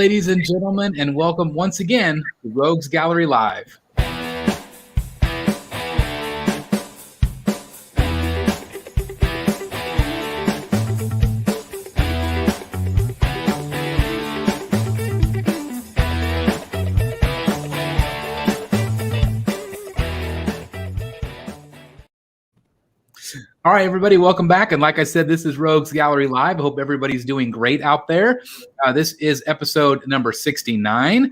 ladies and gentlemen, and welcome once again to Rogues Gallery Live. All right, everybody, welcome back. And like I said, this is Rogues Gallery Live. I hope everybody's doing great out there. This is episode number 69,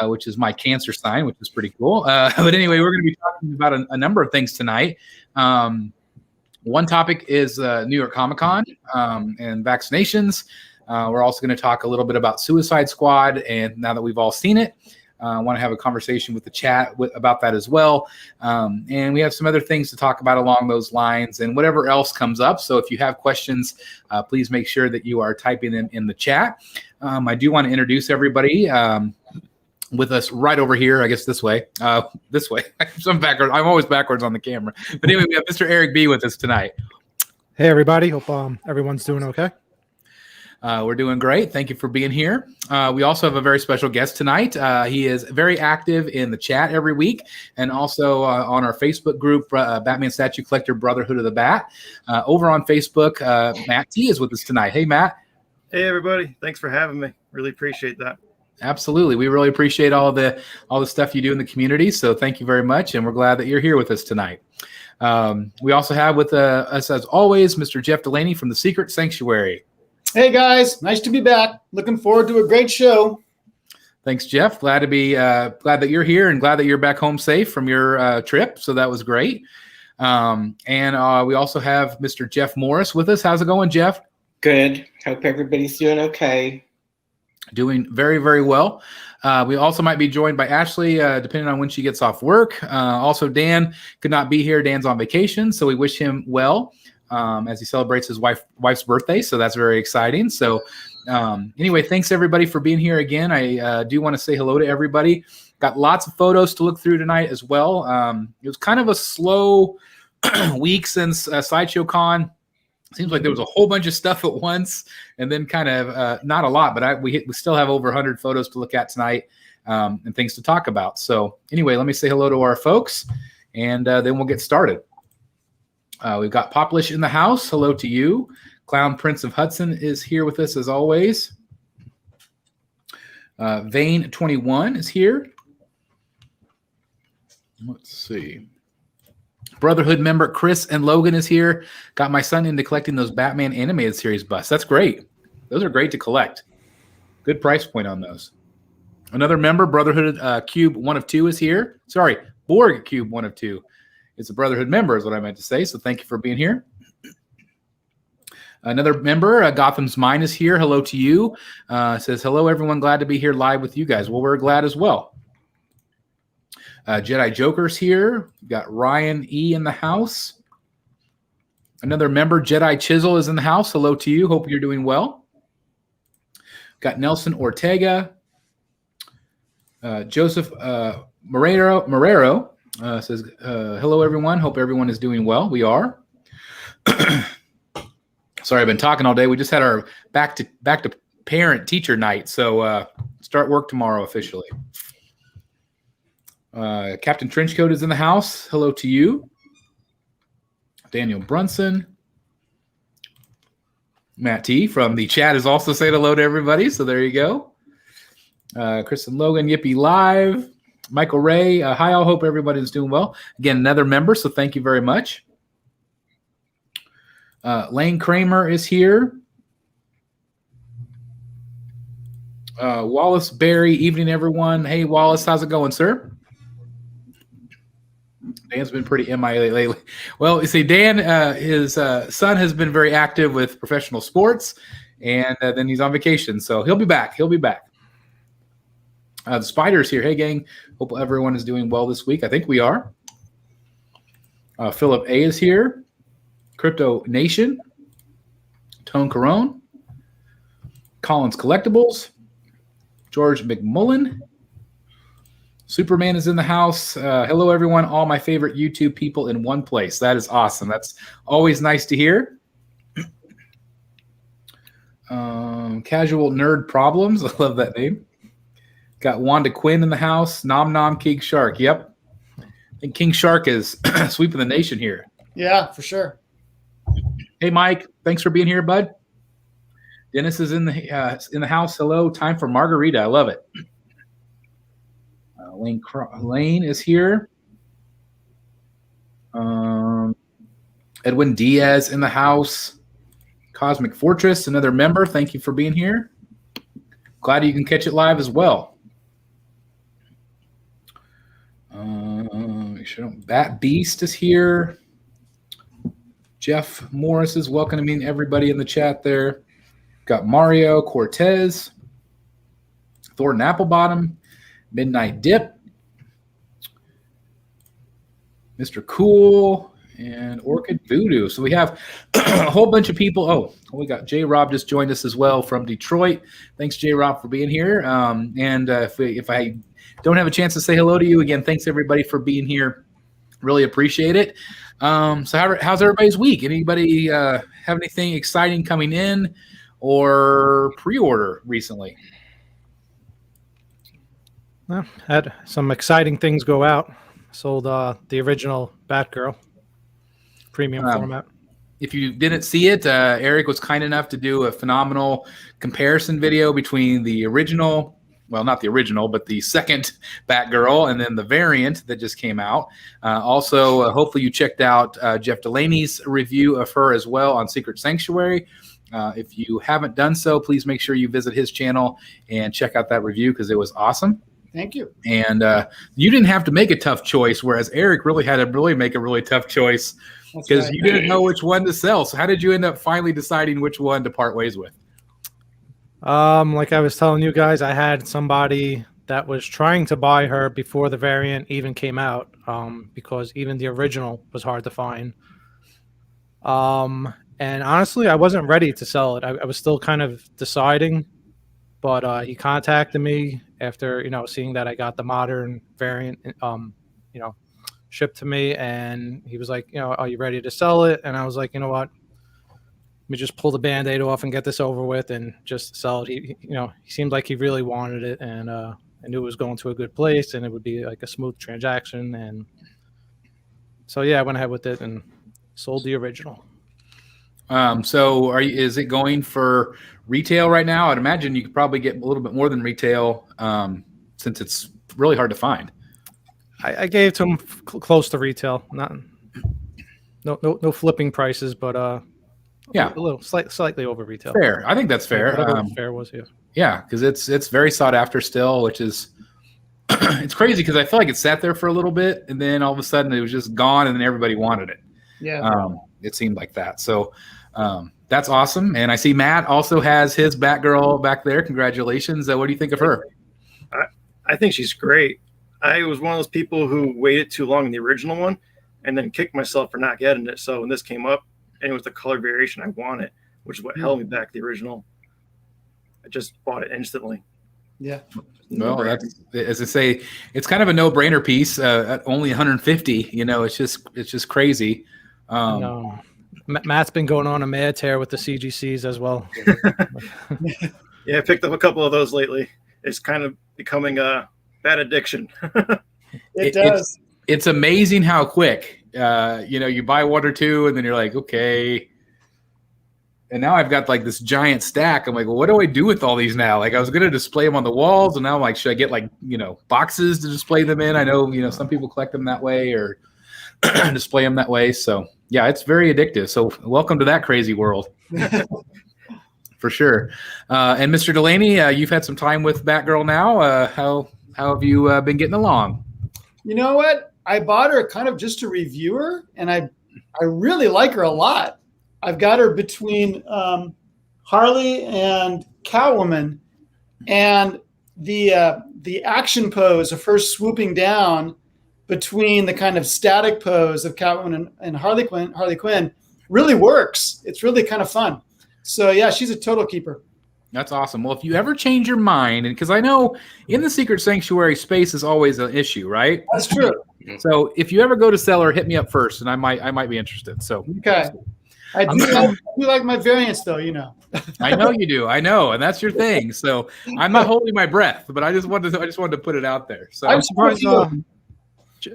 which is my cancer sign, which is pretty cool. But anyway, we're going to be talking about a number of things tonight. One topic is New York Comic-Con and vaccinations. We're also going to talk a little bit about Suicide Squad. And now that we've all seen it, I want to have a conversation with the chat about that as well. And we have some other things to talk about along those lines and whatever else comes up. So if you have questions, please make sure that you are typing them in the chat. I do want to introduce everybody with us right over here, I guess this way. This way. I'm backwards. I'm always backwards on the camera. But anyway, we have Mr. Eric B. with us tonight. Hey, everybody. Hope everyone's doing okay. We're doing great. Thank you for being here. We also have a very special guest tonight. He is very active in the chat every week and also on our Facebook group, Batman Statue Collector Brotherhood of the Bat. Over on Facebook, Matt T is with us tonight. Hey, Matt. Hey, everybody. Thanks for having me. Really appreciate that. Absolutely. We really appreciate all the stuff you do in the community. So thank you very much. And we're glad that you're here with us tonight. We also have with us, as always, Mr. Jeff Delaney from the Secret Sanctuary. Hey guys, nice to be back. Looking forward to a great show. Thanks, Jeff. Glad that you're here and glad that you're back home safe from your trip. So that was great. And we also have Mr. Jeff Morris with us. How's it going, Jeff? Good. Hope everybody's doing okay. Doing very, very well. We also might be joined by Ashley, depending on when she gets off work. Also, Dan could not be here. Dan's on vacation, so we wish him well. As he celebrates his wife's birthday. So that's very exciting. So anyway, thanks everybody for being here again. I do want to say hello to everybody. Got lots of photos to look through tonight as well. It was kind of a slow week since Sideshow Con. Seems like there was a whole bunch of stuff at once and then kind of not a lot, but we still have over 100 photos to look at tonight and things to talk about. So anyway, let me say hello to our folks and then we'll get started. We've got Poplish in the house. Hello to you. Clown Prince of Hudson is here with us as always. Vane 21 is here. Let's see. Brotherhood member Chris and Logan is here. Got my son into collecting those Batman animated series busts. That's great. Those are great to collect. Good price point on those. Another member, Brotherhood Cube 1 of 2 is here. Sorry, Borg Cube 1 of 2. It's a Brotherhood member is what I meant to say. So thank you for being here. Another member, Gotham's Mine is here. Hello to you. Says, hello, everyone. Glad to be here live with you guys. Well, we're glad as well. Jedi Joker's here. We've got Ryan E. in the house. Another member, Jedi Chisel, is in the house. Hello to you. Hope you're doing well. Got Nelson Ortega. Joseph Marrero. Says, hello, everyone. Hope everyone is doing well. We are. Sorry, I've been talking all day. We just had our back to parent-teacher night, so start work tomorrow officially. Captain Trenchcoat is in the house. Hello to you. Daniel Brunson. Matt T. from the chat is also saying hello to everybody, so there you go. Chris and Logan, Yippee Live. Michael Ray, hi all. Hope everybody's doing well. Again, another member, so thank you very much. Lane Kramer is here. Wallace Berry, evening everyone. Hey Wallace, how's it going, sir? Dan's been pretty MIA lately. Well, you see, Dan, his son has been very active with professional sports, and then he's on vacation, so he'll be back. He'll be back. The Spider's here. Hey, gang. Hope everyone is doing well this week. I think we are. Philip A. is here. Crypto Nation. Tone Kharon. Collins Collectibles. George Mcmullen. Superman is in the house. Hello, everyone. All my favorite YouTube people in one place. That is awesome. That's always nice to hear. Casual Nerd Problems. I love that name. Got Wanda Quinn in the house. Nom Nom King Shark. Yep. I think King Shark is sweeping the nation here. Yeah, for sure. Hey, Mike. Thanks for being here, bud. Dennis is in the house. Hello. Time for margarita. I love it. Lane is here. Edwin Diaz in the house. Cosmic Fortress, another member. Thank you for being here. Glad you can catch it live as well. Bat Beast is here. Jeff Morris is welcoming everybody in the chat there. Got Mario Cortez, Thornton Applebottom, Midnight Dip, Mr. Cool, and Orchid Voodoo. So we have a whole bunch of people. Oh, we got J. Rob just joined us as well from Detroit. Thanks, J. Rob, for being here. If I don't have a chance to say hello to you again, thanks everybody for being here. Really appreciate it. So how's everybody's week? Anybody have anything exciting coming in or pre-order recently? Well, had some exciting things go out. Sold the original Batgirl premium format. If you didn't see it, Eric was kind enough to do a phenomenal comparison video between the original, well, not the original, but the second Batgirl, and then the variant that just came out. Also, hopefully you checked out Jeff Delaney's review of her as well on Secret Sanctuary. If you haven't done so, please make sure you visit his channel and check out that review because it was awesome. Thank you. And you didn't have to make a tough choice, whereas Eric really had to really make a really tough choice because you didn't know which one to sell. So how did you end up finally deciding which one to part ways with? Like I was telling you guys, I had somebody that was trying to buy her before the variant even came out, because even the original was hard to find. And honestly, I wasn't ready to sell it. I was still kind of deciding, but he contacted me after, seeing that I got the modern variant, shipped to me, and he was like, are you ready to sell it? And I was like, you know what? Let me just pull the Band-Aid off and get this over with and just sell it. He seemed like he really wanted it, and I knew it was going to a good place and it would be like a smooth transaction. And so, yeah, I went ahead with it and sold the original. So is it going for retail right now? I'd imagine you could probably get a little bit more than retail, since it's really hard to find. I gave to him close to retail, no flipping prices, but yeah, a little slightly over retail. Fair. I think that's fair. Fair was, yeah. Yeah, because it's very sought after still, which is it's crazy because I feel like it sat there for a little bit and then all of a sudden it was just gone and then everybody wanted it. Yeah. It seemed like that. So that's awesome. And I see Matt also has his Batgirl back there. Congratulations. What do you think of her? I think she's great. I was one of those people who waited too long in the original one and then kicked myself for not getting it. So when this came up and it was the color variation I wanted, which is what held me back the original, I just bought it instantly. Yeah. Well, that's, as I say, it's kind of a no-brainer piece. At only 150, it's just crazy. Matt's been going on a mad tear with the CGCs as well. Yeah, I picked up a couple of those lately. It's kind of becoming a bad addiction. It does. It's amazing how quick, you buy one or two and then you're like, okay. And now I've got like this giant stack. I'm like, well, what do I do with all these now? Like I was going to display them on the walls and now I'm like, should I get like, boxes to display them in? I know, some people collect them that way or display them that way. So yeah, it's very addictive. So welcome to that crazy world. For sure. And Mr. Delaney, you've had some time with Batgirl now. How have you been getting along? You know what? I bought her kind of just to review her, and I really like her a lot. I've got her between Harley and Catwoman, and the action pose of her swooping down between the kind of static pose of Catwoman and Harley Quinn really works. It's really kind of fun. So yeah, she's a total keeper. That's awesome. Well, if you ever change your mind, and because I know in the Secret Sanctuary, space is always an issue, right? That's true. So if you ever go to sell her, hit me up first, and I might be interested. So okay, I do like my variants, though. I know you do. I know, and that's your thing. So I'm not holding my breath, but I just wanted to put it out there. So I'm surprised,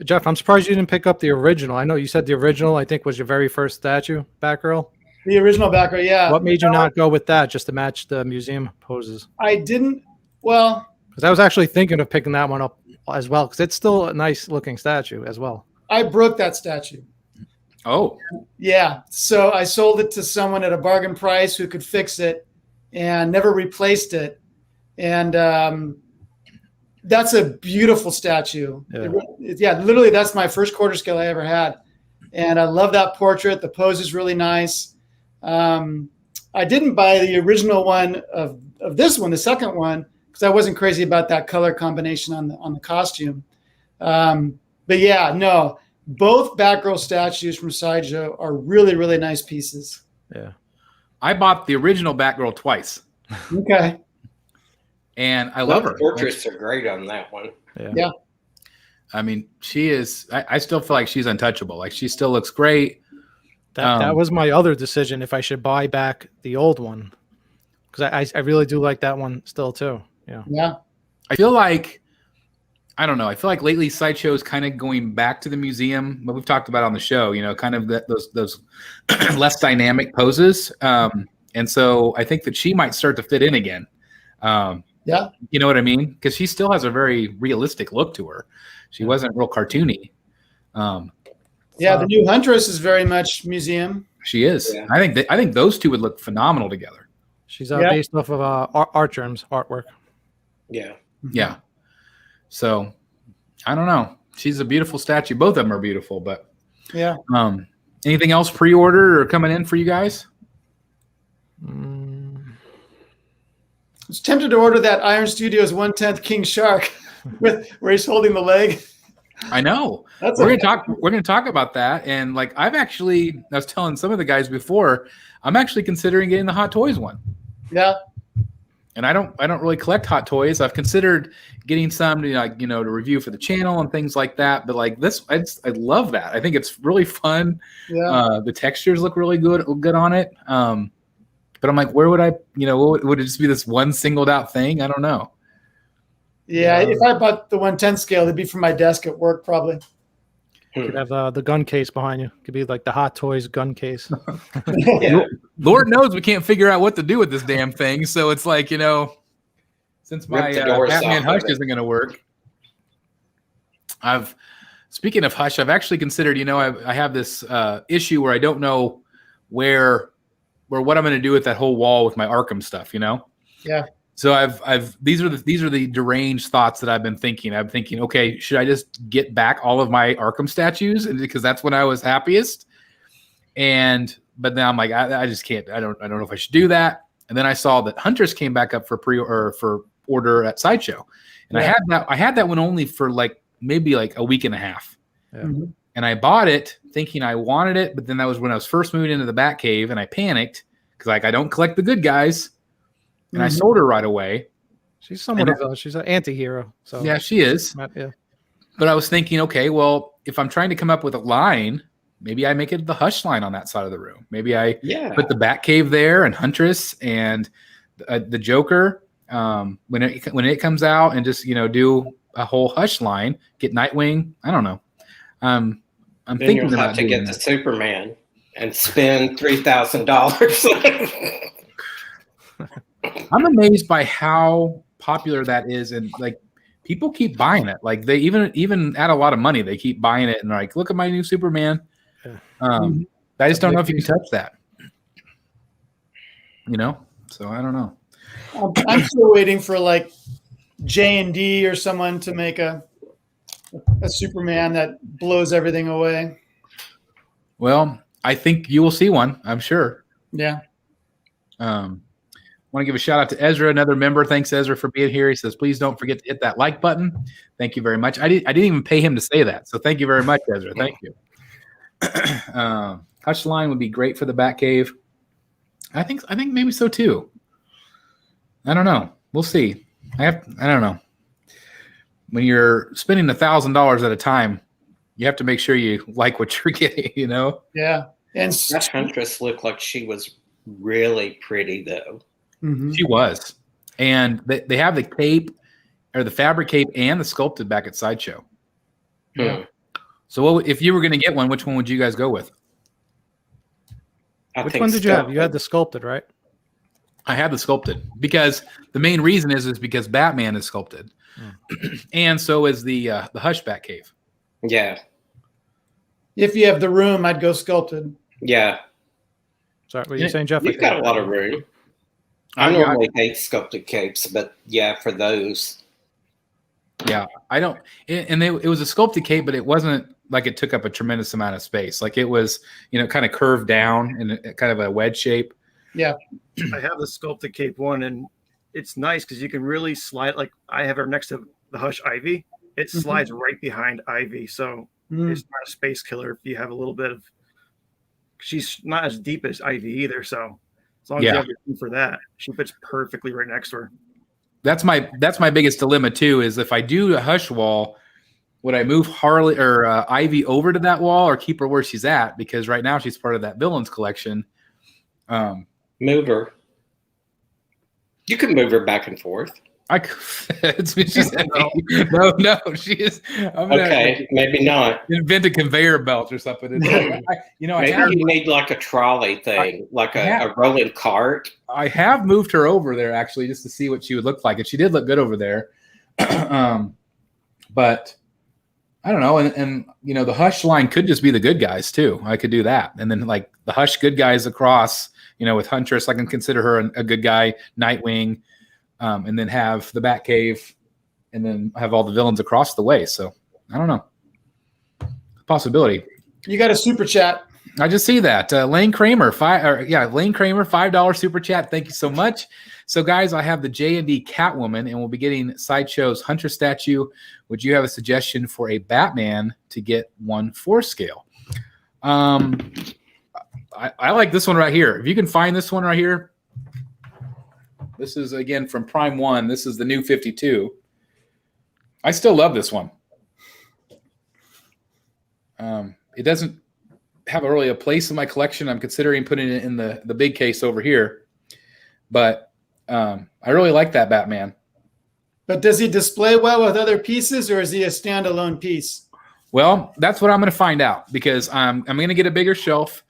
Jeff. I'm surprised you didn't pick up the original. I know you said the original, I think, was your very first statue, Batgirl. The original Batgirl, yeah. What made you not go with that just to match the museum poses? I didn't. Well, because I was actually thinking of picking that one up as well, because it's still a nice looking statue as well. I broke that statue. Oh. Yeah. So I sold it to someone at a bargain price who could fix it and never replaced it. And that's a beautiful statue. Yeah. Literally, that's my first quarter scale I ever had. And I love that portrait. The pose is really nice. I didn't buy the original one of this one, the second one, because I wasn't crazy about that color combination on the costume. But yeah, no, both Batgirl statues from Sideshow are really, really nice pieces. Yeah. I bought the original Batgirl twice. Okay. And I love her. Portraits are great on that one. Yeah. I mean, she is, I still feel like she's untouchable. Like, she still looks great. That was my other decision, if I should buy back the old one, because I really do like that one still too. Yeah. I feel like, I don't know. I feel like lately Sideshow is kind of going back to the museum, what we've talked about on the show. Kind of those less dynamic poses. And so I think that she might start to fit in again. Yeah. You know what I mean? Because she still has a very realistic look to her. She wasn't real cartoony. The new Huntress is very much museum. She is. Yeah. I think those two would look phenomenal together. She's based off of Artgerm's artwork. Yeah. Yeah. So I don't know. She's a beautiful statue. Both of them are beautiful, but yeah. Anything else pre-ordered or coming in for you guys? I was tempted to order that Iron Studios 1/10 King Shark where he's holding the leg. I know. We're gonna talk about that. And like I was telling some of the guys before, I'm actually considering getting the Hot Toys one. Yeah. And I don't really collect Hot Toys. I've considered getting some to review for the channel and things like that. But like this, I love that. I think it's really fun. Yeah. The textures look really good on it. But I'm like, where would I, would it just be this one singled out thing? I don't know. Yeah, if I bought the 1/10 scale, it'd be from my desk at work probably. You could have the gun case behind you. Could be like the Hot Toys gun case. Yeah. Lord knows we can't figure out what to do with this damn thing. So it's like, since my Batman Hush isn't going to work, speaking of Hush, I've actually considered, I have this issue where I don't know what I'm going to do with that whole wall with my Arkham stuff, Yeah. So these are the deranged thoughts that I've been thinking. I'm thinking, okay, should I just get back all of my Arkham statues, and because that's when I was happiest? But now I'm like, I just can't. I don't know if I should do that. And then I saw that Huntress came back up for order at Sideshow, and I had that one only for maybe a week and a half. Yeah. Mm-hmm. And I bought it thinking I wanted it, but then that was when I was first moving into the Batcave, and I panicked because I don't collect the good guys. And I sold her right away. She's she's an anti-hero. So yeah, she is. Yeah. But I was thinking, okay, well, if I'm trying to come up with a line, maybe I make it the Hush line on that side of the room. Maybe I put the Batcave there and Huntress and the Joker when it comes out, and just do a whole Hush line. Get Nightwing. I don't know. I'm then thinking you'll have to get the Superman and spend $3,000. I'm amazed by how popular that is, and people keep buying it. Like they even at a lot of money, they keep buying it, and they're like, "Look at my new Superman." I just don't know if you can touch that. So I don't know. I'm still waiting for J&D or someone to make a Superman that blows everything away. Well, I think you will see one. I'm sure. Yeah. Want to give a shout out to Ezra, another member. Thanks, Ezra, for being here. He says, please don't forget to hit that like button. Thank you very much. I didn't even pay him to say that. So thank you very much, Ezra. Thank you. Hush line would be great for the Batcave. I think maybe so too. I don't know. We'll see. I don't know. When you're spending $1,000 at a time, you have to make sure you like what you're getting, Yeah. And That Huntress looked like she was really pretty, though. Mhm. She was. And they have the cape, or the fabric cape, and the sculpted back at Sideshow. Hmm. So if you were going to get one, which one would you guys go with? Which one did you have? You had the sculpted, right? I had the sculpted because the main reason is because Batman is sculpted, and so is the Hushback cave. Yeah. If you have the room, I'd go sculpted. Yeah. Sorry, what are you saying, Jeff? You've got a lot of room. I normally hate sculpted capes, but yeah, for those. Yeah, I don't. And it was a sculpted cape, but it wasn't like it took up a tremendous amount of space. Like it was, kind of curved down in kind of a wedge shape. Yeah. I have the sculpted cape one, and it's nice because you can really slide. Like I have her next to the Hush Ivy. It slides right behind Ivy, so it's not a space killer if you have a little bit of. She's not as deep as Ivy either, so as long as you have room for that, she fits perfectly right next to her. That's my biggest dilemma too. Is if I do a Hush wall, would I move Harley or Ivy over to that wall, or keep her where she's at? Because right now she's part of that villains collection. Move her. You can move her back and forth. It's what she said. No, she is. Okay, maybe not. Invent a conveyor belt or something. Maybe you need like a trolley thing, a rolling cart. I have moved her over there actually just to see what she would look like, and she did look good over there. But I don't know, and the Hush line could just be the good guys too. I could do that, and then like the Hush good guys across. With Huntress, I can consider her a good guy. Nightwing. And then have the Batcave, and then have all the villains across the way. So I don't know. Possibility. You got a super chat. I just see that Lane Kramer, Lane Kramer, $5 super chat. Thank you so much. So guys, I have the J&D Catwoman, and we'll be getting Sideshow's Huntress statue. Would you have a suggestion for a Batman to get 1/4 scale? I like this one right here. If you can find this one right here. This is, again, from Prime 1. This is the new 52. I still love this one. It doesn't have really a place in my collection. I'm considering putting it in the big case over here. But I really like that Batman. But does he display well with other pieces, or is he a standalone piece? Well, that's what I'm going to find out, because I'm going to get a bigger shelf,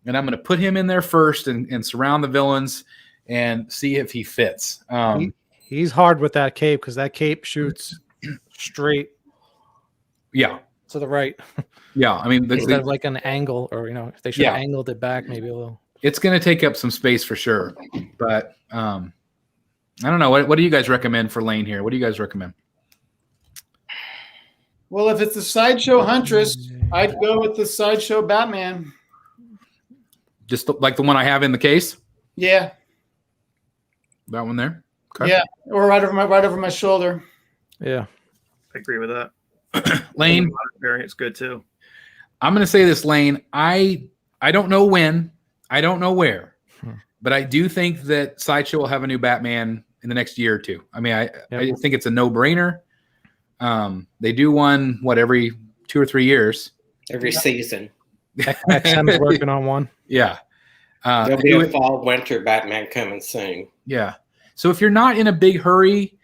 and I'm going to put him in there first and surround the villains and see if he fits. He's hard with that cape because that cape shoots straight. Yeah. To the right. Yeah. I mean, instead of like an angle, or, if they should have angled it back maybe a little. It's going to take up some space for sure. But I don't know. What do you guys recommend for Lane here? What do you guys recommend? Well, if it's the Sideshow Huntress, I'd go with the Sideshow Batman. Just like the one I have in the case? Yeah. That one there? Okay. Yeah, or right over my shoulder. Yeah. I agree with that. Lane, variant's good too. I'm going to say this, Lane. I don't know when, I don't know where, but I do think that Sideshow will have a new Batman in the next year or two. I mean, I think it's a no-brainer. They do one, every 2 or 3 years? Every season. XM is working on one. Yeah. There'll be a fall-winter Batman coming soon. Yeah. So if you're not in a big hurry,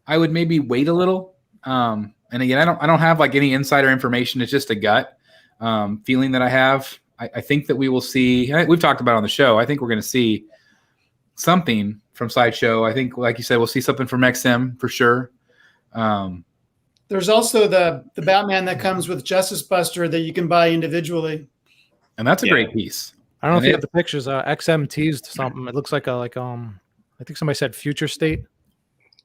I would maybe wait a little. And again, I don't have like any insider information. It's just a gut feeling that I have. I think that we will see. We've talked about it on the show. I think we're going to see something from Sideshow. I think, like you said, we'll see something from XM for sure. There's also the Batman that comes with Justice Buster that you can buy individually, and that's a great piece. I don't know if you have the pictures. XM teased something. It looks like I think somebody said Future State.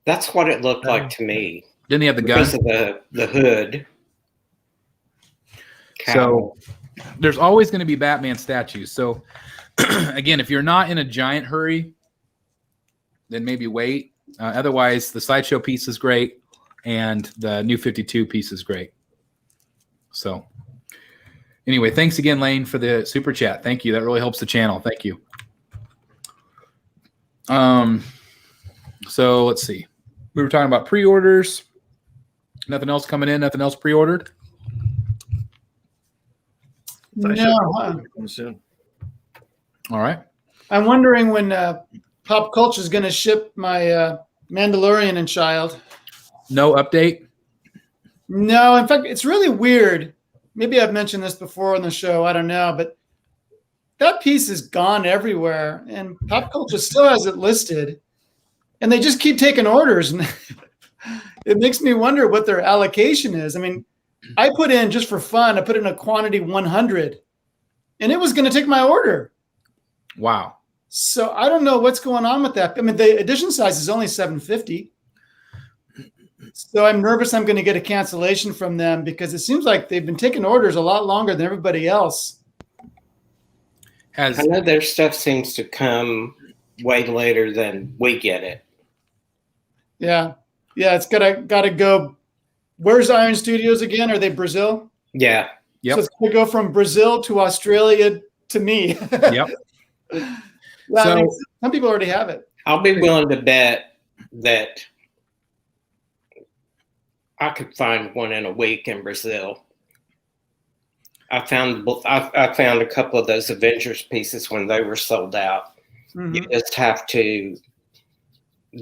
That's what it looked like to me. Didn't he have the gun? Because of the hood. So there's always going to be Batman statues. So again, if you're not in a giant hurry, then maybe wait. Otherwise, the Sideshow piece is great, and the new 52 piece is great. So anyway, thanks again, Lane, for the super chat. Thank you. That really helps the channel. Thank you. So let's see. We were talking about pre-orders. Nothing else coming in? Nothing else pre-ordered? No. Soon. All right. I'm wondering when Pop Culture is going to ship my Mandalorian and Child. No update? No, in fact, it's really weird. Maybe I've mentioned this before on the show. I don't know, but that piece is gone everywhere, and Pop Culture still has it listed, and they just keep taking orders, and it makes me wonder what their allocation is. I mean, I put in just for fun. I put in a quantity 100, and it was going to take my order. Wow. So I don't know what's going on with that. I mean, the edition size is only 750. So I'm nervous I'm going to get a cancellation from them because it seems like they've been taking orders a lot longer than everybody else. I know their stuff seems to come way later than we get it. Yeah. Yeah, it's gotta go. Where's Iron Studios again? Are they Brazil? Yeah. Yep. So it's going to go from Brazil to Australia to me. Yep. Well, I mean, some people already have it. I'll be willing to bet that I could find one in a week in Brazil. I found a couple of those Avengers pieces when they were sold out. Mm-hmm. You just have to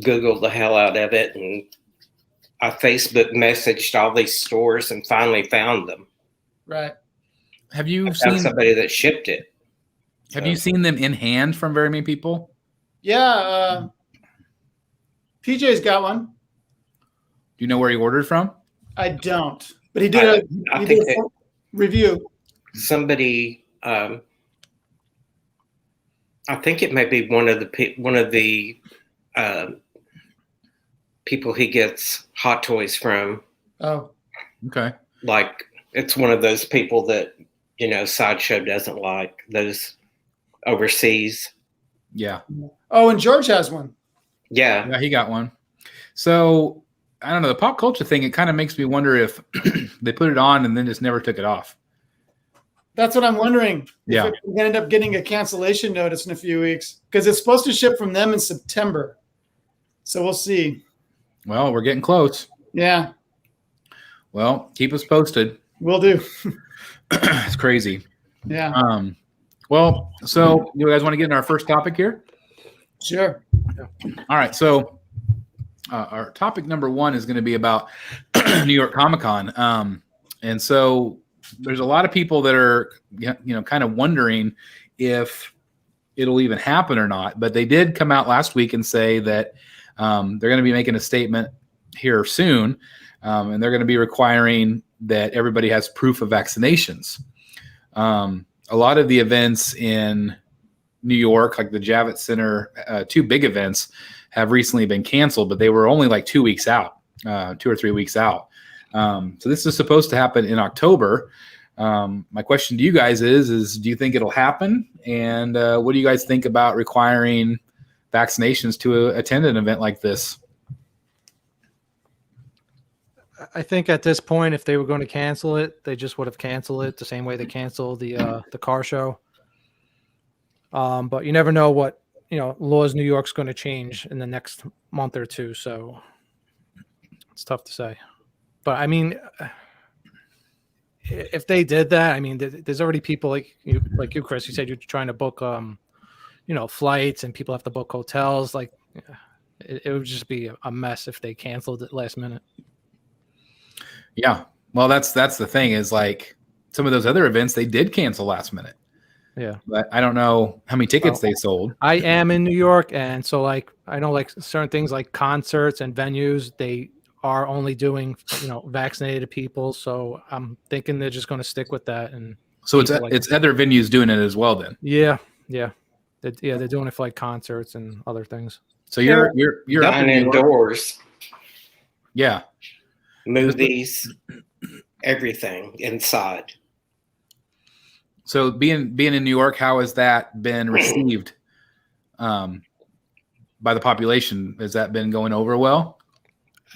Google the hell out of it, and I Facebook messaged all these stores and finally found them. Right. Have you seen somebody that shipped it? Have you seen them in hand from very many people? Yeah. PJ's got one. Do you know where he ordered from? I don't, but he did a review. Somebody, I think it may be one of the people he gets Hot Toys from. Oh, okay. Like it's one of those people that Sideshow doesn't like, those overseas. Yeah. Oh, and George has one. Yeah, he got one. So I don't know, the pop culture thing, it kind of makes me wonder if they put it on and then just never took it off. That's what I'm wondering. Yeah. If we're going to end up getting a cancellation notice in a few weeks because it's supposed to ship from them in September. So we'll see. Well, we're getting close. Yeah. Well, keep us posted. Will do. It's crazy. Yeah. Well, so you guys want to get in our first topic here? Sure. All right. So our topic number one is going to be about New York Comic Con. And so there's a lot of people that are, kind of wondering if it'll even happen or not. But they did come out last week and say that they're going to be making a statement here soon. And they're going to be requiring that everybody has proof of vaccinations. A lot of the events in New York, like the Javits Center, two big events have recently been canceled, but they were only like 2 weeks out, 2 or 3 weeks out. So this is supposed to happen in October. My question to you guys is do you think it'll happen? And what do you guys think about requiring vaccinations to attend an event like this? I think at this point, if they were going to cancel it, they just would have canceled it the same way they canceled the car show. But you never know what laws New York's going to change in the next month or two. So it's tough to say. But I mean, if they did that, I mean, there's already people like you, Chris. You said you're trying to book, flights, and people have to book hotels. Like, it would just be a mess if they canceled it last minute. Yeah. Well, that's the thing is like some of those other events, they did cancel last minute. Yeah. But I don't know how many tickets they sold. I am in New York. And so I know certain things like concerts and venues, they are only doing, vaccinated people. So I'm thinking they're just going to stick with that. And so it's other venues doing it as well then. Yeah. Yeah. They're doing it for like concerts and other things. So you're up and indoors. Yeah. Movies, everything inside. So being in New York, how has that been received by the population? Has that been going over well?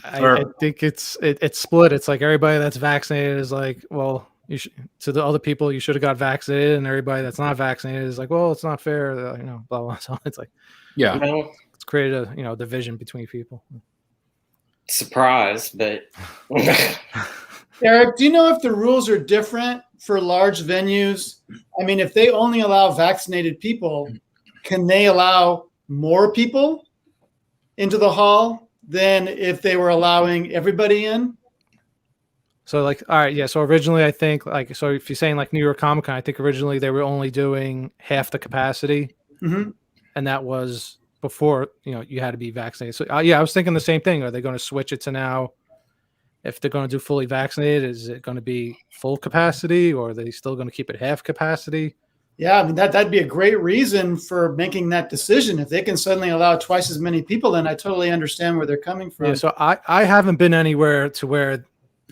I think it's split. It's like everybody that's vaccinated is like, well, to the other people, you should have got vaccinated, and everybody that's not vaccinated is like, well, it's not fair, blah blah. So it's like, yeah, it's created a division between people. Surprise, but Eric, do you know if the rules are different for large venues? I mean, if they only allow vaccinated people, can they allow more people into the hall than if they were allowing everybody in? So like, all right, yeah. So originally, I think like, so if you're saying like New York Comic Con, I think originally they were only doing half the capacity, and that was before you had to be vaccinated. So yeah, I was thinking the same thing. Are they going to switch it to now? If they're going to do fully vaccinated, is it going to be full capacity, or are they still going to keep it half capacity? Yeah, I mean that'd be a great reason for making that decision. If they can suddenly allow twice as many people in, I totally understand where they're coming from. Yeah, so I haven't been anywhere to where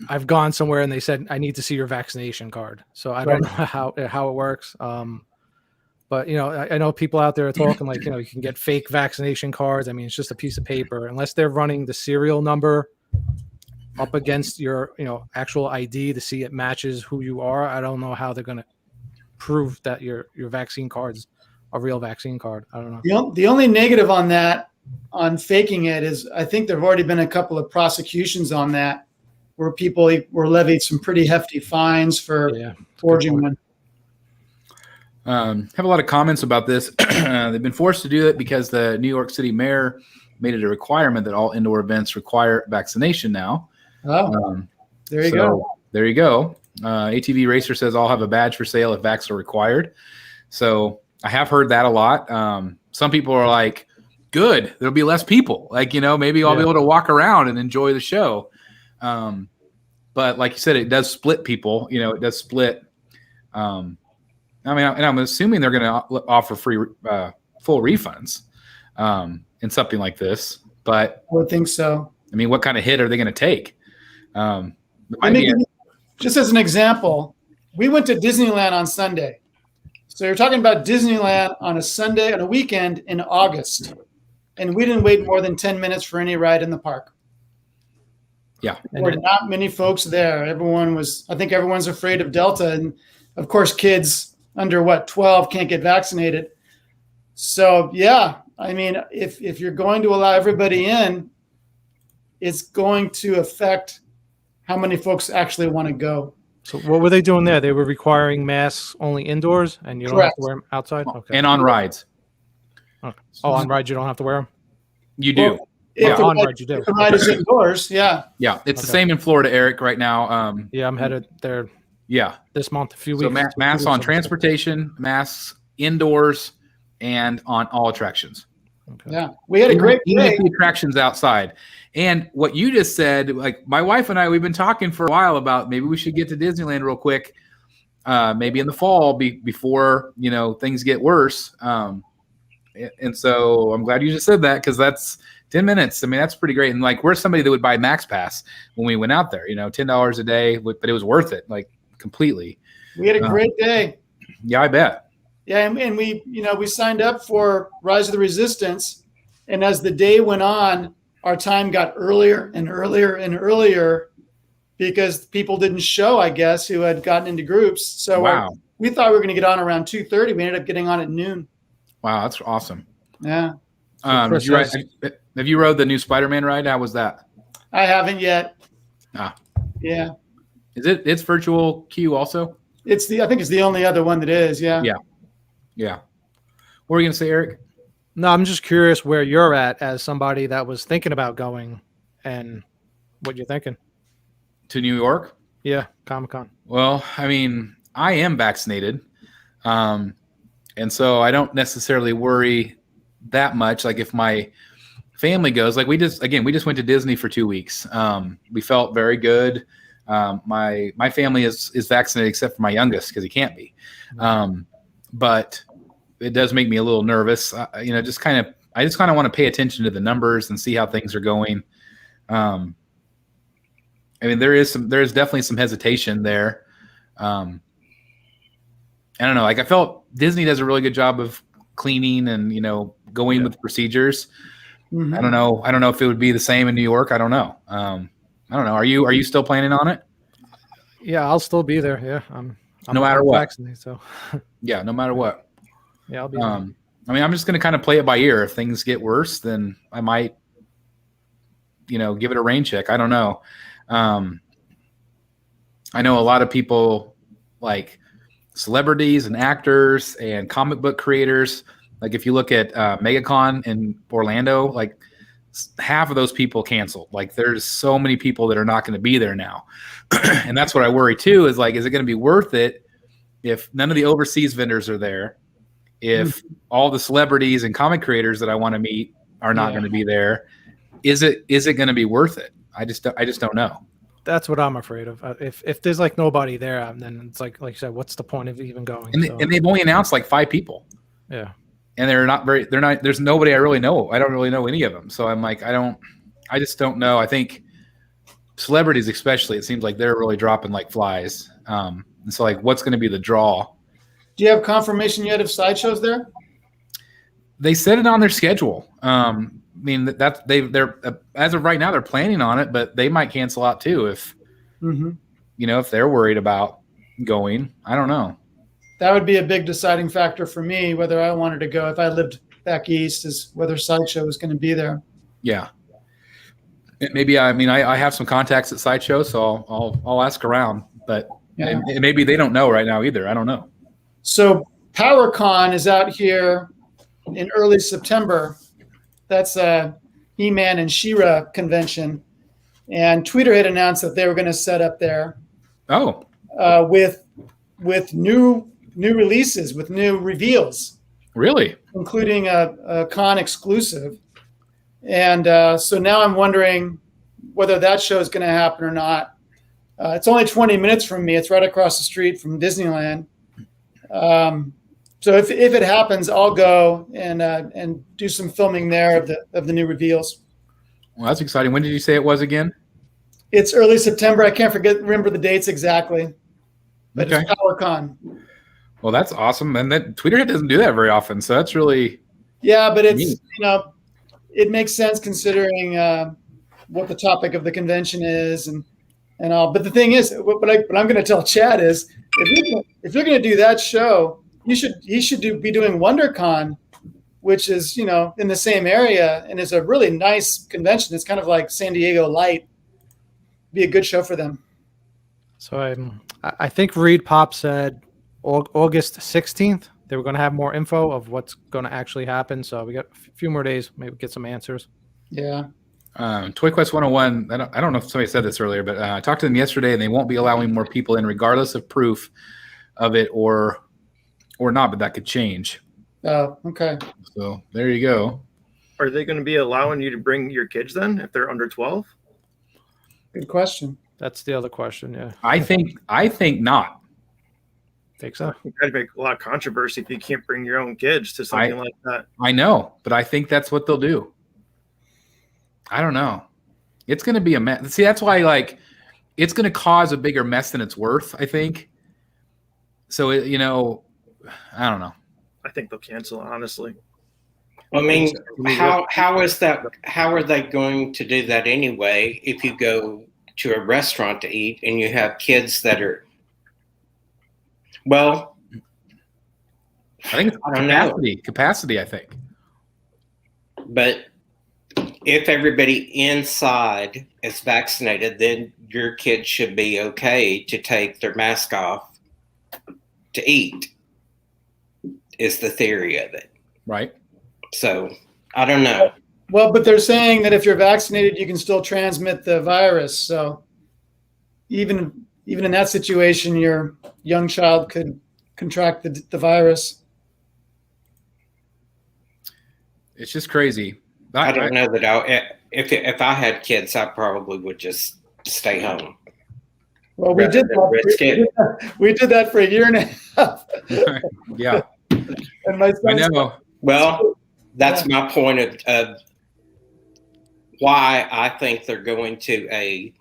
I've gone somewhere and they said I need to see your vaccination card. So I don't know how it works. But I know people out there are talking like you can get fake vaccination cards. I mean, it's just a piece of paper unless they're running the serial number up against your actual ID to see it matches who you are. I don't know how they're going to prove that your vaccine card's a real vaccine card. I don't know. The only negative on that, on faking it, is I think there have already been a couple of prosecutions on that where people were levied some pretty hefty fines for forging one. Have a lot of comments about this. They've been forced to do it because the New York City mayor made it a requirement that all indoor events require vaccination now. Oh, there you go. There you go. ATV Racer says I'll have a badge for sale if vax are required. So I have heard that a lot. Some people are like, good, there'll be less people. Like, maybe I'll be able to walk around and enjoy the show. But like you said, it does split people. It does split. And I'm assuming they're going to offer free, full refunds in something like this. But I would think so. I mean, what kind of hit are they going to take? Just as an example, we went to Disneyland on Sunday. So you're talking about Disneyland on a Sunday, on a weekend in August. And we didn't wait more than 10 minutes for any ride in the park. Yeah. There were not many folks there. I think everyone's afraid of Delta. And of course, kids under 12 can't get vaccinated. So yeah, I mean, if you're going to allow everybody in, it's going to affect how many folks actually want to go. So what were they doing there? They were requiring masks only indoors, and you don't have to wear them outside? Okay. And on rides. Okay. Oh, on rides you don't have to wear them? You do. On rides you do. If the ride is indoors, yeah. Yeah, it's the same in Florida, Eric, right now. Yeah, I'm headed there this month, a few weeks. So masks on transportation, masks indoors, and on all attractions. Okay. Yeah, we had a great day. The attractions outside. And what you just said, like my wife and I, we've been talking for a while about maybe we should get to Disneyland real quick, maybe in the fall before things get worse. And so I'm glad you just said that because that's 10 minutes. I mean, that's pretty great. And like we're somebody that would buy Max Pass when we went out there. $10 a day, but it was worth it, like completely. We had a great day. Yeah, I bet. Yeah, and we signed up for Rise of the Resistance, and as the day went on, our time got earlier and earlier and earlier because people didn't show, I guess, who had gotten into groups. So we thought we were going to get on around 2:30. We ended up getting on at noon. Wow, that's awesome. Yeah. Have you rode the new Spider-Man ride? How was that? I haven't yet. Yeah. It's virtual queue also? I think it's the only other one that is. Yeah. Yeah. What were you going to say, Eric? No, I'm just curious where you're at as somebody that was thinking about going and what you're thinking. To New York? Yeah, Comic-Con. Well, I mean, I am vaccinated. And so I don't necessarily worry that much. Like if my family goes, like we just went to Disney for 2 weeks. We felt very good. My family is vaccinated except for my youngest because he can't be. But it does make me a little nervous. I just kind of want to pay attention to the numbers and see how things are going. I mean, there is definitely some hesitation there. I don't know. Like I felt Disney does a really good job of cleaning and, going with procedures. Mm-hmm. I don't know if it would be the same in New York. I don't know. I don't know. Are you still planning on it? Yeah, I'll still be there. Yeah. I'm no matter what. Vaccinated, so. Yeah, no matter what. Yeah, I'll be. I mean, I'm just going to kind of play it by ear. If things get worse, then I might, give it a rain check. I don't know. I know a lot of people like celebrities and actors and comic book creators Like if you look at MegaCon in Orlando, like half of those people canceled. Like there's so many people that are not going to be there now. And that's what I worry too, is like, is it going to be worth it if none of the overseas vendors are there, if all the celebrities and comic creators that I want to meet are not going to be there? Is it going to be worth it? I just don't know. That's what I'm afraid of. If there's like nobody there, then it's like you said, what's the point of even going? And they've only announced like 5 people. Yeah. And there's nobody I really know. I don't really know any of them. So I'm like, I just don't know. I think celebrities, especially, it seems like they're really dropping like flies. And so like, what's going to be the draw? Do you have confirmation yet of Sideshow's there? They set it on their schedule. I mean, they're as of right now, they're planning on it, but they might cancel out too if if they're worried about going. I don't know. That would be a big deciding factor for me, whether I wanted to go if I lived back east, is whether Sideshow was going to be there. Yeah. Maybe, I have some contacts at Sideshow, so I'll ask around, but maybe they don't know right now either. I don't know. So PowerCon is out here in early September. That's a He-Man and She-Ra convention. And Tweeterhead announced that they were going to set up there. Oh. With new releases, with new reveals. Really? Including a con exclusive. And so now I'm wondering whether that show is going to happen or not. It's only 20 minutes from me. It's right across the street from Disneyland. So if it happens, I'll go and do some filming there of the new reveals. Well, that's exciting. When did you say it was again? It's early September. I can't remember the dates exactly. But okay. It's PowerCon. Well, that's awesome. And that Tweeterhead doesn't do that very often, so that's really but it's neat. It makes sense considering what the topic of the convention is and all. But the thing is, what I'm going to tell Chad is, if you're going to do that show, he should be doing WonderCon, which is in the same area and is a really nice convention. It's kind of like San Diego Light. Be a good show for them. So I think Reed Pop said August 16th they were going to have more info of what's going to actually happen. So we got a few more days, maybe get some answers. Yeah. Toy Quest 101. I don't know if somebody said this earlier, but I talked to them yesterday, and they won't be allowing more people in, regardless of proof of it or not. But that could change. Oh, okay. So there you go. Are they going to be allowing you to bring your kids then if they're under 12? Good question. That's the other question. Yeah. I think not. Think so? You got to make a lot of controversy if you can't bring your own kids to something like that. I know, but I think that's what they'll do. I don't know. It's going to be a mess. See, that's why it's going to cause a bigger mess than it's worth, I think. So, I don't know. I think they'll cancel it, honestly. I mean, how is that? How are they going to do that anyway? If you go to a restaurant to eat and you have kids that are, well, I think it's capacity. I think, but if everybody inside is vaccinated, then your kids should be okay to take their mask off to eat. Is the theory of it, right? So I don't know. Well, but they're saying that if you're vaccinated, you can still transmit the virus. So even in that situation, your young child could contract the virus. It's just crazy. I don't know that if I had kids, I probably would just stay home. Well, we did that. We did that for a year and a half. Yeah. And my son, I know. Well, that's my point of why I think they're going to a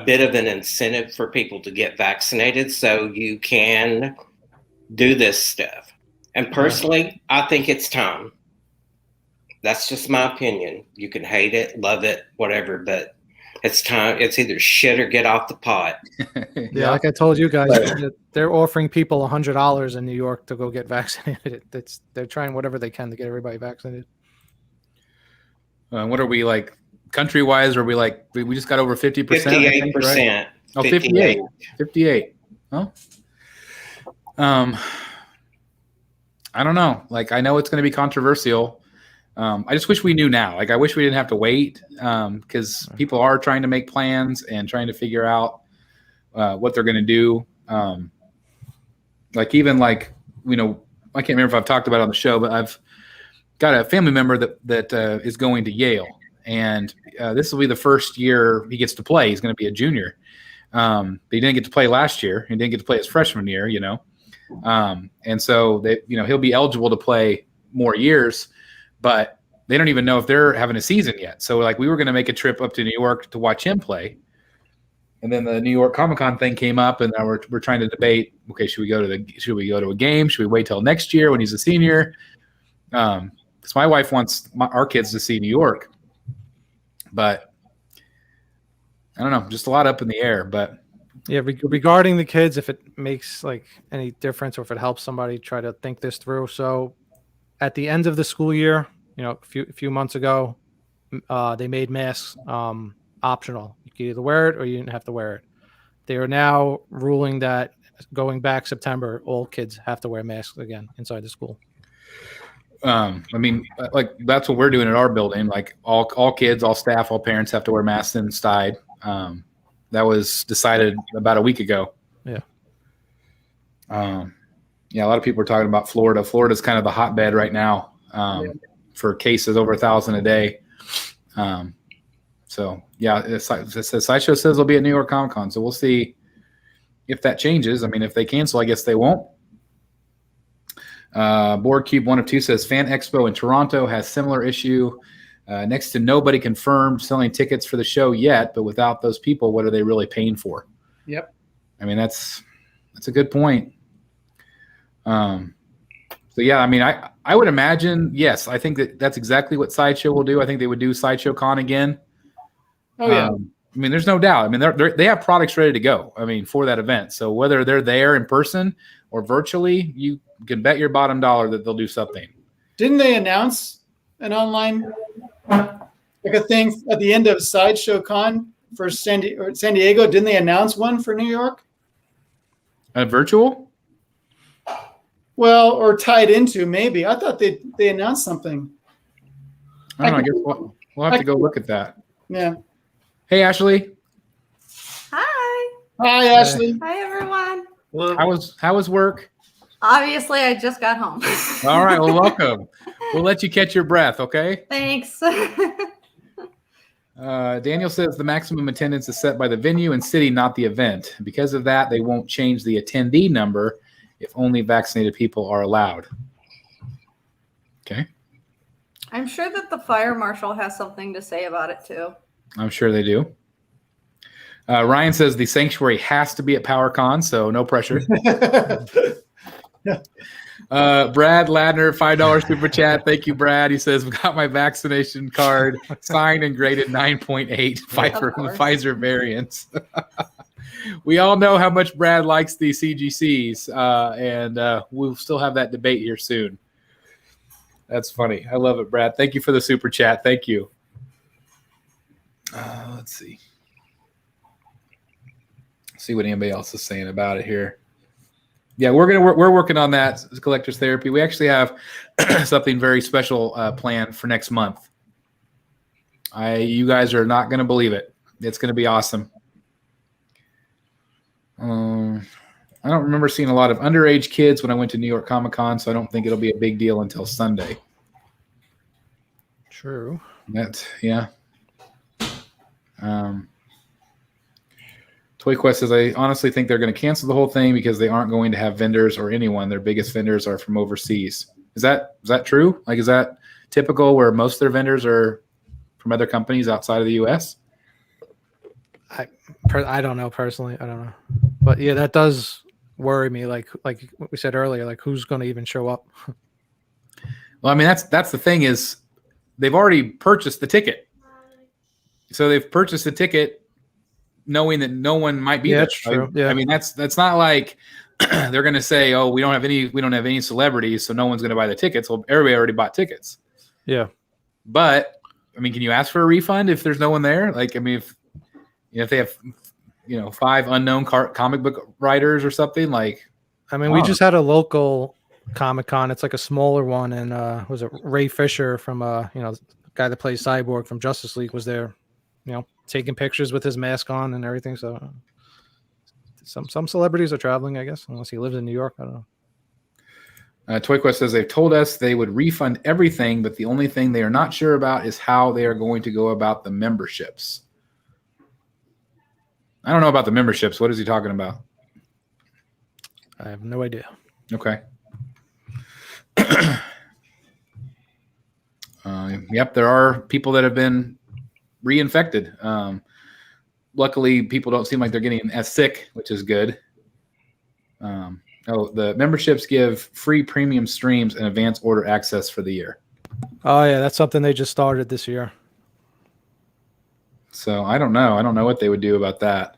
bit of an incentive for people to get vaccinated so you can do this stuff. And personally, I think it's time. That's just my opinion. You can hate it, love it, whatever, but it's time. It's either shit or get off the pot. Yeah, like I told you guys, they're offering people $100 in New York to go get vaccinated. They're trying whatever they can to get everybody vaccinated. What are we like country-wise? Are we like we just got over 50%? 58%. Right? Oh, 58. 58. Huh? I don't know. Like, I know it's going to be controversial. I just wish we knew now. Like, I wish we didn't have to wait because people are trying to make plans and trying to figure out what they're going to do. Like, even like, you know, I can't remember if I've talked about it on the show, but I've got a family member that is going to Yale. And this will be the first year he gets to play. He's going to be a junior. But he didn't get to play last year. He didn't get to play his freshman year, you know. And so they, you know, he'll be eligible to play more years, but they don't even know if they're having a season yet. So like we were going to make a trip up to New York to watch him play. And then the New York Comic-Con thing came up, and now we're trying to debate, okay, should we go to a game? Should we wait till next year when he's a senior? Because my wife wants our kids to see New York. But I don't know, just a lot up in the air. But yeah, regarding the kids, if it makes like any difference or if it helps somebody try to think this through. So at the end of the school year, you know, a few months ago, they made masks optional. You could either wear it or you didn't have to wear it. They are now ruling that going back September, all kids have to wear masks again inside the school. I mean, like that's what we're doing at our building. Like all kids, all staff, all parents have to wear masks inside. That was decided about a week ago. Yeah. Yeah, a lot of people are talking about Florida. Florida's kind of the hotbed right now for cases over 1,000 a day. So yeah, the Sideshow says they'll be at New York Comic Con. So we'll see if that changes. I mean, if they cancel, I guess they won't. Board Cube 1 of 2 says Fan Expo in Toronto has similar issue. Next to nobody confirmed selling tickets for the show yet, but without those people, what are they really paying for? Yep. I mean, that's a good point. So yeah, I mean, I would imagine, yes, I think that's exactly what Sideshow will do. I think they would do Sideshow Con again. Oh yeah. I mean, there's no doubt. I mean, they have products ready to go. I mean, for that event. So whether they're there in person or virtually, you can bet your bottom dollar that they'll do something. Didn't they announce an online like a thing at the end of Sideshow Con for San Diego? Didn't they announce one for New York? Virtual? Well, or tied into maybe. I thought they announced something. I don't know. I guess we'll have to go look at that. Yeah. Hey, Ashley. Hi. Hi, Ashley. Hi, everyone. Well, How was work? Obviously, I just got home. All right. Well, welcome. We'll let you catch your breath. Okay. Thanks. Daniel says the maximum attendance is set by the venue and city, not the event. Because of that, they won't change the attendee number if only vaccinated people are allowed. Okay. I'm sure that the fire marshal has something to say about it, too. I'm sure they do. Ryan says the sanctuary has to be at PowerCon, so no pressure. Brad Ladner, $5 super chat. Thank you, Brad. He says, got my vaccination card signed and graded 9.8 Pfizer variants. We all know how much Brad likes the CGCs, and we'll still have that debate here soon. That's funny. I love it, Brad. Thank you for the super chat. Thank you. Let's see. See what anybody else is saying about it here. Yeah, we're working on that, Collectors Therapy. We actually have something very special planned for next month. You guys are not going to believe it. It's going to be awesome. I don't remember seeing a lot of underage kids when I went to New York Comic Con, so I don't think it'll be a big deal until Sunday. True. Yeah. Toy Quest says, I honestly think they're going to cancel the whole thing because they aren't going to have vendors or anyone. Their biggest vendors are from overseas. Is that true? Like, is that typical where most of their vendors are from other companies outside of the U.S.? I don't know personally. I don't know. But yeah, that does worry me. Like we said earlier, like who's going to even show up? Well, I mean, that's the thing is they've already purchased the ticket. So they've purchased the ticket knowing that no one might be there. That's true. Yeah. I mean, that's not like they're going to say, "Oh, we don't have any celebrities, so no one's going to buy the tickets." Well, everybody already bought tickets. Yeah. But I mean, can you ask for a refund if there's no one there? Like, I mean, if they have 5 unknown comic book writers or something, like, I mean, we just had a local Comic-Con. It's like a smaller one, and was it Ray Fisher from the guy that plays Cyborg from Justice League was there, taking pictures with his mask on and everything. So some celebrities are traveling, I guess, unless he lives in New York. I don't know. Toy Quest says they've told us they would refund everything, but the only thing they are not sure about is how they are going to go about the memberships. I don't know about the memberships. What is he talking about? I have no idea. Okay. Yep, there are people that have been reinfected. Luckily, people don't seem like they're getting as sick, which is good. The memberships give free premium streams and advance order access for the year. Oh, yeah, that's something they just started this year. So I don't know. I don't know what they would do about that.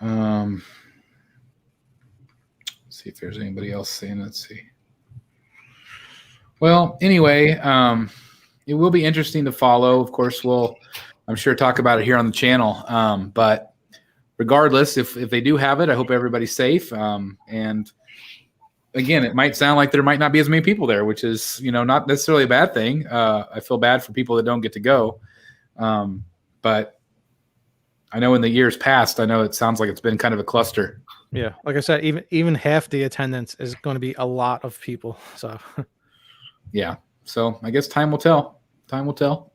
Let's see if there's anybody else saying. Let's see. Well, anyway, it will be interesting to follow. Of course, I'm sure, talk about it here on the channel. But regardless, if they do have it, I hope everybody's safe. And again, it might sound like there might not be as many people there, which is, not necessarily a bad thing. I feel bad for people that don't get to go. But I know in the years past, I know it sounds like it's been kind of a cluster. Yeah. Like I said, even half the attendance is going to be a lot of people. So yeah. So I guess time will tell. Time will tell.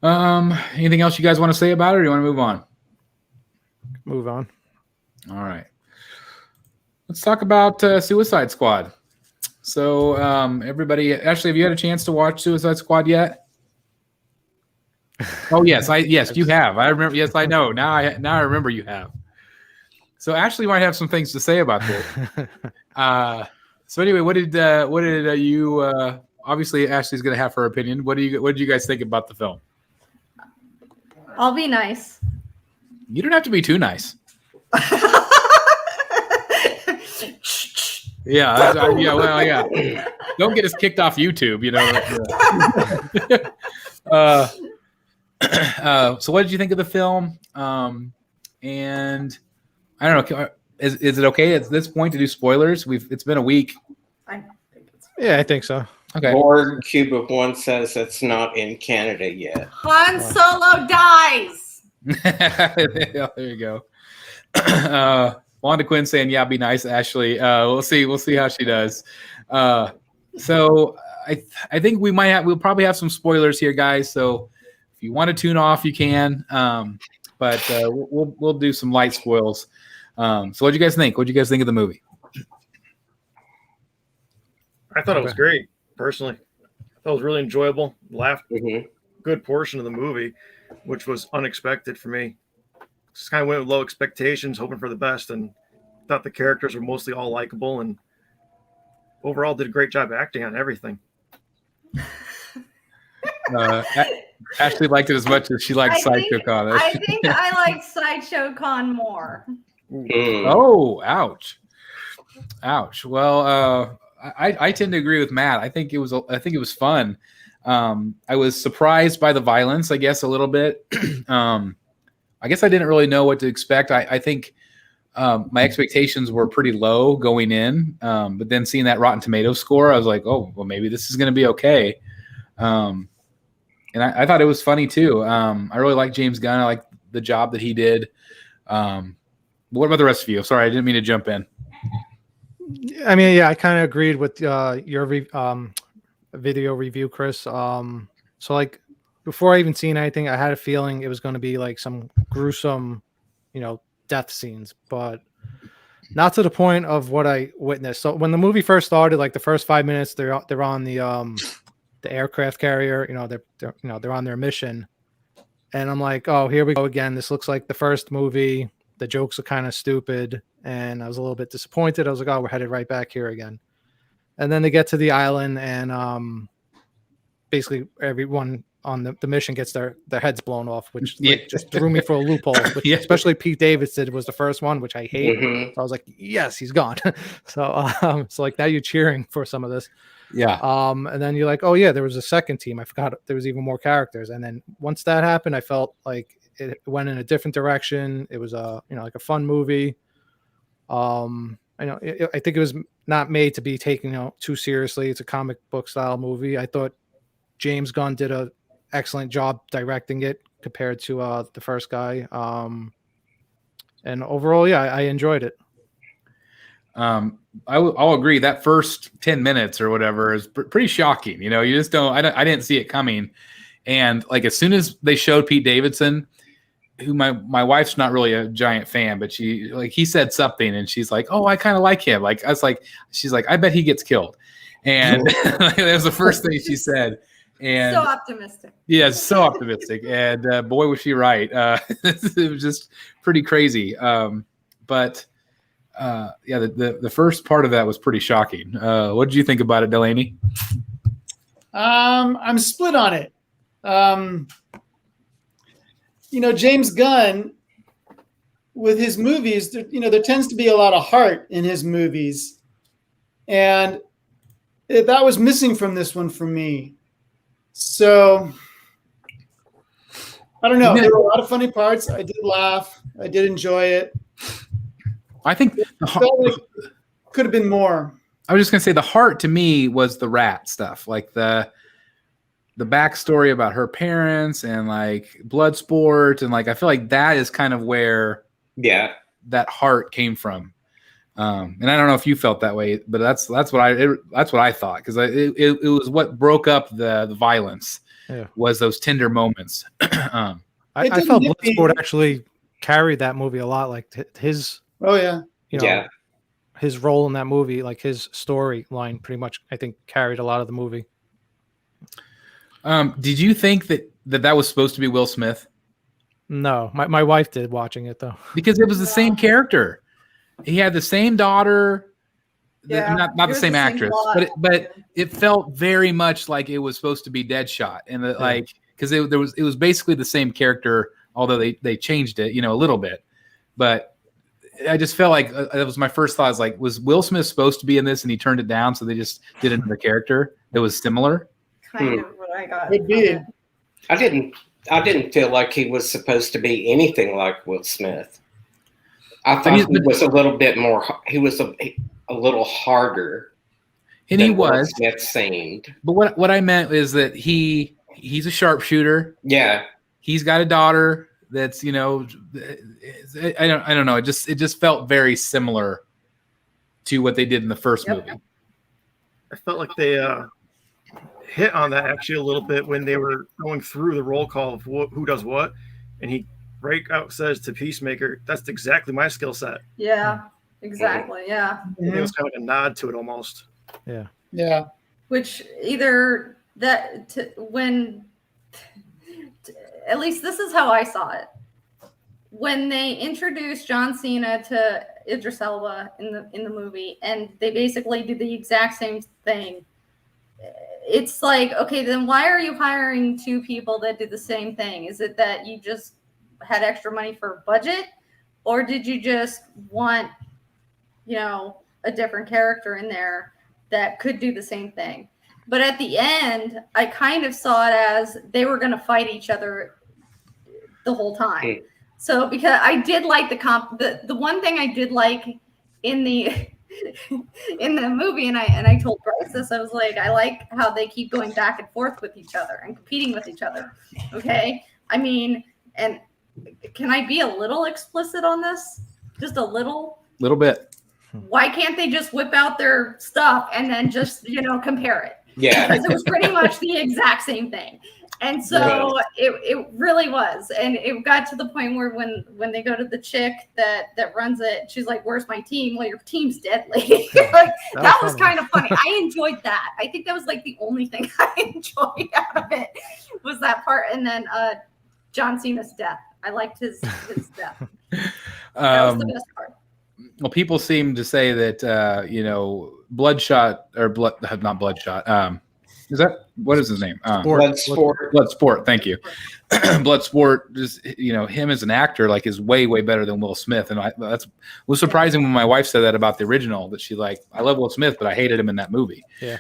Anything else you guys want to say about it, or do you want to move on? Move on. All right. Let's talk about Suicide Squad. So everybody, Ashley, have you had a chance to watch Suicide Squad yet? Oh yes, you have. I remember. Yes, I know. Now I remember you have. So Ashley might have some things to say about this. So anyway, what did you? Obviously, Ashley's going to have her opinion. What did you guys think about the film? I'll be nice. You don't have to be too nice. Yeah. Well, yeah. Don't get us kicked off YouTube. So what did you think of the film? And I don't know. Is it okay at this point to do spoilers? It's been a week. Yeah, I think so. Okay. Lord Cube of One says it's not in Canada yet. Han Solo dies. Yeah, there you go. Wanda Quinn saying, "Yeah, be nice, Ashley." We'll see how she does. So I think we'll probably have some spoilers here, guys. So if you want to tune off, you can. But we'll do some light spoils. So what do you guys think? What do you guys think of the movie? I thought it was great, personally. I thought it was really enjoyable. Laughed a good portion of the movie, which was unexpected for me. Just kind of went with low expectations, hoping for the best, and thought the characters were mostly all likable, and overall did a great job acting on everything. Ashley liked it as much as she liked Sideshow Con. I think I like Sideshow Con more. Oh, ouch. Well, I tend to agree with Matt. I think it was fun. I was surprised by the violence, I guess, a little bit. I guess I didn't really know what to expect. I think my expectations were pretty low going in, but then seeing that Rotten Tomatoes score, I was like, oh, well, maybe this is going to be okay. And I thought it was funny too. I really like James Gunn. I like the job that he did. What about the rest of you? Sorry, I didn't mean to jump in. I mean, yeah, I kind of agreed with your video review, Chris. So like before I even seen anything, I had a feeling it was going to be like some gruesome, death scenes, but not to the point of what I witnessed. So when the movie first started, like the first 5 minutes, they're on the aircraft carrier. They're on their mission, and I'm like, oh, here we go again. This looks like the first movie. The jokes are kind of stupid, and I was a little bit disappointed. I was like, oh, we're headed right back here again. And then they get to the island, and basically everyone on the mission gets their heads blown off, which just threw me for a loophole. Which, especially Pete Davidson was the first one, which I hate. So I was like, yes, he's gone. So like now you're cheering for some of this. Yeah. And then you're like, oh yeah, there was a second team. I forgot there was even more characters. And then once that happened, I felt like it went in a different direction. It was like a fun movie. I know. I think it was not made to be taken too seriously. It's a comic book style movie. I thought James Gunn did an excellent job directing it compared to the first guy. And overall, yeah, I enjoyed it. I'll agree. That first 10 minutes or whatever is pretty shocking. You just don't. I didn't see it coming. And like as soon as they showed Pete Davidson, who my wife's not really a giant fan, but he said something and she's like, "Oh, I kind of like him." Like she's like, "I bet he gets killed," and that was the first thing she said. And so optimistic. Yeah, so optimistic. And boy, was she right. It was just pretty crazy. But the first part of that was pretty shocking. What did you think about it, Delaney? I'm split on it. James Gunn, with his movies, there tends to be a lot of heart in his movies. And that was missing from this one for me. So, I don't know. There were a lot of funny parts. I did laugh. I did enjoy it. I think it felt like could have been more. I was just going to say the heart to me was the rat stuff, like the backstory about her parents and like blood sport. And like, I feel like that is kind of where that heart came from. And I don't know if you felt that way, but that's what I thought. Cause it was what broke up the violence was those tender moments. I felt Bloodsport actually carried that movie a lot. Like his, his role in that movie, like his storyline pretty much, I think carried a lot of the movie. Did you think that was supposed to be Will Smith? No, my wife did watching it though. Because it was the same character. He had the same daughter, not the same actress, but it felt very much like it was supposed to be Deadshot, and because it was basically the same character, although they changed it, a little bit. But I just felt like that was my first thought. Was Will Smith supposed to be in this, and he turned it down, so they just did another character that was similar? Kind of what I got. I didn't feel like he was supposed to be anything like Will Smith. I thought he was a little bit more. He was a little harder, and he was. Smith seemed. But what I meant is that he's a sharpshooter. Yeah, he's got a daughter that's I don't know. It just felt very similar to what they did in the first movie. I felt like they hit on that actually a little bit when they were going through the roll call of who does what, and he. Breakout says to Peacemaker, "That's exactly my skill set." Yeah, exactly. Yeah. It was kind of like a nod to it almost. Yeah. Yeah. Which either at least this is how I saw it. When they introduced John Cena to Idris Elba in the movie, and they basically did the exact same thing. It's like, okay, then why are you hiring two people that did the same thing? Is it that you just had extra money for budget, or did you just want a different character in there that could do the same thing? But at the end, I kind of saw it as they were going to fight each other the whole time. So because I did like the one thing I did like in the movie, and I told Bryce this, I was like, I like how they keep going back and forth with each other and competing with each other. Okay, I mean, and can I be a little explicit on this? Just a little bit. Why can't they just whip out their stuff and then just, compare it? Yeah. Because it was pretty much the exact same thing. And so it really was. And it got to the point where when they go to the chick that runs it, she's like, "Where's my team?" "Well, your team's dead, lady." Like, that was kind of funny. I enjoyed that. I think that was like the only thing I enjoyed out of it was that part. And then John Cena's death. I liked his death. That was the best part. Well, people seem to say that Bloodshot or not Bloodshot. Is that what is his name? Bloodsport. Thank you. Bloodsport is him as an actor is way better than Will Smith, and that was surprising when my wife said that about the original. That she I love Will Smith, but I hated him in that movie. Yeah.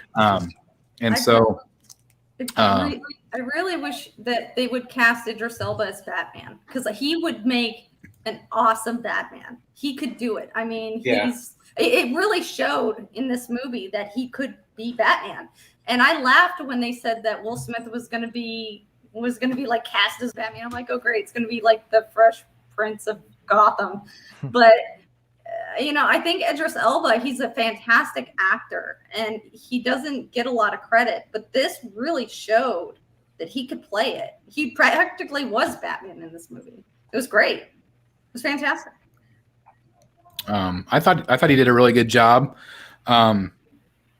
I really wish that they would cast Idris Elba as Batman, because he would make an awesome Batman. He could do it. I mean, he's It really showed in this movie that he could be Batman. And I laughed when they said that Will Smith was going to be like cast as Batman. I'm like, oh great, it's going to be like the Fresh Prince of Gotham. But I think Idris Elba, he's a fantastic actor, and he doesn't get a lot of credit. But this really showed that he could play it. He practically was Batman in this movie. It was great. It was fantastic. I thought he did a really good job. What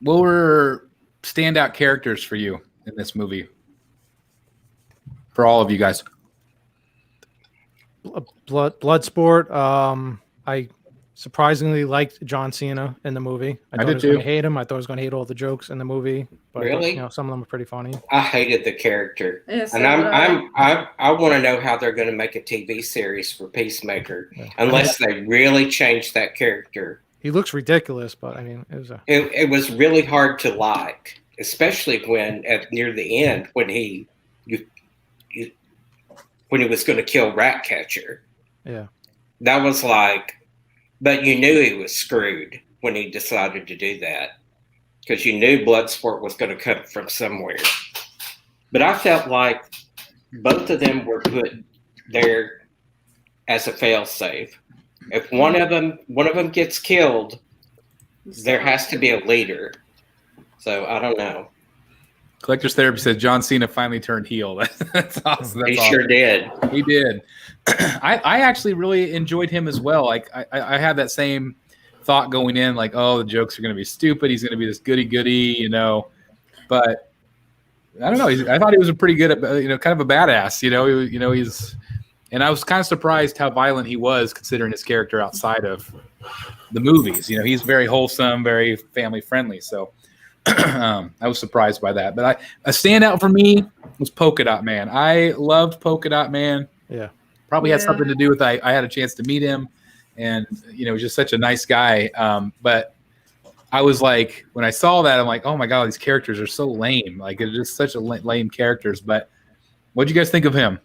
were standout characters for you in this movie? For all of you guys. Bloodsport. I surprisingly liked John Cena in the movie. I thought I was going to hate him. I thought I was going to hate all the jokes in the movie. But really? Some of them are pretty funny. I hated the character. Yes, and I want to know how they're going to make a TV series for Peacemaker, unless they really change that character. He looks ridiculous, but I mean, it was really hard to like, especially when near the end when he was going to kill Ratcatcher. Yeah, that was like. But you knew he was screwed when he decided to do that, because you knew Bloodsport was going to come from somewhere. But I felt like both of them were put there as a failsafe. If one of them gets killed, there has to be a leader. So I don't know. Collector's Therapy says John Cena finally turned heel. That's awesome. He sure did. He did. I actually really enjoyed him as well. Like I had that same thought going in, like, oh, the jokes are going to be stupid. He's going to be this goody, But I don't know. I thought he was a pretty good, kind of a badass. He's, and I was kind of surprised how violent he was, considering his character outside of the movies. He's very wholesome, very family friendly. So. I was surprised by that, but a standout for me was Polka Dot Man. I loved Polka Dot Man. Yeah, probably had something to do with I had a chance to meet him, and just such a nice guy. But I was like, when I saw that, I'm like, oh my god, these characters are so lame. Like it's just such a lame characters. But what'd you guys think of him?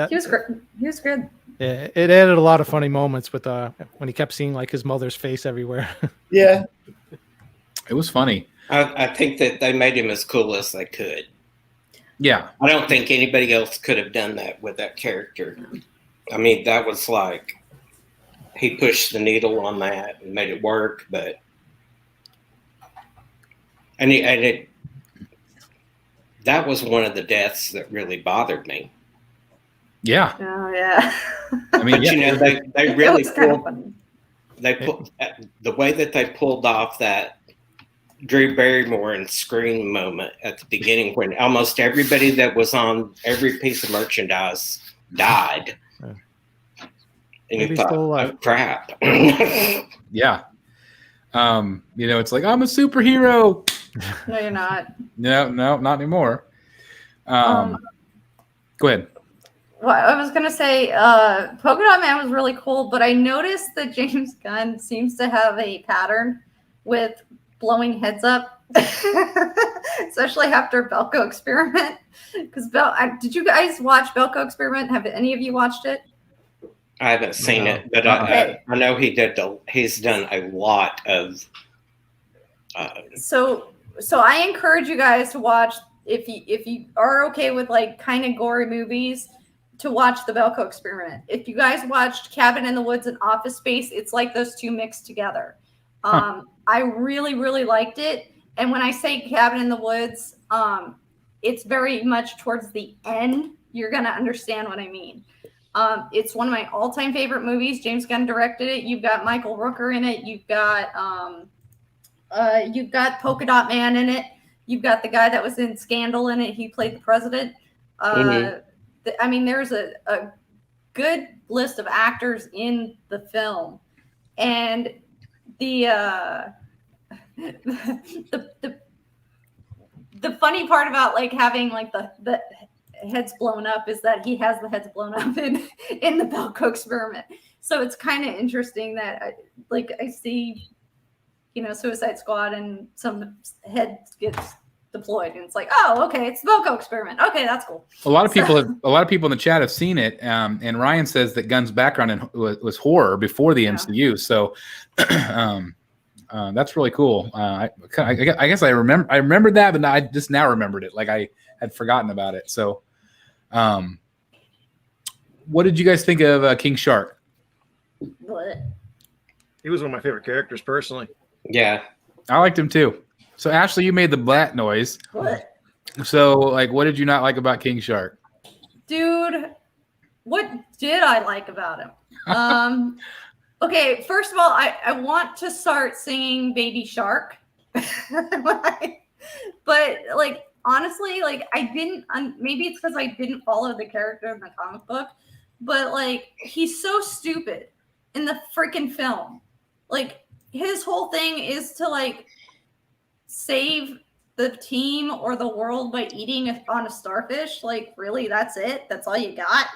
He was great. He was good. Yeah, it added a lot of funny moments with when he kept seeing like his mother's face everywhere. Yeah. It was funny. I think that they made him as cool as they could. Yeah. I don't think anybody else could have done that with that character. I mean, that was like, he pushed the needle on that and made it work, but that was one of the deaths that really bothered me. Yeah. Oh yeah. I mean, they really pulled. The way that they pulled off that Drew Barrymore and Scream moment at the beginning, when almost everybody that was on every piece of merchandise died. And you thought, oh, crap. Yeah. It's like, I'm a superhero. No, you're not. No, not anymore. Go ahead. Well, I was going to say Polka Dot Man was really cool, but I noticed that James Gunn seems to have a pattern with blowing heads up, especially after Belko Experiment. Because did you guys watch Belko Experiment? Have any of you watched it? I haven't seen it, but I know he did. He's done a lot of. So I encourage you guys to watch, if you are okay with like kind of gory movies, to watch the Belko Experiment. If you guys watched Cabin in the Woods and Office Space, it's like those two mixed together. I really, really liked it. And when I say Cabin in the Woods, it's very much towards the end. You're going to understand what I mean. It's one of my all-time favorite movies. James Gunn directed it. You've got Michael Rooker in it. You've got Polka Dot Man in it. You've got the guy that was in Scandal in it. He played the president. I mean, there's a good list of actors in the film, and the funny part about like having like the heads blown up is that he has the heads blown up in the Belko Experiment. So it's kind of interesting that I see, Suicide Squad and some heads gets deployed, and it's like, oh, okay, it's the Vocal experiment. Okay, that's cool. A lot of people in the chat have seen it, and Ryan says that Gunn's background was horror before the MCU. So that's really cool. I guess I remembered that, but I just now remembered it. Like I had forgotten about it. So, what did you guys think of King Shark? What? He was one of my favorite characters personally. Yeah. I liked him too. So Ashley, you made the blat noise. What? So like, what did you not like about King Shark? Dude, what did I like about him? Okay, first of all, I want to start singing Baby Shark. But like, honestly, like I didn't, maybe it's because I didn't follow the character in the comic book, but like, he's so stupid in the freaking film. Like, his whole thing is to like save the team or the world by eating on a starfish. Like, really, that's it? That's all you got?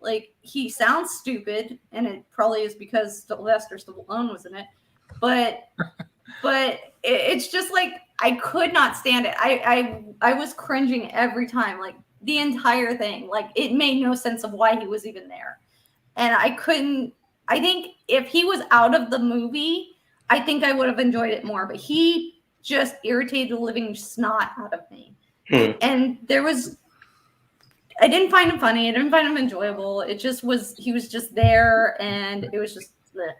Like, he sounds stupid, and it probably is because Sylvester Stallone was in it. But it's just like, I could not stand it. I was cringing every time, like the entire thing. Like, it made no sense of why he was even there. And I couldn't, I think if he was out of the movie, I think I would have enjoyed it more, but he just irritated the living snot out of me. And I didn't find him funny. I didn't find him enjoyable. It just was, he was just there, and it was just, bleh.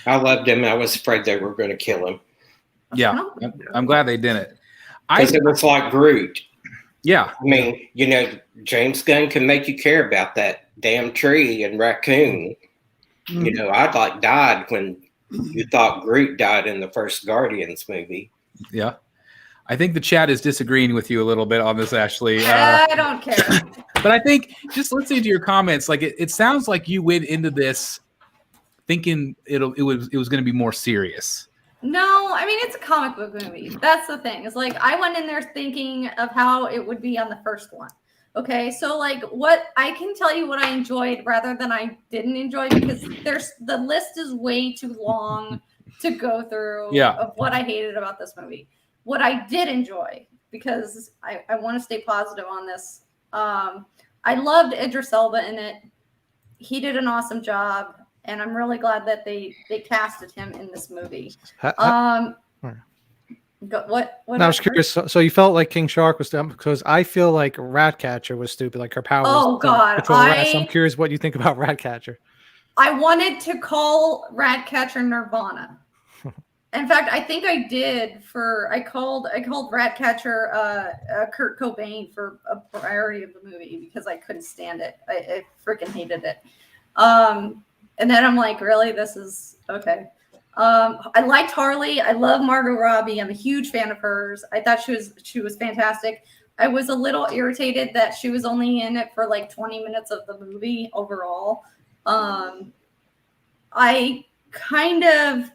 I loved him. I was afraid they were going to kill him. Yeah, I'm glad they didn't. Because it was like Groot. Yeah. I mean, you know, James Gunn can make you care about that damn tree and raccoon. You know, I like died when you thought Groot died in the first Guardians movie. Yeah. I think the chat is disagreeing with you a little bit on this, Ashley. I don't care. But I think just listening to your comments, like it sounds like you went into this thinking it was going to be more serious. No, I mean, it's a comic book movie. That's the thing. It's like, I went in there thinking of how it would be on the first one. Okay, so like, what I can tell you what I enjoyed rather than I didn't enjoy, because the list is way too long to go through of what I hated about this movie. What I did enjoy, because I want to stay positive on this. I loved Idris Elba in it. He did an awesome job, and I'm really glad that they casted him in this movie. What? No, I was curious. So you felt like King Shark was dumb, because I feel like Ratcatcher was stupid. Like her power. Oh God! I'm curious what you think about Ratcatcher. I wanted to call Ratcatcher Nirvana. In fact, I think I did. I called Ratcatcher Kurt Cobain for a priority of the movie because I couldn't stand it. I freaking hated it. And then I'm like, really, this is okay. I liked Harley. I love Margot Robbie. I'm a huge fan of hers. I thought she was fantastic. I was a little irritated that she was only in it for like 20 minutes of the movie overall. I kind of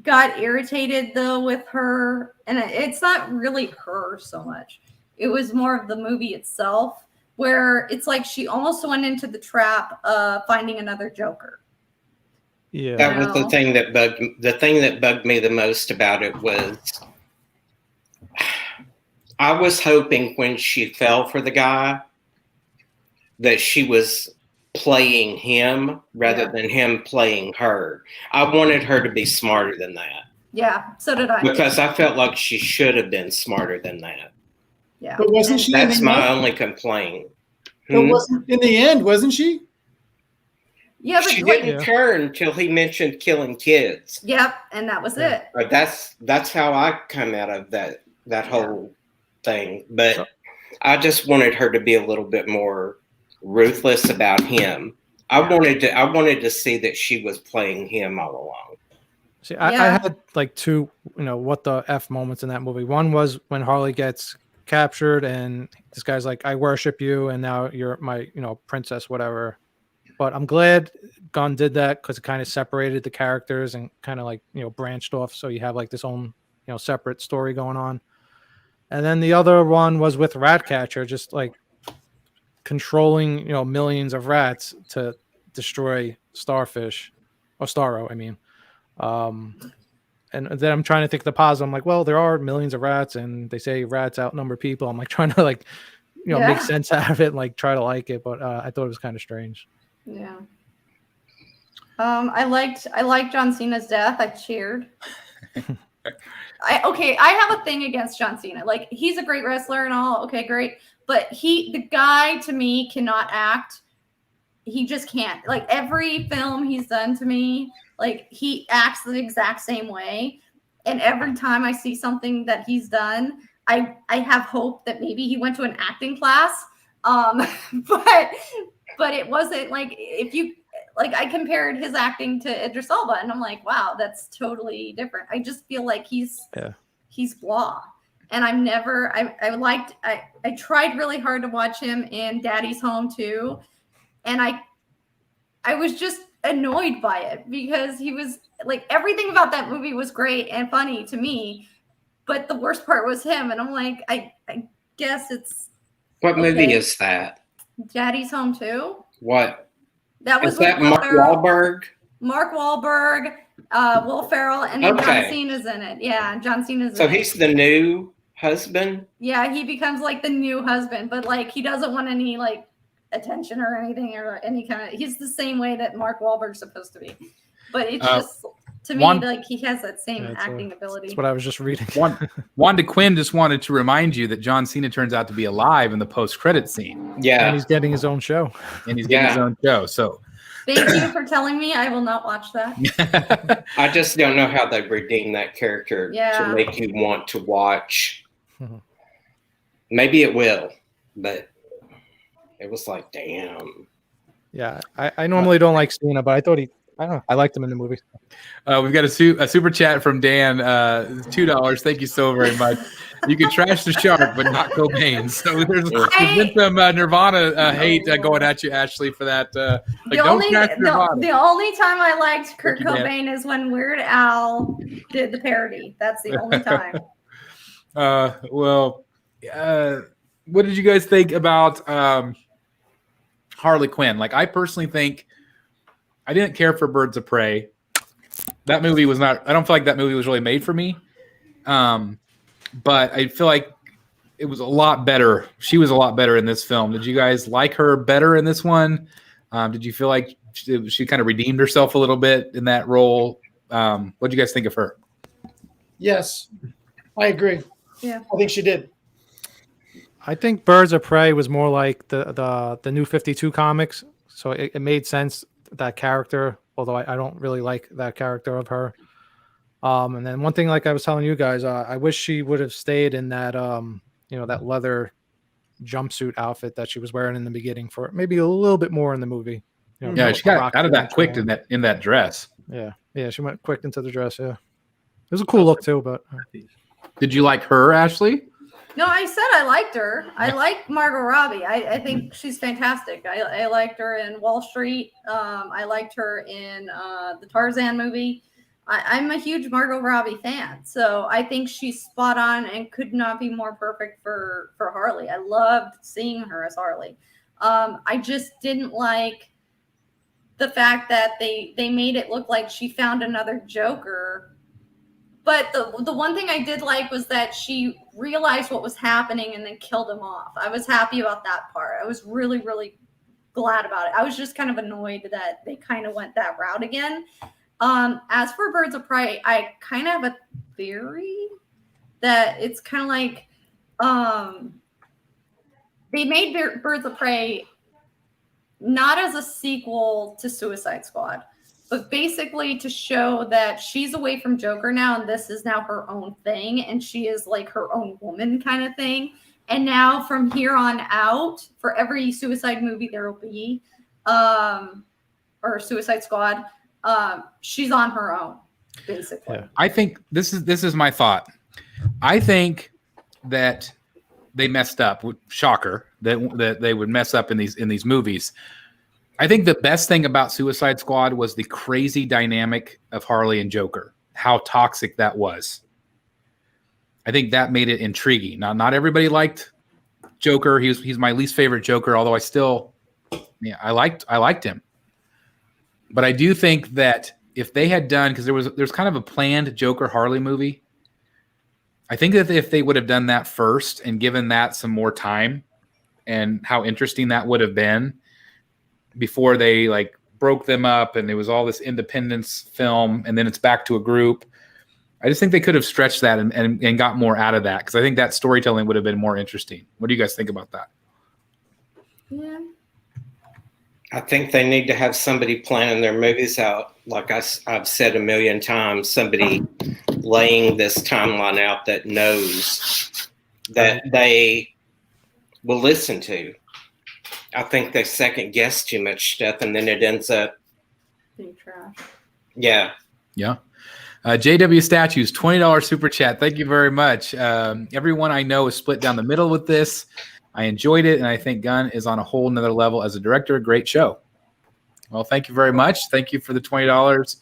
got irritated though with her, and it's not really her so much. It was more of the movie itself, where it's like she almost went into the trap of finding another Joker. Yeah, that was the thing that bugged me the most about it. Was I was hoping when she fell for the guy that she was playing him rather than him playing her. I wanted her to be smarter than that. Yeah, so did I. Because I felt like she should have been smarter than that. Yeah, but wasn't she? That's my only complaint. But wasn't in the end, wasn't she? Yeah, but she didn't turn until he mentioned killing kids. Yep, and that was it. But that's how I come out of that whole thing. But I just wanted her to be a little bit more ruthless about him. I wanted to see that she was playing him all along. See, I had like two, what the F moments in that movie. One was when Harley gets captured and this guy's like, I worship you, and now you're my, princess, whatever. But I'm glad Gunn did that, because it kind of separated the characters and kind of like, branched off. So you have like this own, separate story going on. And then the other one was with Ratcatcher, just like controlling, millions of rats to destroy Starfish or Starro, I mean. and then I'm trying to think the positive. I'm like, well, there are millions of rats, and they say rats outnumber people. I'm like trying to like, make sense out of it, and like try to like it, but I thought it was kind of strange. Yeah. I liked John Cena's death. I cheered. I have a thing against John Cena. Like, he's a great wrestler and all. Okay, great. But the guy to me cannot act. He just can't. Like, every film he's done to me, like, he acts the exact same way. And every time I see something that he's done, I have hope that maybe he went to an acting class. But it wasn't like, I compared his acting to Idris Elba, and I'm like, wow, that's totally different. I just feel like he's blah. And I tried really hard to watch him in Daddy's Home too. And I was just annoyed by it because he was like, everything about that movie was great and funny to me, but the worst part was him. And I'm like, I guess it's. What movie is that? Daddy's Home too. What? That was is that Mark Wahlberg? Mark Wahlberg, Will Ferrell, and then John Cena's in it. Yeah, John Cena's in it. So he's the new husband? Yeah, he becomes like the new husband, but like he doesn't want any like attention or anything or any kind of. He's the same way that Mark Wahlberg's supposed to be, but it's just to me like he has that same acting ability. That's what I was just reading. Wanda Quinn just wanted to remind you that John Cena turns out to be alive in the post-credit scene. Yeah, and he's getting his own show. So. Thank you for telling me. I will not watch that. I just don't know how they redeem that character to make you want to watch. Maybe it will, but it was like, damn. Yeah, I normally don't like Cena, but I thought I liked him in the movie. We've got a super chat from Dan, $2. Thank you so very much. You can trash the shark, but not Cobain. So there's been some Nirvana hate going at you, Ashley, for that. The only time I liked Kurt Cobain is when Weird Al did the parody. That's the only time. What did you guys think about Harley Quinn? Like, I personally think I didn't care for Birds of Prey. That movie was not. I don't feel like that movie was really made for me. But I feel like it was a lot better. She was a lot better in this film. Did you guys like her better in this one? Did you feel like she kind of redeemed herself a little bit in that role? What did you guys think of her? Yes, I agree. Yeah, I think she did. I think Birds of Prey was more like the New 52 comics, so it made sense, that character, although I don't really like that character of her. And then one thing, like I was telling you guys, I wish she would have stayed in that, that leather jumpsuit outfit that she was wearing in the beginning for maybe a little bit more in the movie. She got out of that quick in that dress. Yeah, she went quick into the dress. Yeah, it was a cool look too. But did you like her, Ashley? No, I said I liked her. I like Margot Robbie. I think she's fantastic. I liked her in Wall Street. I liked her in the Tarzan movie. I'm a huge Margot Robbie fan, so I think she's spot on and could not be more perfect for Harley. I loved seeing her as Harley. I just didn't like the fact that they made it look like she found another Joker. But the one thing I did like was that she realized what was happening and then killed him off. I was happy about that part. I was really, really glad about it. I was just kind of annoyed that they kind of went that route again. As for Birds of Prey, I kind of have a theory that it's kind of like they made Birds of Prey not as a sequel to Suicide Squad, but basically to show that she's away from Joker now and this is now her own thing and she is like her own woman kind of thing. And now from here on out, for every Suicide movie there will be, or Suicide Squad, she's on her own, basically. Yeah. I think this is my thought. I think that they messed up. Shocker that they would mess up in these movies. I think the best thing about Suicide Squad was the crazy dynamic of Harley and Joker. How toxic that was. I think that made it intriguing. Now, not everybody liked Joker. He's my least favorite Joker, although I liked him. But I do think that if they had done, because there's kind of a planned Joker Harley movie. I think that if they would have done that first and given that some more time, and how interesting that would have been before they like broke them up and it was all this independence film and then it's back to a group. I just think they could have stretched that and got more out of that, because I think that storytelling would have been more interesting. What do you guys think about that? Yeah. I think they need to have somebody planning their movies out. Like I've said a million times, somebody laying this timeline out that knows that they will listen to. I think they second guess too much stuff, and then it ends up Being trash. Yeah. Yeah. JW Statues, $20 super chat. Thank you very much. Everyone I know is split down the middle with this. I enjoyed it, and I think Gunn is on a whole nother level as a director. Great show. Well, thank you very much. Thank you for the $20.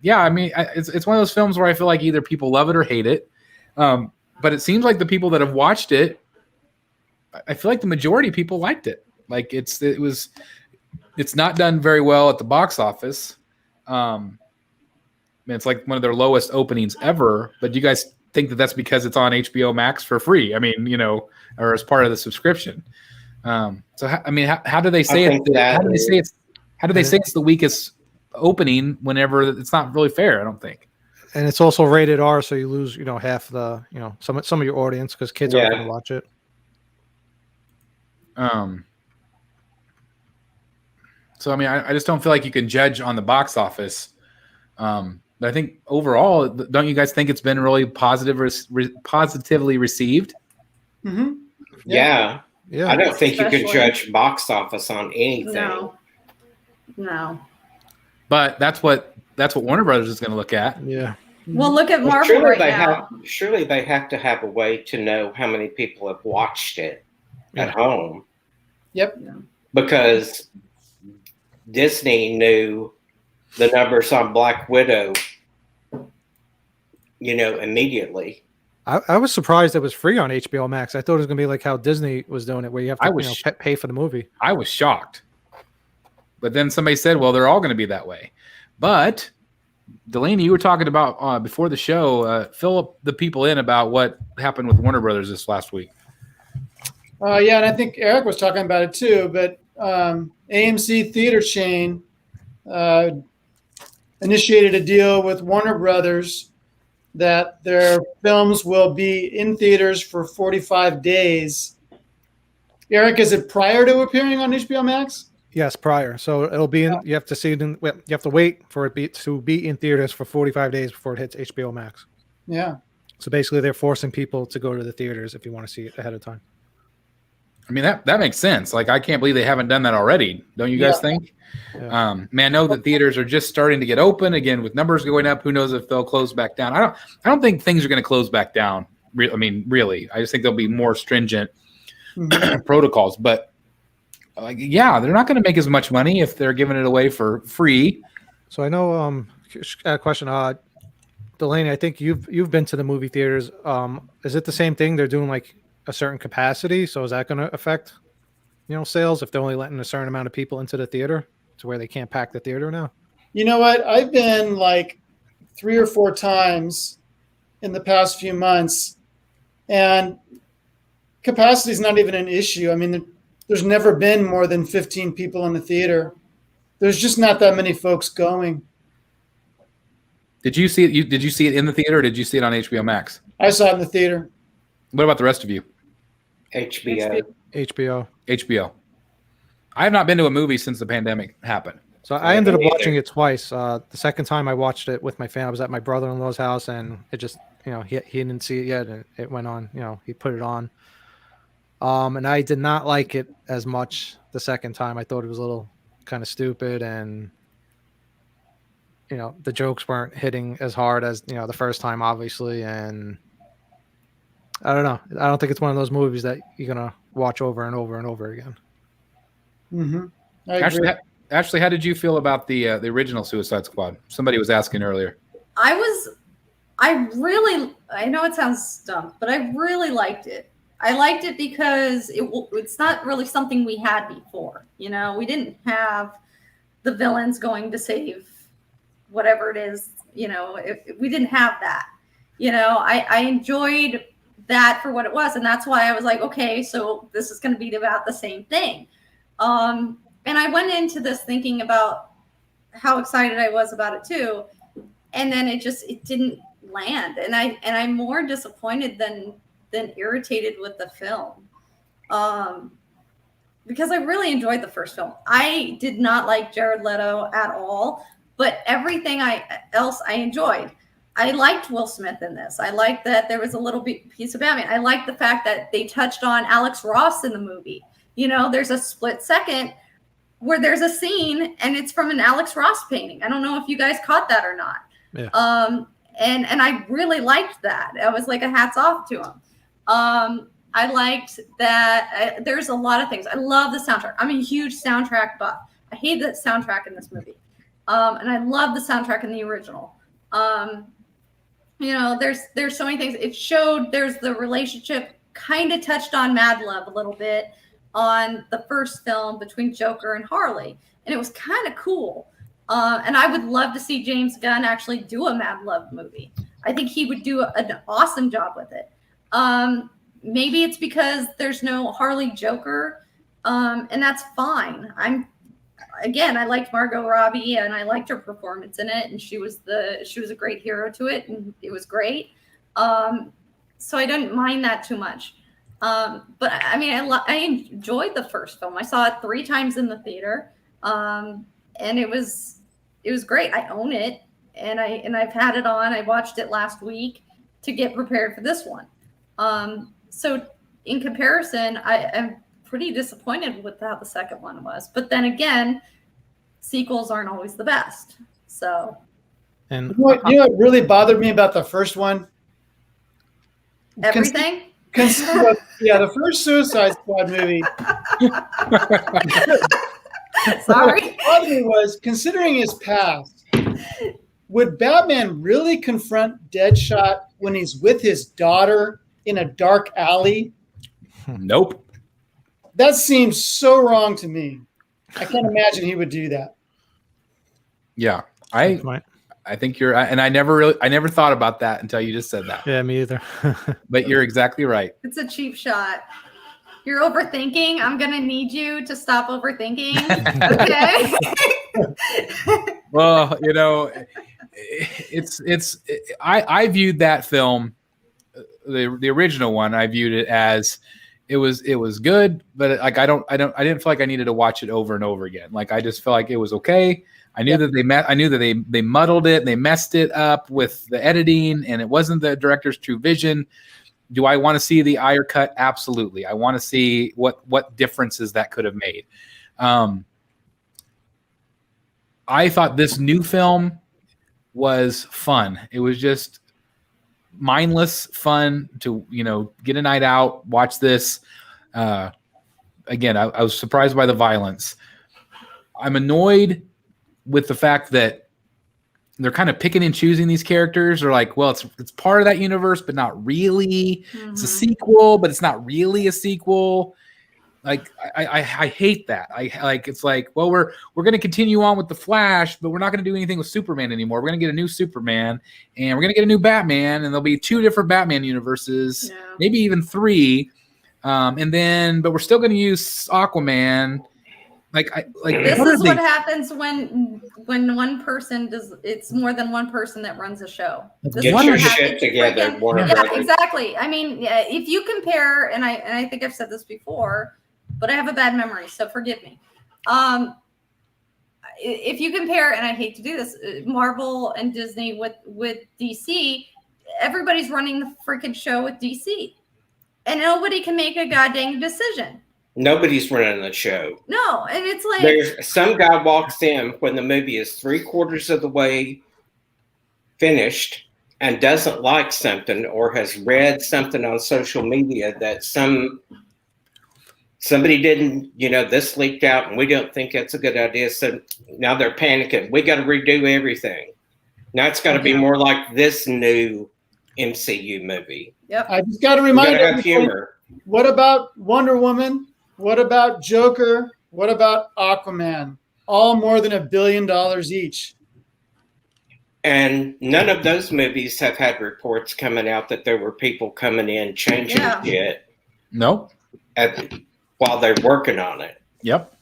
Yeah, I mean, it's one of those films where I feel like either people love it or hate it. But it seems like the people that have watched it, I feel like the majority of people liked it. Like it's not done very well at the box office. It's like one of their lowest openings ever. But do you guys think that that's because it's on HBO Max for free? I mean, or as part of the subscription. So how do they say it? How do they say it's the weakest opening whenever it's not really fair? I don't think. And it's also rated R, so you lose, half the, some of your audience because kids aren't going to watch it. So I just don't feel like you can judge on the box office. But I think overall, don't you guys think it's been really positively received? Mm-hmm. Yeah. I don't think you Especially- could judge box office on anything. No. But that's what Warner Brothers is going to look at. Yeah. Well, look at Well, Marvel right now. Surely they have to have a way to know how many people have watched it at home. Yep. Because Disney knew the numbers on Black Widow, immediately. I was surprised it was free on HBO Max. I thought it was going to be like how Disney was doing it, where you have to pay for the movie. I was shocked. But then somebody said, well, they're all going to be that way. But Delaney, you were talking about before the show, fill up the people in about what happened with Warner Brothers this last week. Yeah, and I think Eric was talking about it too, but AMC theater chain initiated a deal with Warner Brothers that their films will be in theaters for 45 days. Eric, is it prior to appearing on HBO Max? Yes, prior. So it'll be in. You have to see it in. You have to wait for it to be in theaters for 45 days before it hits HBO Max. Yeah. So basically, they're forcing people to go to the theaters if you want to see it ahead of time. I mean, that makes sense. Like, I can't believe they haven't done that already. Don't you guys think? Yeah. I know that theaters are just starting to get open again with numbers going up. Who knows if they'll close back down? I don't think things are going to close back down. Really, I just think there'll be more stringent protocols. But they're not going to make as much money if they're giving it away for free. So I know. A question, Delaney. I think you've been to the movie theaters. Is it the same thing? They're doing like a certain capacity. So is that going to affect, sales if they're only letting a certain amount of people into the theater to where they can't pack the theater now? You know what? I've been like 3 or 4 times in the past few months, and capacity is not even an issue. I mean, there's never been more than 15 people in the theater. There's just not that many folks going. Did you see it? Did you see it in the theater, or did you see it on HBO Max? I saw it in the theater. What about the rest of you? HBO. I have not been to a movie since the pandemic happened. So I ended up watching it twice. The second time I watched it with my family, I was at my brother-in-law's house, and it just, he didn't see it yet, and it went on. He put it on. And I did not like it as much the second time. I thought it was a little kind of stupid, and the jokes weren't hitting as hard as the first time, obviously. And I don't know. I don't think it's one of those movies that you're gonna watch over and over and over again. Mm-hmm. I agree. Ashley, how did you feel about the original Suicide Squad? Somebody was asking earlier. I know it sounds dumb, but I really liked it. I liked it because it's not really something we had before. We didn't have the villains going to save whatever it is, if we didn't have that, I enjoyed that for what it was. And that's why I was like, okay, so this is going to be about the same thing. And I went into this thinking about how excited I was about it too. And then it didn't land. And I'm more disappointed than irritated with the film. Because I really enjoyed the first film. I did not like Jared Leto at all, but everything else I enjoyed. I liked Will Smith in this. I liked that there was a little piece of Batman. I liked the fact that they touched on Alex Ross in the movie. There's a split second where there's a scene and it's from an Alex Ross painting. I don't know if you guys caught that or not. Yeah. And I really liked that. I was like a hats off to him. I liked that there's a lot of things. I love the soundtrack. I'm a huge soundtrack buff. I hate the soundtrack in this movie. And I love the soundtrack in the original. There's so many things. It showed there's the relationship, kind of touched on Mad Love a little bit on the first film between Joker and Harley. And it was kind of cool. And I would love to see James Gunn actually do a Mad Love movie. I think he would do an awesome job with it. Maybe it's because there's no Harley Joker, and that's fine. I liked Margot Robbie, and I liked her performance in it, and she was a great hero to it, and it was great. So I didn't mind that too much. But I mean, I enjoyed the first film. I saw it 3 times in the theater, and it was great. I own it, and I've had it on. I watched it last week to get prepared for this one. So in comparison, I am pretty disappointed with how the second one was. But then again, sequels aren't always the best. So, and you know what really bothered me about the first one? Everything? The first Suicide Squad movie. Sorry. What bothered me was, considering his past, would Batman really confront Deadshot when he's with his daughter in a dark alley? Nope. That seems so wrong to me. I can't imagine he would do that. Yeah, I think you're, and I never thought about that until you just said that. Yeah, me either. But you're exactly right. It's a cheap shot. You're overthinking. I'm gonna need you to stop overthinking. Okay. Well, I viewed that film, the original one. I viewed it as it was good, but like I didn't feel like I needed to watch it over and over again. Like I just felt like it was okay. I knew that they muddled it, and they messed it up with the editing, and it wasn't the director's true vision. Do I want to see the Ayer cut? Absolutely. I want to see what differences that could have made. I thought this new film was fun. It was just mindless fun to get a night out, watch this. Again, I was surprised by the violence. I'm annoyed with the fact that they're kind of picking and choosing these characters. They're like, well, it's part of that universe, but not really. Mm-hmm. It's a sequel, but it's not really a sequel. Like I hate that. It's like, well, we're going to continue on with the Flash, but we're not going to do anything with Superman anymore. We're going to get a new Superman, and we're going to get a new Batman, and there'll be 2 different Batman universes, maybe even 3. But we're still going to use Aquaman. This is what happens when one person does. It's more than one person that runs a show. Get your shit together. Yeah, exactly. I mean, if you compare, and I think I've said this before, but I have a bad memory, so forgive me. If you compare, and I hate to do this, Marvel and Disney with DC, everybody's running the freaking show with DC, and nobody can make a goddamn decision. Nobody's running the show. No, and it's like there's some guy walks in when the movie is 3/4 of the way finished and doesn't like something, or has read something on social media that somebody didn't, this leaked out and we don't think it's a good idea. So now they're panicking. We got to redo everything. Now it's got to be more like this new MCU movie. Yep. I just got to remind you, humor. What about Wonder Woman? What about Joker? What about Aquaman? All more than $1 billion each. And none of those movies have had reports coming out that there were people coming in changing shit Nope. while they're working on it. Yep.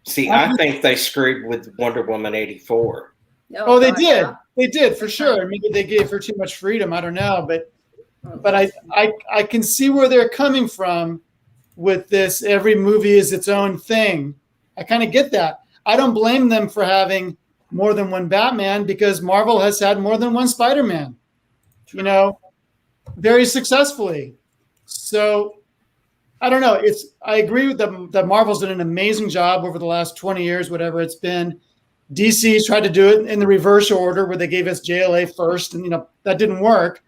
See, I think they screwed with Wonder Woman 84. Oh, they did. They did for sure. Maybe they gave her too much freedom. I don't know, but I can see where they're coming from with this. Every movie is its own thing. I kind of get that. I don't blame them for having more than one Batman because Marvel has had more than one Spider-Man, you know, very successfully. So I don't know. I agree with them that Marvel's done an amazing job over the last 20 years, whatever it's been. DC's tried to do it in the reverse order where they gave us JLA first, and that didn't work.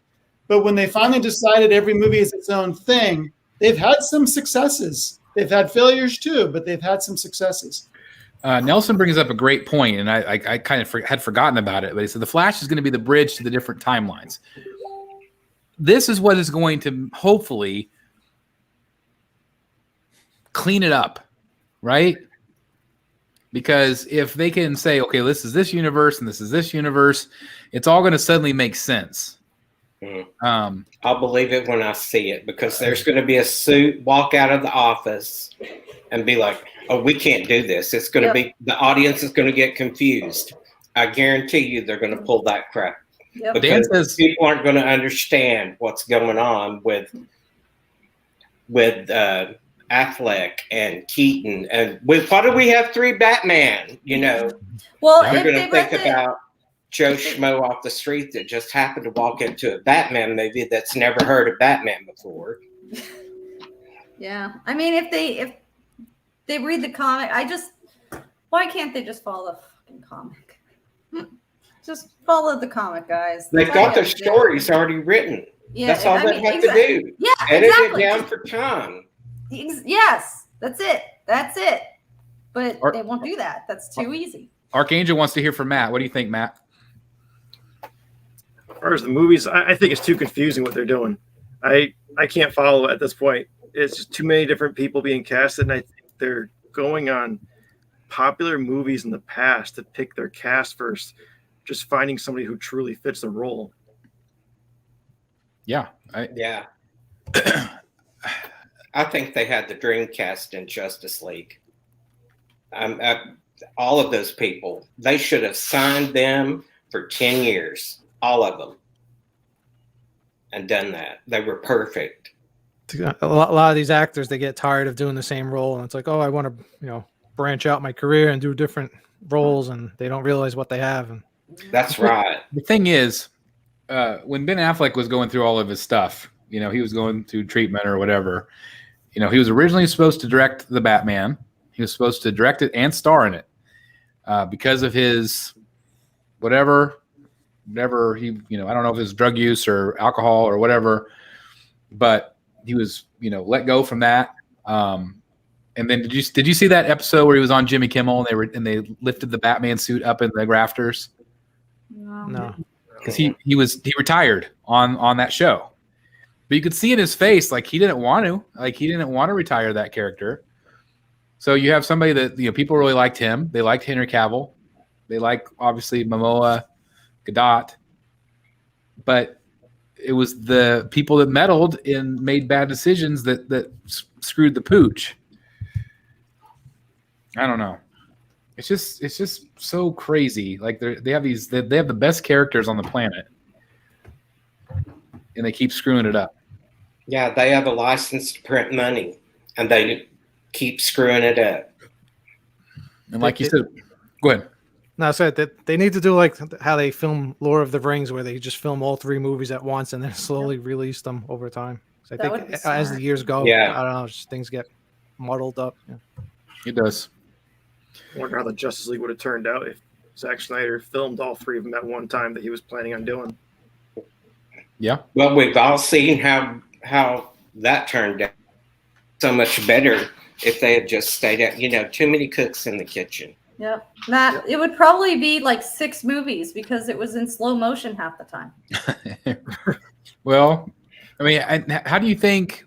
But when they finally decided every movie is its own thing, they've had some successes. They've had failures too, but they've had some successes. Nelson brings up a great point, and I kind of had forgotten about it. But he said the Flash is going to be the bridge to the different timelines. This is what is going to hopefully clean it up, right? Because if they can say, okay, this is this universe and this is this universe, it's all going to suddenly make sense. I'll believe it when I see it, because there's going to be a suit walk out of the office and be like, oh, we can't do this. It's going to be, the audience is going to get confused. I guarantee you they're going to pull that crap. Yep. Because people aren't going to understand what's going on with Affleck and Keaton, and with why do we have 3 Batman? Well, you're going to think about Joe Schmo off the street that just happened to walk into a Batman movie that's never heard of Batman before. Yeah, I mean, if they read the comic, why can't they just follow the fucking comic? Just follow the comic, guys. They've got their stories already written. Yeah, that's all they have to do. Yeah, edit it down for time. Yes, that's it. But they won't do that. That's too easy. Archangel wants to hear from Matt. What do you think, Matt? As far as the movies, I think it's too confusing what they're doing. I can't follow at this point. It's just too many different people being casted, and I think they're going on popular movies in the past to pick their cast first, just finding somebody who truly fits the role. Yeah. I think they had the dream cast in Justice League. All of those people, they should have signed them for 10 years, all of them, and done that. They were perfect. A lot of these actors, they get tired of doing the same role, and it's like, oh, I want to, branch out my career and do different roles, and they don't realize what they have. And that's right. The thing is, when Ben Affleck was going through all of his stuff, he was going through treatment or whatever. He was originally supposed to direct the Batman. He was supposed to direct it and star in it, because of his whatever he, I don't know if it's drug use or alcohol or whatever, but he was, let go from that. And then did you see that episode where he was on Jimmy Kimmel and they lifted the Batman suit up in the rafters? No, because he retired on that show. But you could see in his face, like he didn't want to retire that character. So you have somebody that people really liked him. They liked Henry Cavill. They like obviously Momoa, Gadot. But it was the people that meddled and made bad decisions that screwed the pooch. I don't know. It's just so crazy. Like they have the best characters on the planet, and they keep screwing it up. Yeah, they have a license to print money, and they keep screwing it up. And like you said, go ahead. No, so they need to do like how they film Lord of the Rings, where they just film all 3 movies at once and then slowly release them over time. So I think as the years go, I don't know, just things get muddled up. Yeah. It does. I wonder how the Justice League would have turned out if Zack Snyder filmed all 3 of them at one time that he was planning on doing. Yeah. Well, we've all seen how that turned out. So much better if they had just stayed at, too many cooks in the kitchen. Yep. Matt, it would probably be like 6 movies because it was in slow motion half the time. Well, I mean, how do you think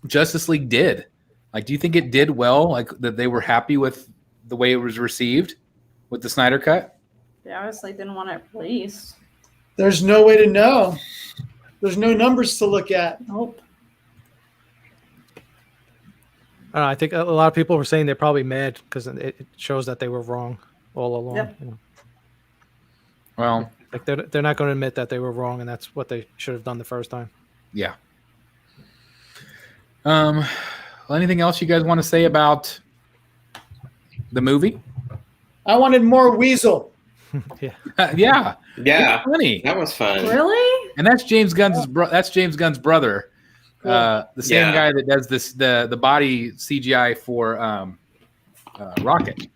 Justice League did? Like, do you think it did well? Like that they were happy with the way it was received with the Snyder Cut? They obviously didn't want it released. There's no way to know. There's no numbers to look at. Nope. I think a lot of people were saying they're probably mad because it shows that they were wrong all along. Yep. You know? Well, Like they're not going to admit that they were wrong, and that's what they should have done the first time. yeah. Well, anything else you guys want to say about the movie? I wanted more Weasel. Yeah. Yeah. Yeah, It's funny. that was fun. Really? And that's James Gunn's brother. The same Yeah. guy that does the body CGI for Rocket.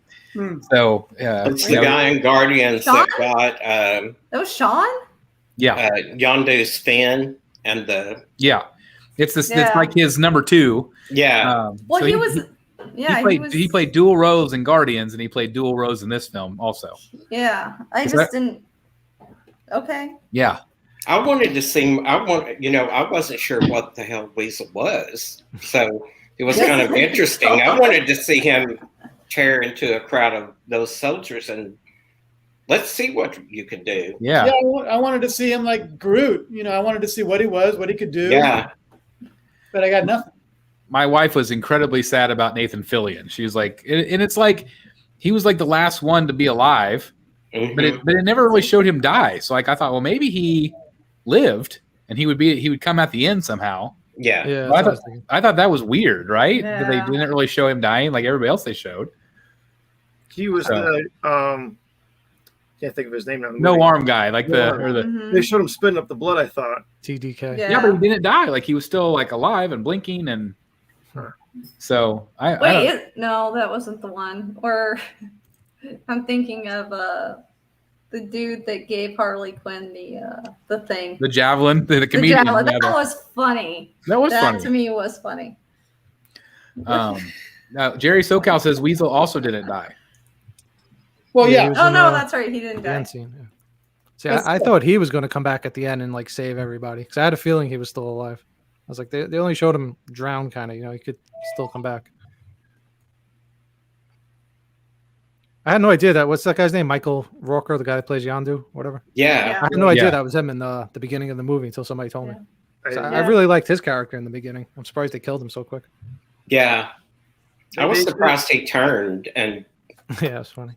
So It's the guy in Guardians that got That was Sean? Yondu's fin and the it's this. It's like his number 2. yeah. Well, so he was. Yeah, he played dual roles in Guardians, and he played dual roles in this film also. Yeah, I Is just that- didn't. Okay. Yeah. I wanted to see. I wasn't sure what the hell Weasel was, so it was kind of interesting. I wanted to see him tear into a crowd of those soldiers, and let's see what you can do. Yeah. I wanted to see him like Groot. You know, I wanted to see what he was, what he could do. Yeah, But I got nothing. My wife was incredibly sad about Nathan Fillion. She was like, and it's like he was like the last one to be alive, but it never really showed him die. So like I thought, well, maybe he lived and he would come at the end somehow. yeah. Yeah. Well, that's what I was thinking. I thought that was weird, right? That Yeah. they didn't really show him dying like everybody else they showed. He was the can't think of his name now. No arm guy, like No the or the Mhm. They showed him spitting up the blood. I thought. TDK. Yeah. yeah, but he didn't die. Like he was still like alive and blinking and so I don't- No, that wasn't the one. Or I'm thinking of the dude that gave Harley Quinn the thing. the javelin, the The comedian. javelin. That javelin. was funny. That was That funny. to me was funny. Now, Jerry SoCal says Weasel also didn't die. Well, Yeah, he yeah. was Oh in, no, that's right. He didn't the die. end scene. Yeah. See, I thought he was going to come back at the end and like save everybody because I had a feeling he was still alive. I was like, they only showed him drown, kind of. You know, he could still come back. I had no idea that. What's that guy's name? Michael Rooker, the guy that plays Yondu, whatever. Yeah. I had no idea Yeah. that was him in the beginning of the movie until somebody told me. So I Yeah. really liked his character in the beginning. I'm surprised they killed him so quick. Yeah. I was surprised he turned, and Yeah, it's funny.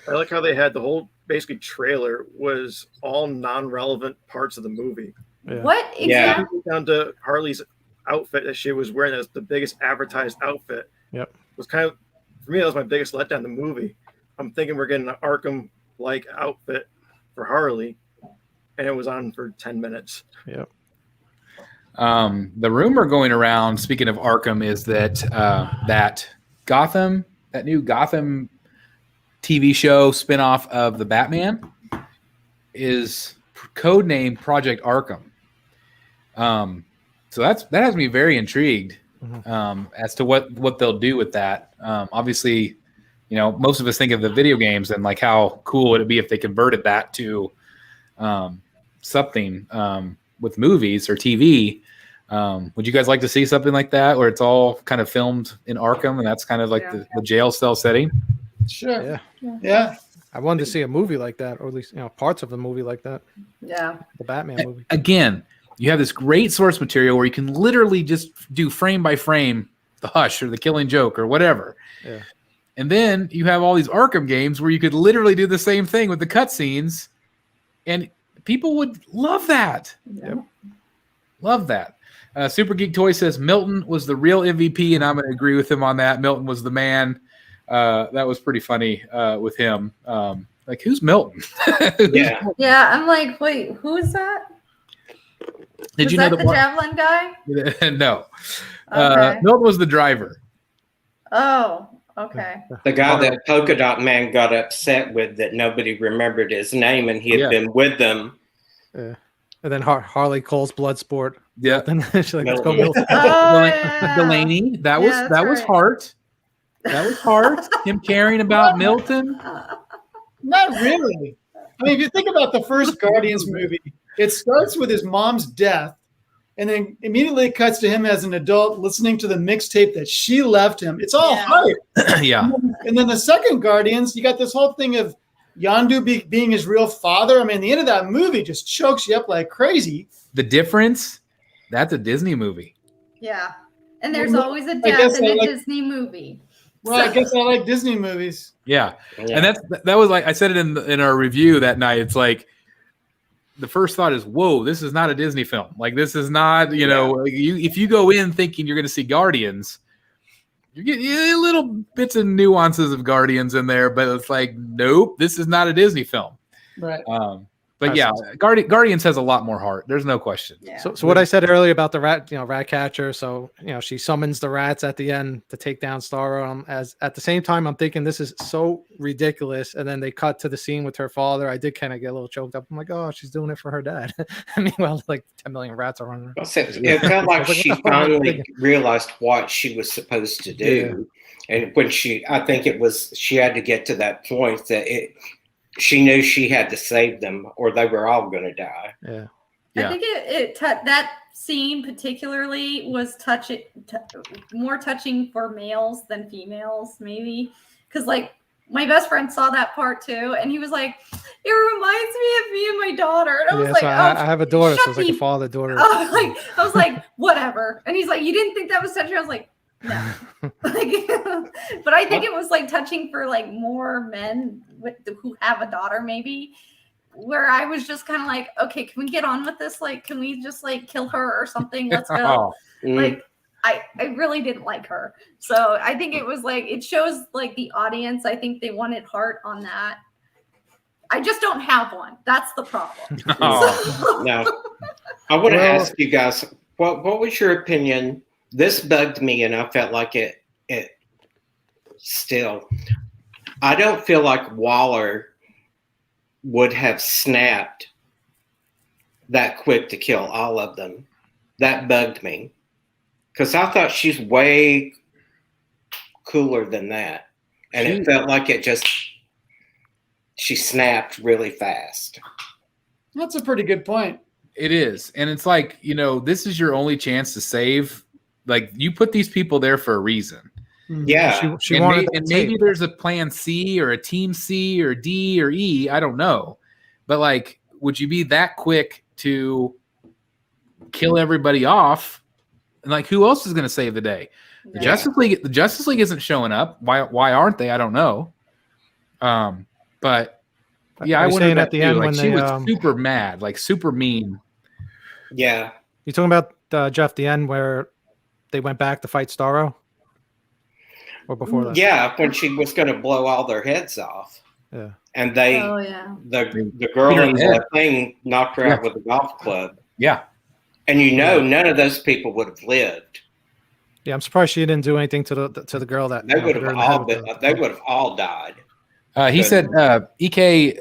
I like how they had the whole basically trailer was all non-relevant parts of the movie. Yeah. What Yeah. exactly? Down to Harley's outfit that she was wearing, as the biggest advertised outfit. Yep. Was kind of, for me, that was my biggest letdown in the movie. I'm thinking we're getting an Arkham-like outfit for Harley, and it was on for 10 minutes. Yep. The rumor going around, speaking of Arkham, is that that Gotham, that new Gotham TV show spinoff of the Batman, is codenamed Project Arkham. So that has me very intrigued as to what they'll do with that. Obviously, you know, most of us think of the video games and like how cool would it be if they converted that to something with movies or TV. Would you guys like to see something like that where it's all kind of filmed in Arkham and that's kind of like the jail cell setting? Sure. Yeah. Yeah. I wanted to see a movie like that, or at least parts of a movie like that. Yeah. The Batman movie. Again, you have this great source material where you can literally just do frame by frame the Hush or the Killing Joke or whatever. Yeah. And then you have all these Arkham games where you could literally do the same thing with the cutscenes, and people would love that. Yep. Love that. Super Geek Toy says Milton was the real MVP, and I'm going to agree with him on that. Milton was the man. That was pretty funny with him. Like, who's Milton? yeah. Yeah. I'm like, wait, who is that? Did Was you know that that the javelin guy? No. Okay. Milton was the driver. Oh, okay. The guy that Polka Dot Man got upset with that nobody remembered his name, and he had been with them. Yeah. And then Harley calls Bloodsport. Yeah. Then she's like, let's go, Milton. Milton. Oh, yeah. Delaney. That Yeah, that's was right. Hart. That was Hart. Him caring about Milton. Not really. I mean, if you think about the first Guardians movie, it starts with his mom's death, and then immediately cuts to him as an adult listening to the mixtape that she left him. It's all Yeah. hype. Yeah. And then the second Guardians, you got this whole thing of Yondu being his real father. I mean, the end of that movie just chokes you up like crazy. The difference, that's a Disney movie. Yeah. And there's Well, always a I guess death in I a like- Disney movie. Well, I guess I like Disney movies. Yeah. Yeah. And that was like I said it in our review that night. It's like the first thought is, whoa, this is not a Disney film. Like this is not, if you go in thinking you're going to see Guardians, you get little bits and nuances of Guardians in there, but it's like, nope, this is not a Disney film. Right. But yeah, Guardians has a lot more heart. There's no question. Yeah. So what I said earlier about the rat catcher. So she summons the rats at the end to take down Starro. As at the same time, I'm thinking this is so ridiculous. And then they cut to the scene with her father. I did kind of get a little choked up. I'm like, oh, she's doing it for her dad. Meanwhile, like 10 million rats are running around. It felt like she finally realized what she was supposed to do, and when I think it was she had to get to that point that she knew she had to save them or they were all going to die. Yeah. I think that scene particularly was more touching for males than females, maybe. Because, like, my best friend saw that part too, and he was like, it reminds me of me and my daughter. And I was like, so I have a daughter, so it's like a father-daughter. I was like, whatever. And he's like, you didn't think that was touching? I was like, no. But I think it was like touching for like more men who have a daughter, maybe, where I was just kind of like, okay, can we get on with this? Like, can we just like kill her or something? Let's go. Like, I really didn't like her. So I think it was like, it shows like the audience. I think they wanted heart on that. I just don't have one. That's the problem. Now, I want to ask you guys, what was your opinion? This bugged me, and I felt like it still. I don't feel like Waller would have snapped that quick to kill all of them. That bugged me. Because I thought she's way cooler than that. And it felt like she snapped really fast. That's a pretty good point. It is. And it's like, this is your only chance to save. Like, you put these people there for a reason. Yeah. She wanted maybe there's a plan C or a team C or D or E. I don't know. But, like, would you be that quick to kill everybody off? And, like, who else is going to save the day? The Justice League isn't showing up. Why aren't they? I don't know. But yeah, I wondered at the end when she was super mad, like super mean. Yeah. You talking about Jeff? The end where they went back to fight Starro, or before that? Yeah, when she was going to blow all their heads off. Yeah. And the girl in the thing knocked her out with a golf club. Yeah. And none of those people would have lived. Yeah, I'm surprised she didn't do anything to the girl that they would have all died. He said EK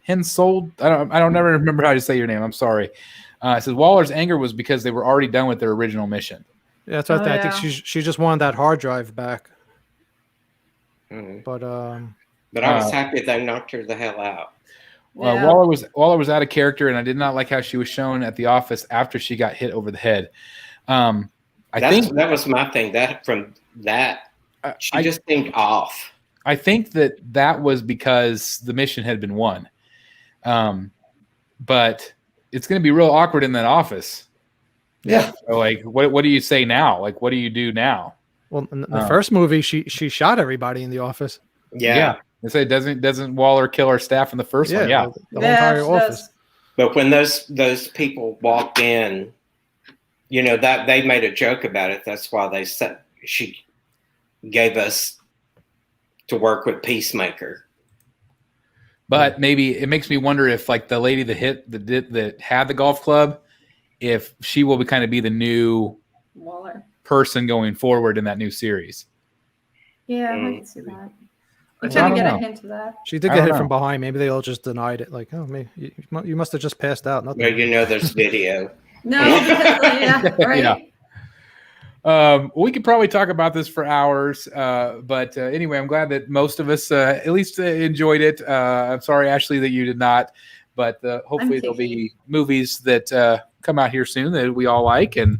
Hensold. I don't never remember how to say your name. I'm sorry. It says Waller's anger was because they were already done with their original mission. Yeah, that's what I think. She just wanted that hard drive back. Mm-hmm. But I was happy they knocked her the hell out. Waller was out of character, and I did not like how she was shown at the office after she got hit over the head. I think that was my thing. She just seemed off. I think that was because the mission had been won. But it's going to be real awkward in that office. Yeah. So, like, what do you say now? Like, what do you do now? Well, in the first movie, she shot everybody in the office. Yeah. They say doesn't Waller kill our staff in the first one? Yeah. The whole entire office. But when those people walked in, that they made a joke about it. That's why they said she gave us to work with Peacemaker. But maybe it makes me wonder if, like, the lady that had the golf club, if she will kind of be the new Waller person going forward in that new series. Yeah, I can see that. I'm trying to get a hint of that. She did get hit from behind. Maybe they all just denied it. Like, oh, man, you must have just passed out. Nothing. Well, there's video. No, right. Yeah. We could probably talk about this for hours, but anyway, I'm glad that most of us at least enjoyed it. I'm sorry, Ashley, that you did not, but hopefully there'll be movies that come out here soon that we all like, and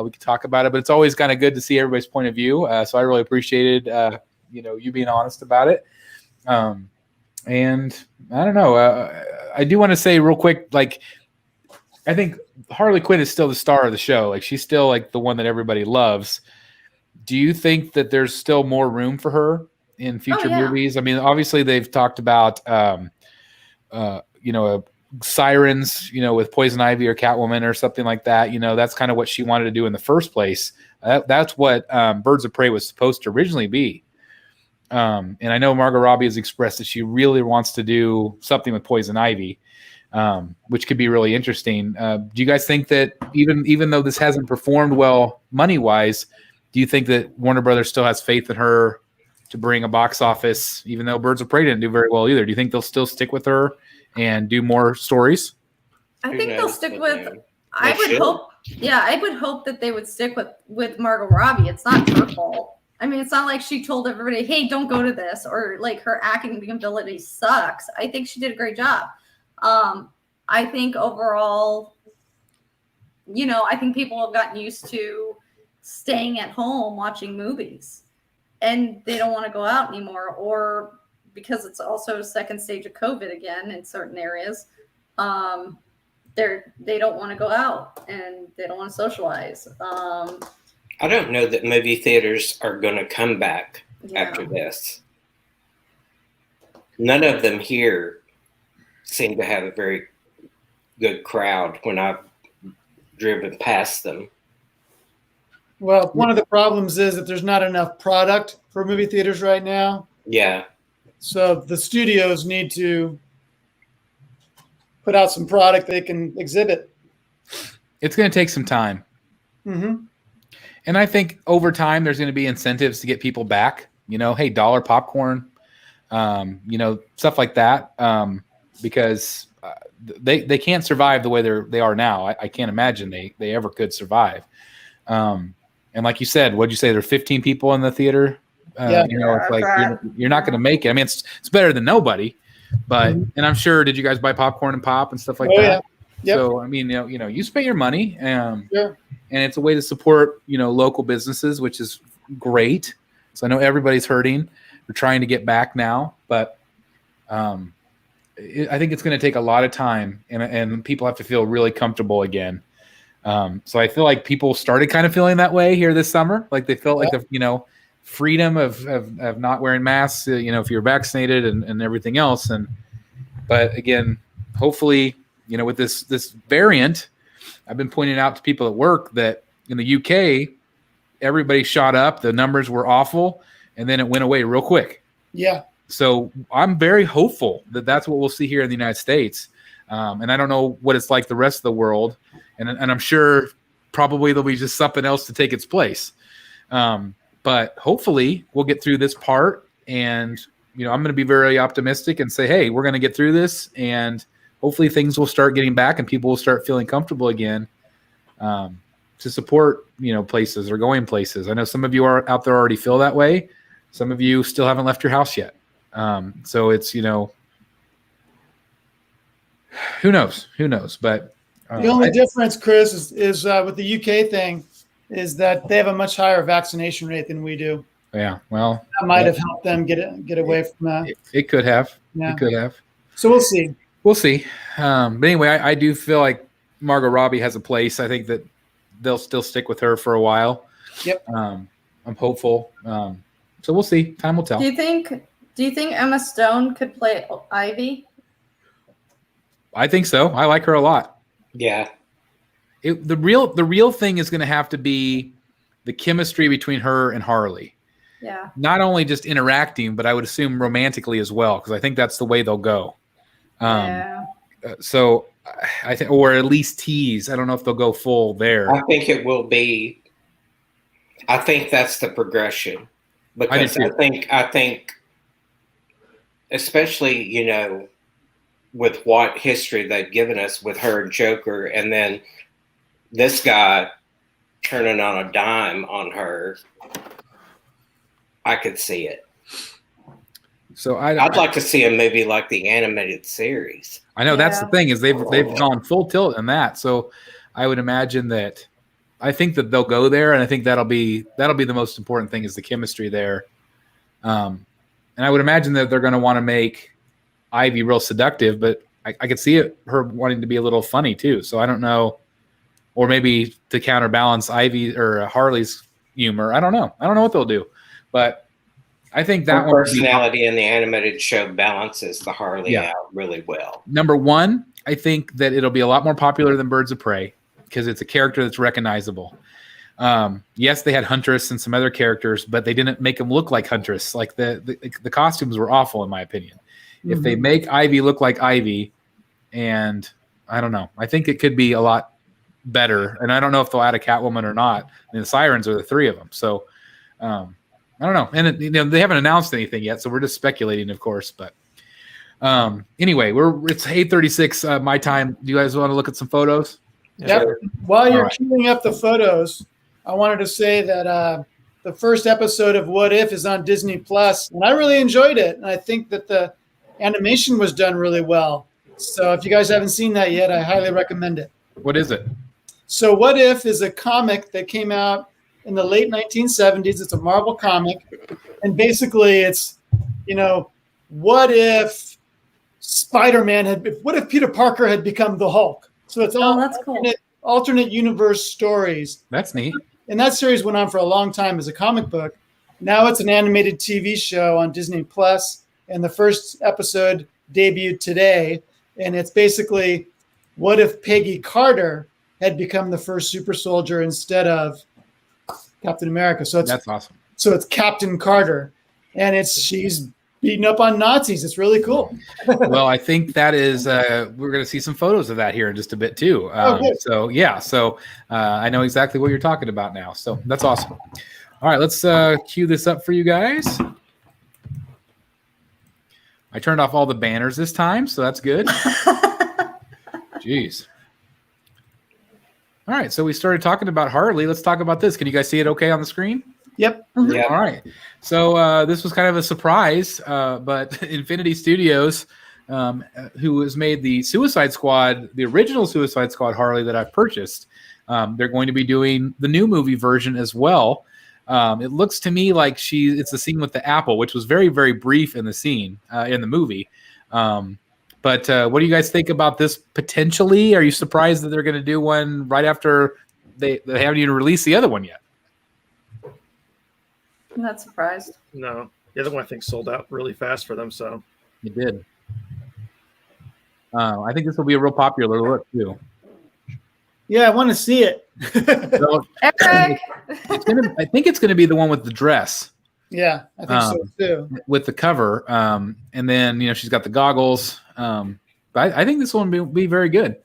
we can talk about it. But it's always kind of good to see everybody's point of view, so I really appreciated you being honest about it. And I don't know. I do want to say real quick, like, I think Harley Quinn is still the star of the show. Like, she's still like the one that everybody loves. Do you think that there's still more room for her in future movies? I mean, obviously they've talked about, Sirens, with Poison Ivy or Catwoman or something like that. That's kind of what she wanted to do in the first place. That's what Birds of Prey was supposed to originally be. And I know Margot Robbie has expressed that she really wants to do something with Poison Ivy, which could be really interesting. Do you guys think that even though this hasn't performed well money-wise, do you think that Warner Brothers still has faith in her to bring a box office, even though Birds of Prey didn't do very well either? Do you think they'll still stick with her and do more stories? I think they'll stick with. I would hope. Yeah, I would hope that they would stick with Margot Robbie. It's not her fault. I mean, it's not like she told everybody, "Hey, don't go to this," or like her acting ability sucks. I think she did a great job. I think overall, I think people have gotten used to staying at home watching movies, and they don't want to go out anymore, or because it's also a second stage of COVID again in certain areas. They don't want to go out and they don't want to socialize. I don't know that movie theaters are going to come back after this. None of them here seem to have a very good crowd when I've driven past them. Well, one of the problems is that there's not enough product for movie theaters right now. Yeah. So the studios need to put out some product they can exhibit. It's going to take some time. Mm-hmm. And I think over time, there's going to be incentives to get people back, hey, dollar popcorn, stuff like that. Because they can't survive the way they are now. I can't imagine they ever could survive. And like you said, what'd you say? There are 15 people in the theater. It's like you're not going to make it. I mean, it's better than nobody, but and I'm sure. Did you guys buy popcorn and pop and stuff like that? Yeah. Yep. So I mean, you spend your money, and it's a way to support local businesses, which is great. So I know everybody's hurting. We're trying to get back now, but I think it's going to take a lot of time, and people have to feel really comfortable again. So I feel like people started kind of feeling that way here this summer. Like they felt like the freedom of not wearing masks, if you're vaccinated and everything else. But again, hopefully, with this variant, I've been pointing out to people at work that in the UK, everybody shot up. The numbers were awful, and then it went away real quick. Yeah. So I'm very hopeful that that's what we'll see here in the United States. And I don't know what it's like the rest of the world. And I'm sure probably there'll be just something else to take its place. But hopefully we'll get through this part. And, I'm going to be very optimistic and say, hey, we're going to get through this. And hopefully things will start getting back and people will start feeling comfortable again to support, places or going places. I know some of you are out there already feel that way. Some of you still haven't left your house yet. So it's, who knows? But the only difference, Chris, is with the UK thing is that they have a much higher vaccination rate than we do. Yeah, well, that might have helped them get away from that. It could have. Yeah. It could have. So we'll see. We'll see. But anyway, I do feel like Margot Robbie has a place. I think that they'll still stick with her for a while. Yep. I'm hopeful. So we'll see. Time will tell. Do you think Emma Stone could play Ivy? I think so. I like her a lot. Yeah. The real thing is going to have to be the chemistry between her and Harley. Yeah. Not only just interacting, but I would assume romantically as well, because I think that's the way they'll go. So I think, or at least tease. I don't know if they'll go full there. I think it will be. I think that's the progression, because I think, especially with what history they've given us with her and Joker, and then this guy turning on a dime on her, I could see it. So I'd like to see a movie like the animated series. I know that's the thing, is they've gone full tilt in that. So I would imagine that I think that they'll go there, and I think that'll be the most important thing, is the chemistry there. And I would imagine that they're going to want to make Ivy real seductive, but I could see her wanting to be a little funny too. So I don't know, or maybe to counterbalance Ivy or Harley's humor. I don't know. I don't know what they'll do, but I think that Her personality in the animated show balances the Harley out really well. Number one, I think that it'll be a lot more popular than Birds of Prey because it's a character that's recognizable. Yes, they had Huntress and some other characters, but they didn't make them look like Huntress. Like the costumes were awful, in my opinion. Mm-hmm. If they make Ivy look like Ivy, and I don't know, I think it could be a lot better. And I don't know if they'll add a Catwoman or not. I mean, the Sirens are the three of them, so I don't know. And they haven't announced anything yet, so we're just speculating, of course. But anyway, it's 8:36 my time. Do you guys want to look at some photos? Yep. Sure. While you're queuing up the photos, I wanted to say that the first episode of What If is on Disney Plus, and I really enjoyed it. And I think that the animation was done really well. So if you guys haven't seen that yet, I highly recommend it. What is it? So What If is a comic that came out in the late 1970s. It's a Marvel comic. And basically it's, what if what if Peter Parker had become the Hulk? So it's all that's alternate universe stories. That's neat. And that series went on for a long time as a comic book. Now it's an animated TV show on Disney Plus, and the first episode debuted today. And it's basically, what if Peggy Carter had become the first super soldier instead of Captain America? So that's awesome. So it's Captain Carter, and she's beating up on Nazis. It's really cool. Well, I think that is we're going to see some photos of that here in just a bit too. So I know exactly what you're talking about now. So that's awesome. All right, let's cue this up for you guys. I turned off all the banners this time, so that's good. Jeez. All right, so we started talking about Harley. Let's talk about this. Can you guys see it okay on the screen? Yep. Mm-hmm. Yeah. All right. So this was kind of a surprise, but Infinity Studios, who has made the Suicide Squad, the original Suicide Squad Harley that I've purchased, they're going to be doing the new movie version as well. It looks to me like it's the scene with the apple, which was very, very brief in the scene in the movie. But what do you guys think about this potentially? Are you surprised that they're going to do one right after they haven't even released the other one yet? I'm not surprised. No, the other one I think sold out really fast for them. So It did. I think this will be a real popular look too. Yeah, I want to see it. So, Eric! I think it's going to be the one with the dress. Yeah, I think so too. With the cover, and then she's got the goggles. But I think this one will be very good.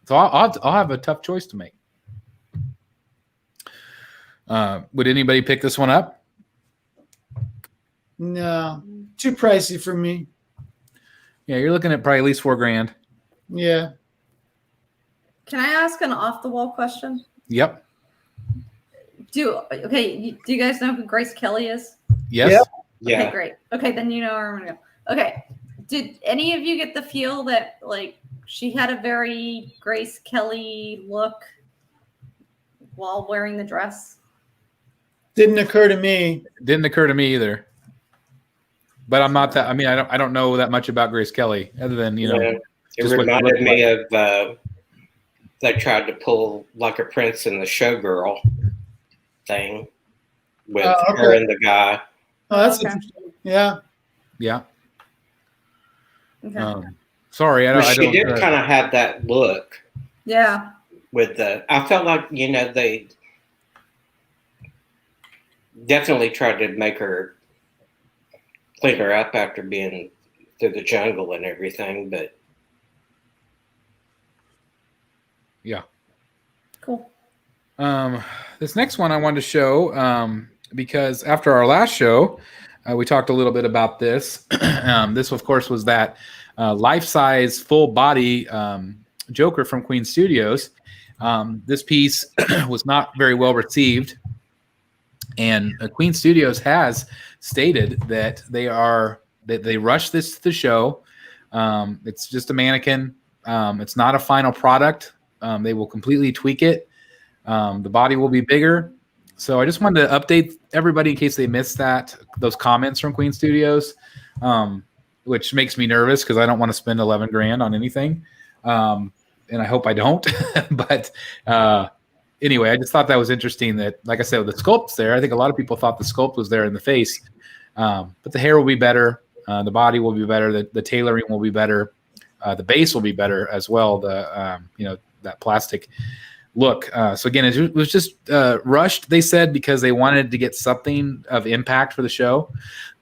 So I'll have a tough choice to make. Would anybody pick this one up? No, too pricey for me. Yeah, you're looking at probably at least $4,000. Yeah. Can I ask an off-the-wall question? Yep. Do you guys know who Grace Kelly is? Yes. Yep. Yeah. Okay, great. Okay, then you know where I'm gonna go. Okay. Did any of you get the feel that she had a very Grace Kelly look while wearing the dress? Didn't occur to me. Didn't occur to me either. But I'm not that. I mean, I don't know that much about Grace Kelly other than It reminded me of they tried to pull like a Prince and the Showgirl thing with her and the guy. Oh, that's interesting. Yeah. Yeah. Okay. Sorry, She did kind of have that look. Yeah. I felt like they definitely tried to make her clean her up after being through the jungle and everything, but yeah. Cool. This next one I wanted to show because after our last show, we talked a little bit about this. This, of course, was that life-size, full-body Joker from Queen Studios. This piece was not very well received, and Queen Studios has stated that they rushed this to the show. It's just a mannequin. It's not a final product. They will completely tweak it. The body will be bigger. So I just wanted to update everybody in case they missed those comments from Queen Studios. which makes me nervous because I don't want to spend 11 grand on anything. And I hope I don't. But anyway, I just thought that was interesting that, like I said, the sculpt's there. I think a lot of people thought the sculpt was there in the face. But the hair will be better. The body will be better. The tailoring will be better. The base will be better as well. That plastic look. So again, it was just rushed, they said, because they wanted to get something of impact for the show.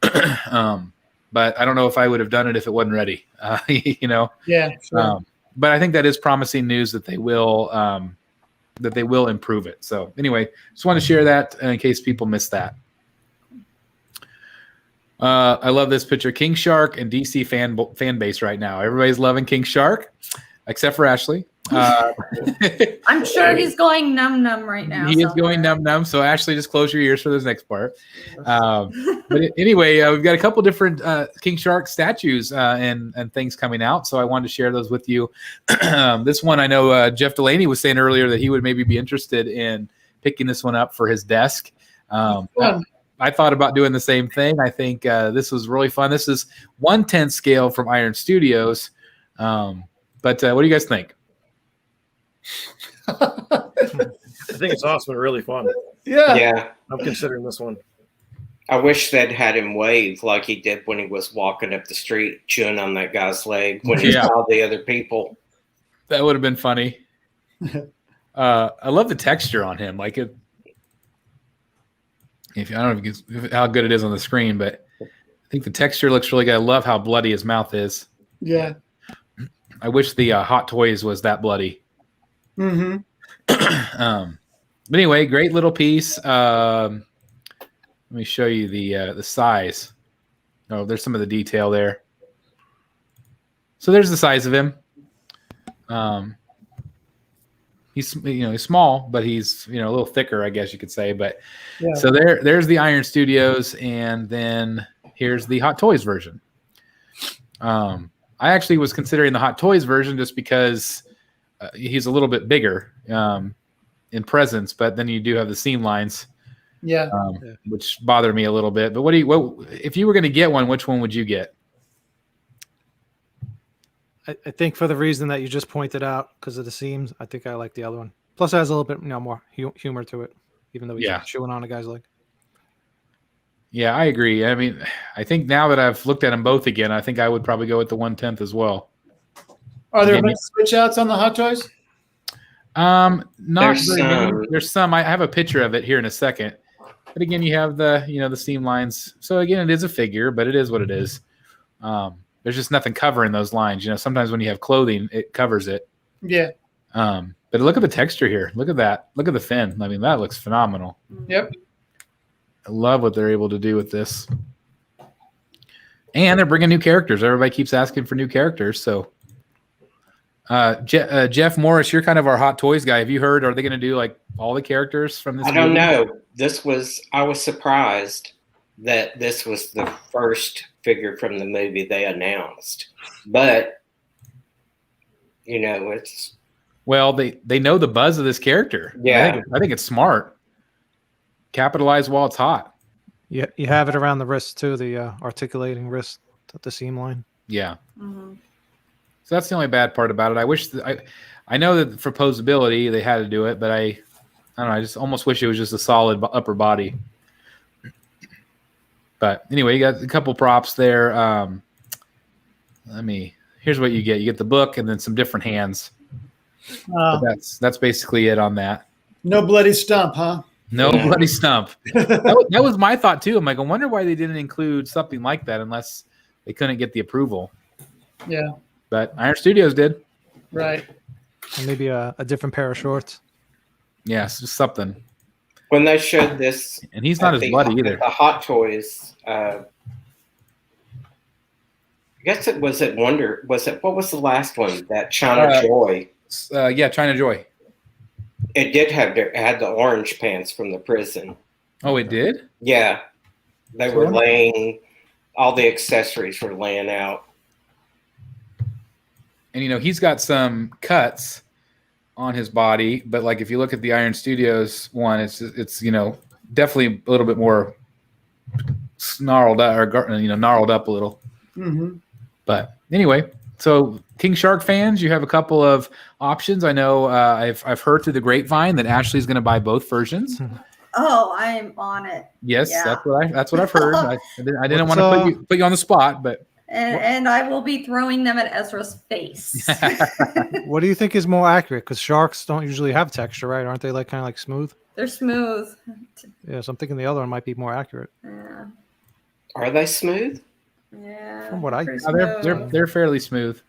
But I don't know if I would have done it if it wasn't ready. Yeah. Sure. But I think that is promising news that they will improve it. So anyway, just want to share that in case people missed that. I love this picture. King Shark and DC fan base right now. Everybody's loving King Shark, except for Ashley. I'm sure he's going num right now. He is going num. So Ashley, just close your ears for this next part. But anyway, we've got a couple different King Shark statues and things coming out. So I wanted to share those with you. This one, I know Jeff Delaney was saying earlier that he would maybe be interested in picking this one up for his desk. I thought about doing the same thing. I think this was really fun. This is 1/10 scale from Iron Studios. But what do you guys think? I think it's awesome and really fun. Yeah. I'm considering this one. I wish they'd had him wave like he did when he was walking up the street, chewing on that guy's leg when he saw the other people. That would have been funny. I love the texture on him. Like it. I don't know how good it is on the screen, but I think the texture looks really good. I love how bloody his mouth is. Yeah. I wish the Hot Toys was that bloody. Mm-hmm. But anyway, great little piece. Let me show you the size. Oh, there's some of the detail there. So there's the size of him. He's small, but he's a little thicker, I guess you could say. But so there's the Iron Studios, and then here's the Hot Toys version. I actually was considering the Hot Toys version just because he's a little bit bigger in presence, but then you do have the seam lines, which bother me a little bit. But what if you were going to get one? Which one would you get? I think for the reason that you just pointed out, because of the seams, I think I like the other one. Plus, it has a little bit more humor to it, even though he's chewing on a guy's leg. Yeah, I agree. I mean, I think now that I've looked at them both again, I think I would probably go with the 1/10 as well. Are there any switch outs on the Hot Toys? Not very many. There's some. I have a picture of it here in a second. But again, you have the seam lines. So again, it is a figure, but it is what it is. There's just nothing covering those lines. Sometimes when you have clothing, it covers it. Yeah. But look at the texture here. Look at that. Look at the fin. I mean, that looks phenomenal. Yep. I love what they're able to do with this. And they're bringing new characters. Everybody keeps asking for new characters. So, Jeff Morris, you're kind of our Hot Toys guy. Have you heard? Are they going to do like all the characters from this? I don't know. I was surprised that this was the first figure from the movie they announced. But, it's... Well, they know the buzz of this character. Yeah. I think it's smart. Capitalize while it's hot. Yeah, you have it around the wrist too, the articulating wrist, the seam line. Yeah. Mm-hmm. So that's the only bad part about it. I wish I know that for posability they had to do it, but I don't know. I just almost wish it was just a solid upper body. But anyway, you got a couple props there. Here's what you get. You get the book and then some different hands. But that's basically it on that. No bloody stump, huh? No bloody stump. That was my thought too. I'm like, I wonder why they didn't include something like that unless they couldn't get the approval. Yeah. But Iron Studios did. Right. And maybe a different pair of shorts. Yes, just something. When they showed this, and he's not as bloody either. The Hot Toys. I guess it was at Wonder. What was the last one? That China Joy. China Joy. It did had the orange pants from the prison. Oh, it did? Yeah. They were laying, all the accessories were laying out. And, he's got some cuts on his body, but like if you look at the Iron Studios one, it's definitely a little bit more snarled up, or gnarled up a little. Mm-hmm. But anyway, so King Shark fans, you have a couple of options. I know I've heard through the grapevine that Ashley's going to buy both versions. Oh, I'm on it. Yes, Yeah. that's what I've heard. I didn't want to put you on the spot, but And I will be throwing them at Ezra's face. What do you think is more accurate? Because sharks don't usually have texture, right? Aren't they like kind of like smooth? They're smooth. Yeah, so I'm thinking the other one might be more accurate. Yeah. Are they smooth? Yeah. From what I- pretty they're fairly smooth.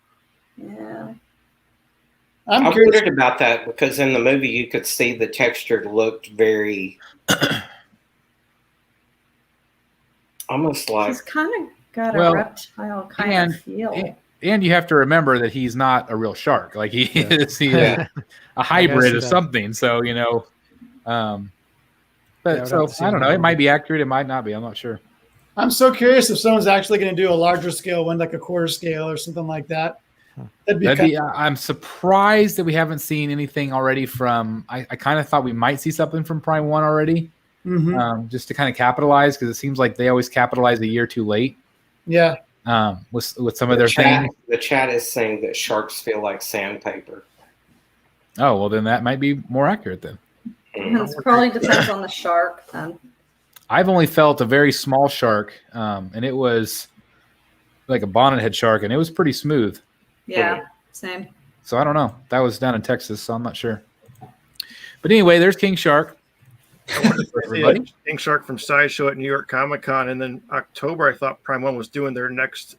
Yeah. I'm I curious. wondered about that because in the movie you could see the texture looked very almost like He's kind of got Well, a reptile kind of feel. And you have to remember that he's not a real shark. Like he is a hybrid of that. something. So, you know, but Yeah, so see I don't that. know. It might be accurate. It might not be. I'm not sure. I'm so curious if someone's actually going to do a larger scale one, like a quarter scale or something like that. I'm surprised that we haven't seen anything already from. I kind of thought we might see something from Prime 1 already, just to kind of capitalize, because it seems like they always capitalize a year too late. Yeah. With some of their things. The chat is saying that sharks feel like sandpaper. Oh, well, then that might be more accurate then. It probably depends on the shark then. I've only felt a very small shark, and it was like a bonnethead shark, and it was pretty smooth. Yeah, same. So I don't know. That was down in Texas, so I'm not sure. But anyway, there's King Shark. Everybody. King Shark from Sideshow at New York Comic Con, and then October I thought Prime 1 was doing their next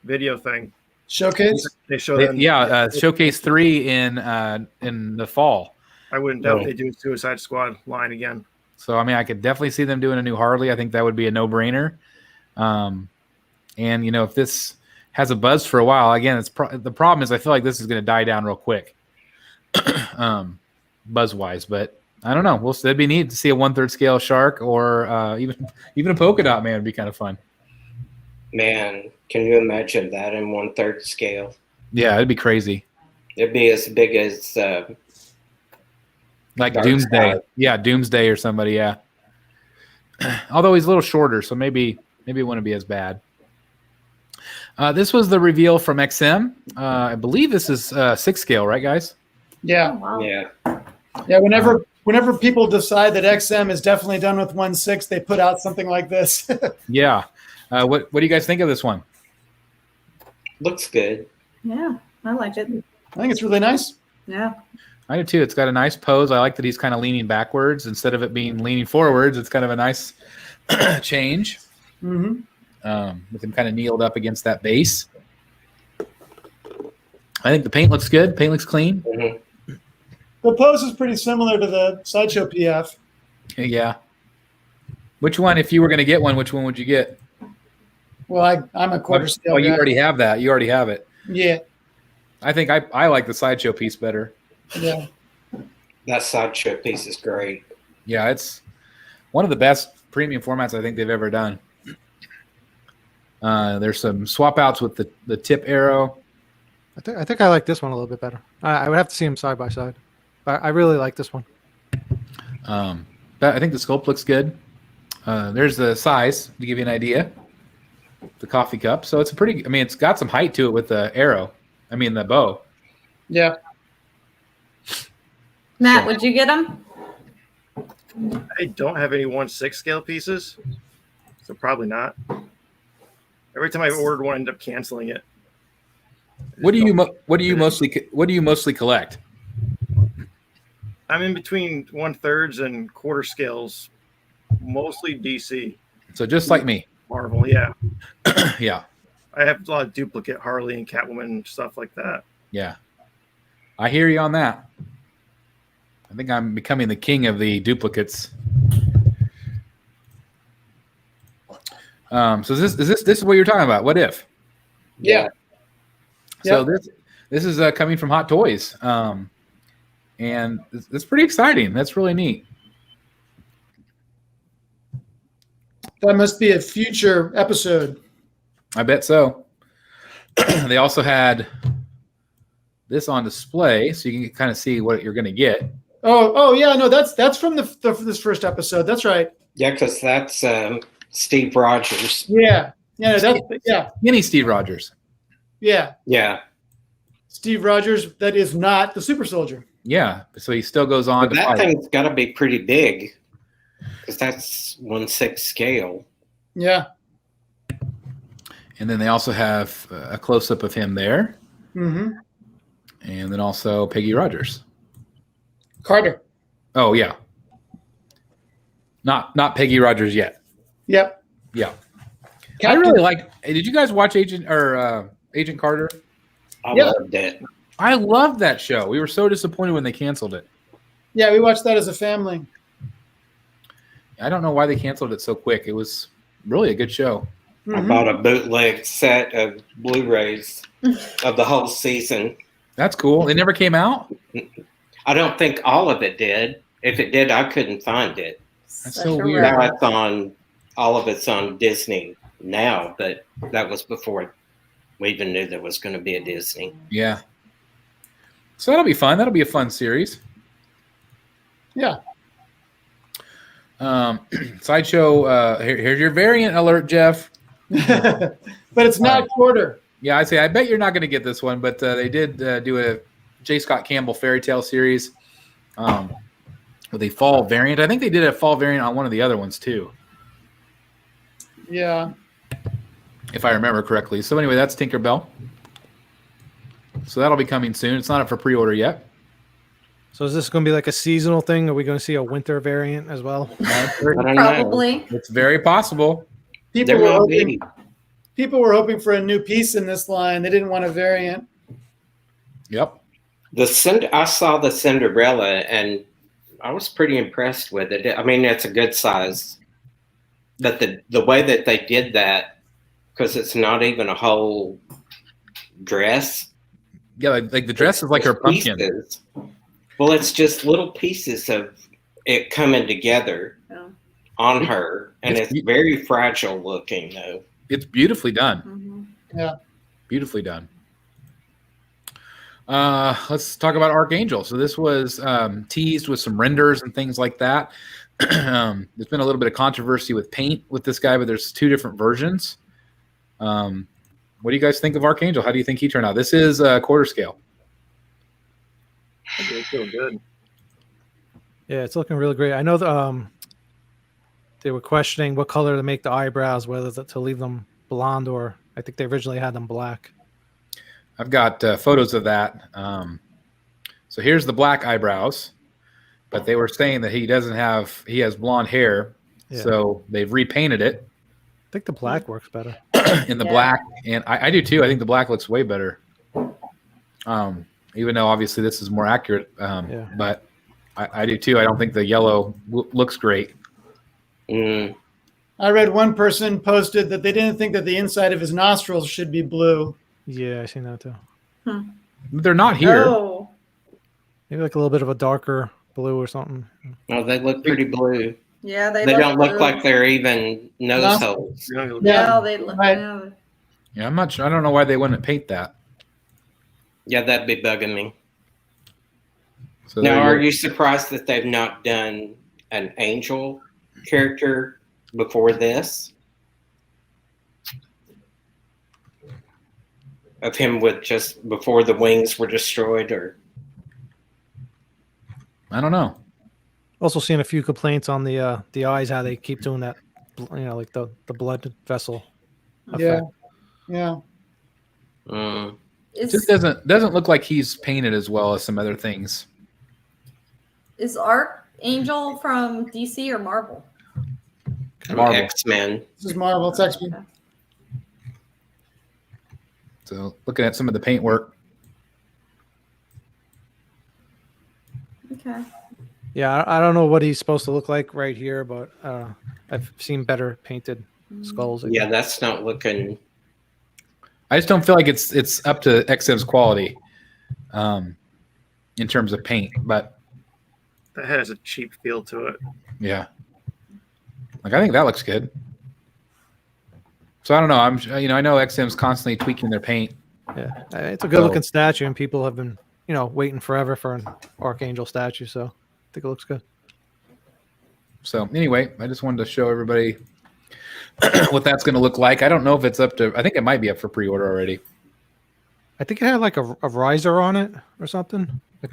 video thing. Showcase. They show them. Showcase 3 in the fall. I wouldn't doubt they do Suicide Squad line again. So I mean, I could definitely see them doing a new Harley. I think that would be a no-brainer. And you know, if this has a buzz for a while, again, the problem is I feel like this is going to die down real quick, buzz-wise. But I don't know. It'd be neat to see a 1/3 scale shark, or even a polka dot man would be kind of fun. Man, can you imagine that in 1/3 scale? Yeah, it'd be crazy. It'd be as big as Like Dark Doomsday. Sky. Yeah, Doomsday or somebody, yeah. Although he's a little shorter, so maybe it wouldn't be as bad. This was the reveal from XM. I believe this is 6 scale, right, guys? Yeah. Oh, wow. yeah. Yeah. Whenever people decide that XM is definitely done with 1/6, they put out something like this. Yeah. What do you guys think of this one? Looks good. Yeah, I like it. I think it's really nice. Yeah. I do too. It's got a nice pose. I like that he's kind of leaning backwards instead of it being leaning forwards. It's kind of a nice change. Mm-hmm. With him kind of kneeled up against that base. I think the paint looks good. Paint looks clean. Mm-hmm. The pose is pretty similar to the Sideshow PF. Yeah. Which one, if you were going to get one, which one would you get? Well, I'm a quarter scale. Oh, you guy. already have that. You already have it. Yeah. I think I like the Sideshow piece better. Yeah. That Sideshow piece is great. Yeah, it's one of the best premium formats I think they've ever done. There's some swap outs with the tip arrow. I think I like this one a little bit better. I would have to see them side by side, but I really like this one. But I think the sculpt looks good. There's the size to give you an idea. The coffee cup. So it's it's got some height to it with the arrow. The bow. Yeah. Matt, would you get them? I don't have any 1/6 scale pieces, so probably not. Every time I've ordered one, I end up canceling it. What do you mostly collect? I'm in between 1/3 and quarter scales, mostly DC. So just like me. Marvel, yeah. Yeah. I have a lot of duplicate Harley and Catwoman and stuff like that. Yeah. I hear you on that. I think I'm becoming the king of the duplicates. So this is what you're talking about? What if? Yeah. So this is coming from Hot Toys, and it's pretty exciting. That's really neat. That must be a future episode. I bet so. They also had this on display, so you can kind of see what you're going to get. Oh yeah, no, that's from this first episode. That's right. Yeah, because that's Steve Rogers. Yeah. Yeah, Mini Steve Rogers. yeah. Yeah. Steve Rogers, that is not the super soldier. Yeah, so he still goes on But to that fight. thing's got to be pretty big because that's 1/6 scale. Yeah. And then they also have a close up of him there, Mm-hmm. and then also Peggy Rogers. Carter. Oh yeah, not Peggy Rogers yet. Yep. Yeah, Captain- I really like. Did you guys watch Agent Carter? I Yeah. loved it. I loved that show. We were so disappointed when they canceled it. Yeah, we watched that as a family. I don't know why they canceled it so quick. It was really a good show. I Mhm. bought a bootleg set of Blu-rays of the whole season. That's cool. It never came out. I don't think all of it did. If it did, I couldn't find it. That's Such so a weird. rare- Now it's on, all of it's on Disney now, but that was before we even knew there was going to be a Disney. Yeah. So that'll be fun. That'll be a fun series. Yeah. Sideshow. Here's your variant alert, Jeff. But it's not quarter. Yeah, I say I bet you're not going to get this one, but they did do a J. Scott Campbell fairy tale series with a fall variant. I think they did a fall variant on one of the other ones too, Yeah. if I remember correctly. So anyway, that's Tinkerbell. So that'll be coming soon. It's not up for pre-order yet. So is this going to be like a seasonal thing? Are we going to see a winter variant as well? I don't know. Probably. It's very possible. People There were, will hoping, be. people were hoping for a new piece in this line. They didn't want a variant. Yep. I saw the Cinderella and I was pretty impressed with it. I mean, it's a good size, but the way that they did that, because it's not even a whole dress. Yeah, like the dress is like her pumpkin. Pieces. Well, it's just little pieces of it coming together Yeah. on her, and It's it's very fragile looking, though. It's beautifully done. Mhm. Beautifully done. Let's talk about Archangel. So this was teased with some renders and things like that. There's been a little bit of controversy with paint with this guy, but there's two different versions. What do you guys think of Archangel? How do you think he turned out? This is quarter scale. I do feel good. Yeah, it's looking really great. I know they were questioning what color to make the eyebrows, whether to leave them blonde or I think they originally had them black. I've got photos of that. So here's the black eyebrows, but they were saying that he has blonde hair. Yeah. So they've repainted it I think the black works better. in the Yeah. black. And I do too. I think the black looks way better. Even though obviously this is more accurate. Yeah. But I do too. I don't think the yellow looks great. Mm. I read one person posted that they didn't think that the inside of his nostrils should be blue. Yeah, I seen that too. They're not here. Oh. Maybe like a little bit of a darker blue or something. Oh, they look pretty blue. Yeah, they They don't look blue. like they're even nose No. holes. You know, No, they look. Right. No. Yeah, I'm not sure. I don't know why they wouldn't paint that. Yeah, that'd be bugging me. So Now, there are go. you surprised that they've not done an angel character before this? Of him with just before the wings were destroyed, or I don't know. Also seeing a few complaints on the eyes, how they keep doing that, like the blood vessel effect. Yeah. mm, It Is just doesn't look like he's painted as well as some other things. is Archangel from DC or Marvel? Marvel. X-Men. This is Marvel. It's X-Men. So looking at some of the paint work. Okay. Yeah, I don't know what he's supposed to look like right here, but I've seen better painted skulls. Yeah, that's not looking. I just don't feel like it's up to XM's quality in terms of paint. But that has a cheap feel to it. yeah, like I think that looks good. So I don't know. I know XM's constantly tweaking their paint. Yeah, it's a good looking statue, and people have been waiting forever for an Archangel statue. So I think it looks good. So anyway, I just wanted to show everybody what that's going to look like. I don't know if it's up to. I think it might be up for pre-order already. I think it had like a riser on it or something. Like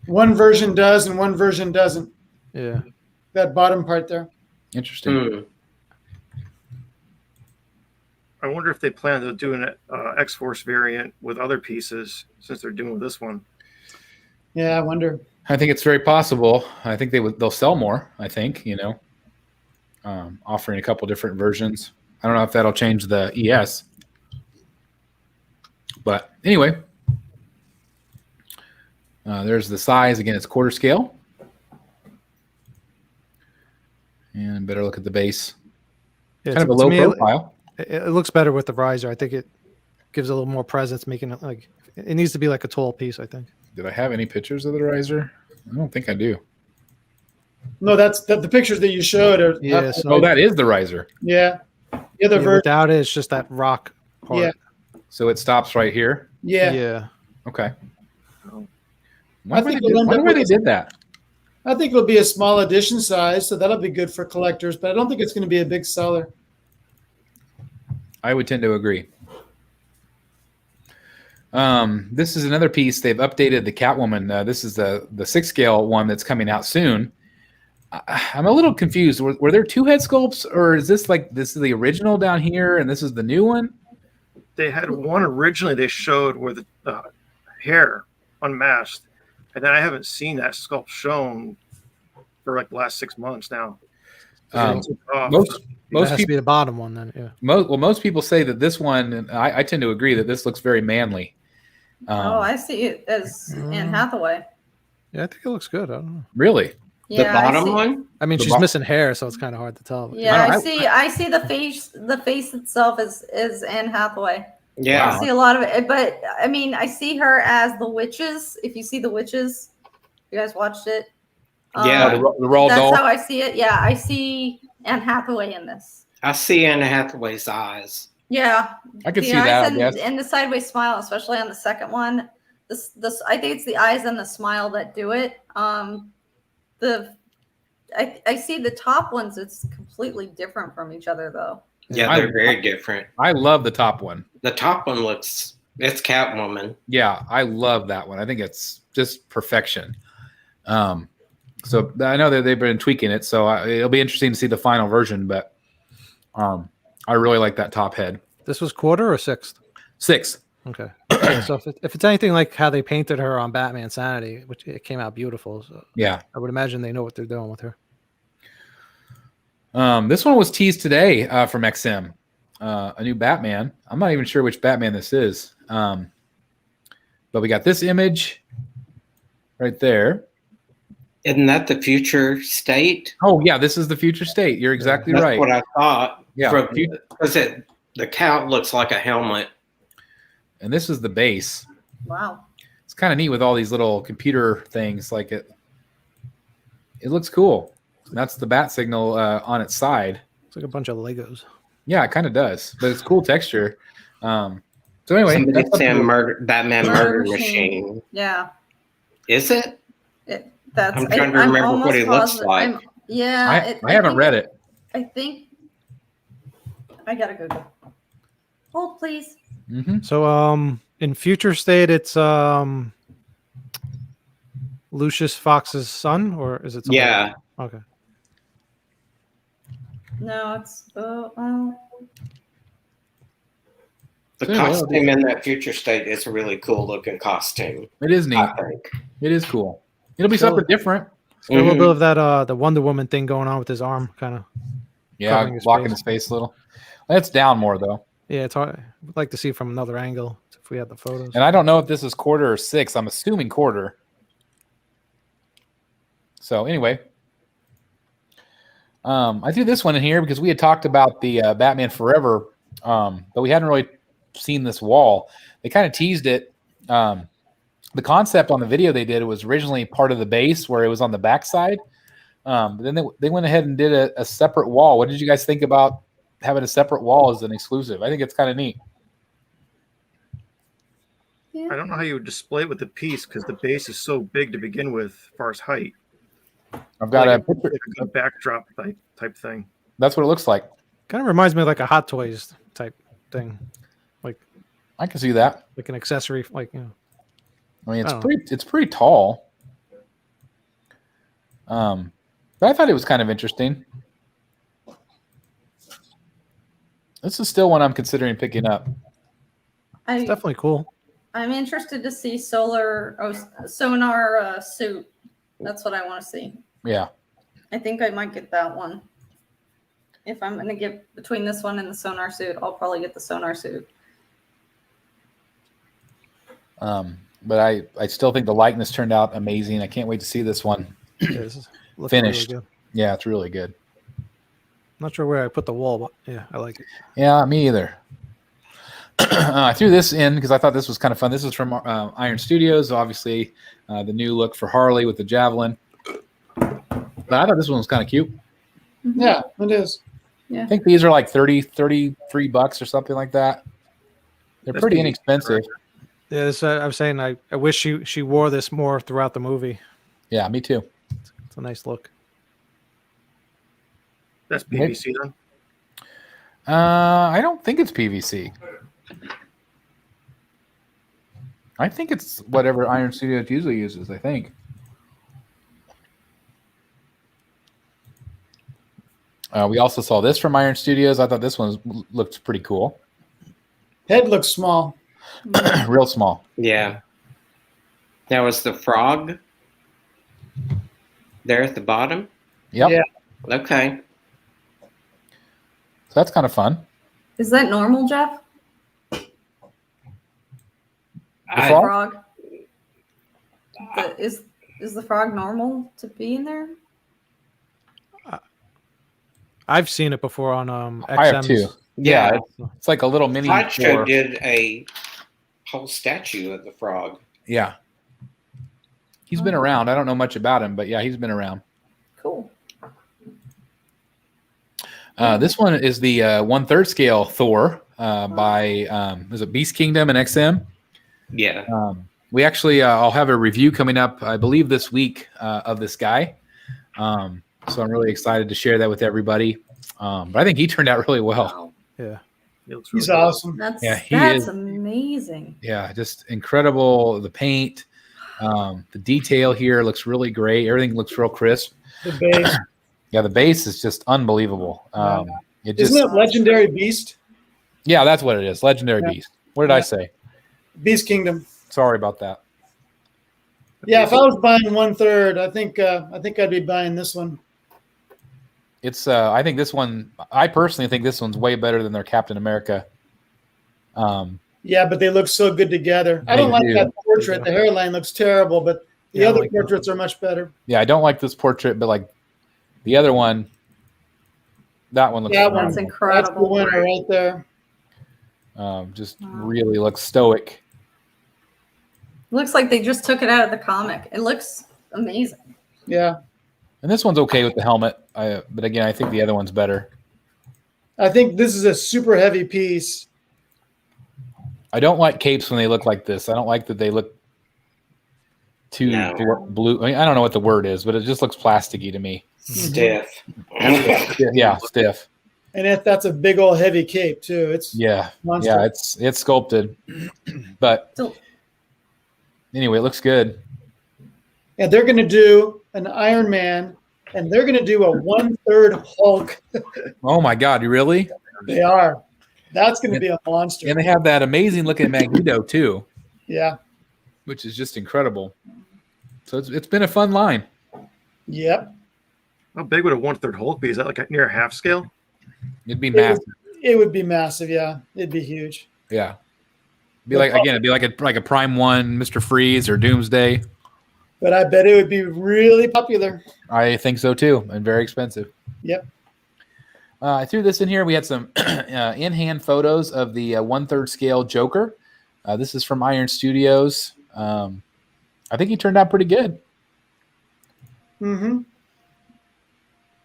One version does and one version doesn't. yeah. That bottom part there. Interesting. I wonder if they plan to do an X-Force variant with other pieces since they're doing this one. Yeah, I wonder. I think it's very possible. I think they'll sell more. I think offering a couple different versions. I don't know if that'll change the ES, but anyway, there's the size again. It's quarter scale, and better look at the base. Yeah, kind of a low profile. It looks better with the riser. I think it gives a little more presence, making it like it needs to be like a tall piece. I think. Did I have any pictures of the riser? I don't think I do. No, that's the pictures that you showed. Are, Yeah. So Oh, that is the riser. yeah. The other version. without it, it's just that rock part. Yeah. So it stops right here. Yeah. Yeah. Okay. I Wonder think why we'll end up they with- did that. I think it'll be a small edition size, so that'll be good for collectors. But I don't think it's going to be a big seller. I would tend to agree. This is another piece. They've updated the Catwoman. This is the 6 scale one that's coming out soon. I'm a little confused. Were there 2 head sculpts, or is this the original down here and this is the new one? They had one originally they showed with the hair unmasked, and then I haven't seen that sculpt shown for like the last 6 months now. Most Most has to people be the bottom one then. Yeah. most people say that this one, and I tend to agree that this looks very manly. I see it as Anne Hathaway. Yeah, I think it looks good. I don't know. Really? Yeah, The bottom one? I mean, The she's missing hair, so it's kind of hard to tell. Yeah, I I see. I see the face. The face itself is Anne Hathaway. Yeah. I see a lot of it, but I mean, I see her as the witches. If you see the witches, you guys watched it. Yeah. The Roald That's Dahl. how I see it. Yeah, I see Anne Hathaway in this. I see Anne Hathaway's eyes. Yeah, I could the see eyes that. I and, guess. and the sideways smile, especially on the second one. This I think it's the eyes and the smile that do it. I see the top ones. It's completely different from each other, though. Yeah, they're very different. I love the top one. The top one it's Catwoman. Yeah, I love that one. I think it's just perfection. So I know that they've been tweaking it, so it'll be interesting to see the final version. But I really like that top head. This was quarter or 6th? 6. Okay. Yeah, so if it's anything like how they painted her on Batman Sanity, which it came out beautiful, so Yeah. I would imagine they know what they're doing with her. This one was teased today from XM. A new Batman. I'm not even sure which Batman this is. But we got this image right there. Isn't that the future state? Oh, yeah, this is the future state. You're exactly That's right. what I thought. Yeah. Because the cow looks like a helmet. And this is the base. Wow. It's kind of neat with all these little computer things. Like it looks cool. That's the bat signal on its side. It's like a bunch of Legos. Yeah, it kind of does, but it's cool texture. So anyway, Somebody that's saying something- Batman Murder Machine. Yeah. Is it? That's. I'm trying to remember what it looks like. I haven't read it. I think I gotta Google. Hold, please. Mm-hmm. So in future state, it's Lucius Fox's son, or is it? Somebody Yeah. else? Okay. No, it's. The Yeah, costume in that future state is a really cool looking costume. It is neat. I think. It is cool. It'll be So- something different. It's got a little bit of that the Wonder Woman thing going on with his arm, kind of. Yeah, Covering his blocking face. his face a little. That's down more though. Yeah, it's hard. I'd like to see it from another angle if we had the photos. And I don't know if this is quarter or 6. I'm assuming quarter. So anyway, I threw this one in here because we had talked about the Batman Forever, but we hadn't really seen this wall. They kind of teased it. The concept on the video they did was originally part of the base where it was on the backside. But then they went ahead and did a separate wall. What did you guys think about having a separate wall as an exclusive? I think it's kind of neat. I don't know how you would display it with the piece because the base is so big to begin with as far as height. I've got Like a picture. a backdrop type thing. That's what it looks like. Kind of reminds me of like a Hot Toys type thing, I can see that. like an accessory, like I mean, Oh. it's pretty tall. But I thought it was kind of interesting. This is still one I'm considering picking up. it's definitely cool. I'm interested to see sonar suit. That's what I want to see. Yeah. I think I might get that one. If I'm going to get between this one and the sonar suit, I'll probably get the sonar suit. But I still think the likeness turned out amazing. I can't wait to see this one Yeah, this is looks finished. Really good. Yeah, it's really good. Not sure where I put the wall, but yeah, I like it. Yeah, me either. I threw this in because I thought this was kind of fun. This is from Iron Studios, obviously the new look for Harley with the javelin. But I thought this one was kind of cute. Yeah, it is. I think these are like $33 or something like that. They're That's pretty PVC, inexpensive. Yeah, this, I was saying I wish she wore this more throughout the movie. Yeah, me too. It's a nice look. That's PVC then. I don't think it's PVC. I think it's whatever Iron Studios usually uses, I think. We also saw this from Iron Studios. I thought this one looked pretty cool. Head looks small. Real small. Yeah. Now is the frog there at the bottom? Yep. Yeah. Okay. So that's kind of fun. Is that normal, Jeff? The I- frog? Is the frog normal to be in there? I've seen it before on XM's. I have too. Yeah, Yeah. it's like a little mini. Sideshow Thor. did a whole statue of the frog. Yeah. He's been around. I don't know much about him, but yeah, he's been around. Cool. This one is the 1/3 scale Thor by is it Beast Kingdom and XM? Yeah. We actually I'll have a review coming up, I believe, this week of this guy. So I'm really excited to share that with everybody. But I think he turned out really well. Wow. Yeah. It looks really He's good. awesome. That's He that's is. amazing. Yeah, just incredible. The paint, the detail here looks really great. Everything looks real crisp. The base. Yeah, the base is just unbelievable. It just, Isn't it Legendary Beast? yeah, that's what it is. Legendary Yeah. Beast. What did I Yeah. say? Beast Kingdom. Sorry about that. Yeah, if I was buying 1/3, I think I'd be buying this one. It's I think this one. I personally think this one's way better than their Captain America. Yeah, but they look so good together. I don't They like do. that portrait. The hairline looks terrible, but the Yeah, I other like that. portraits are much better. Yeah, I don't like this portrait, but like the other one, that one looks. That phenomenal. That's That's the incredible. winner right there. Just Wow. really looks stoic. Looks like they just took it out of the comic. It looks amazing. Yeah, And this one's okay with the helmet, but again, I think the other one's better. I think this is a super heavy piece. I don't like capes when they look like this. I don't like that they look too No. blue. I mean, I don't know what the word is, but it just looks plasticky to me. Stiff. Yeah, stiff. And if that's a big old heavy cape too, it's Yeah, monster. yeah, it's sculpted, but So anyway, it looks good. And they're going to do an Iron Man, and they're going to do a 1/3 Hulk. Oh my God, you really? They are. That's going to be a monster. And they have that amazing looking Magneto too, Yeah. which is just incredible. So it's been a fun line. Yep. How big would a 1/3 Hulk be? Is that like near a half scale? It'd be massive. It would be massive. Yeah. It'd be huge. Yeah. It'd be like a Prime One, Mr. Freeze or Doomsday. But I bet it would be really popular. I think so too, and very expensive. Yep. I threw this in here. We had some in-hand photos of the 1/3 scale Joker. This is from Iron Studios. I think he turned out pretty good. Mm-hmm.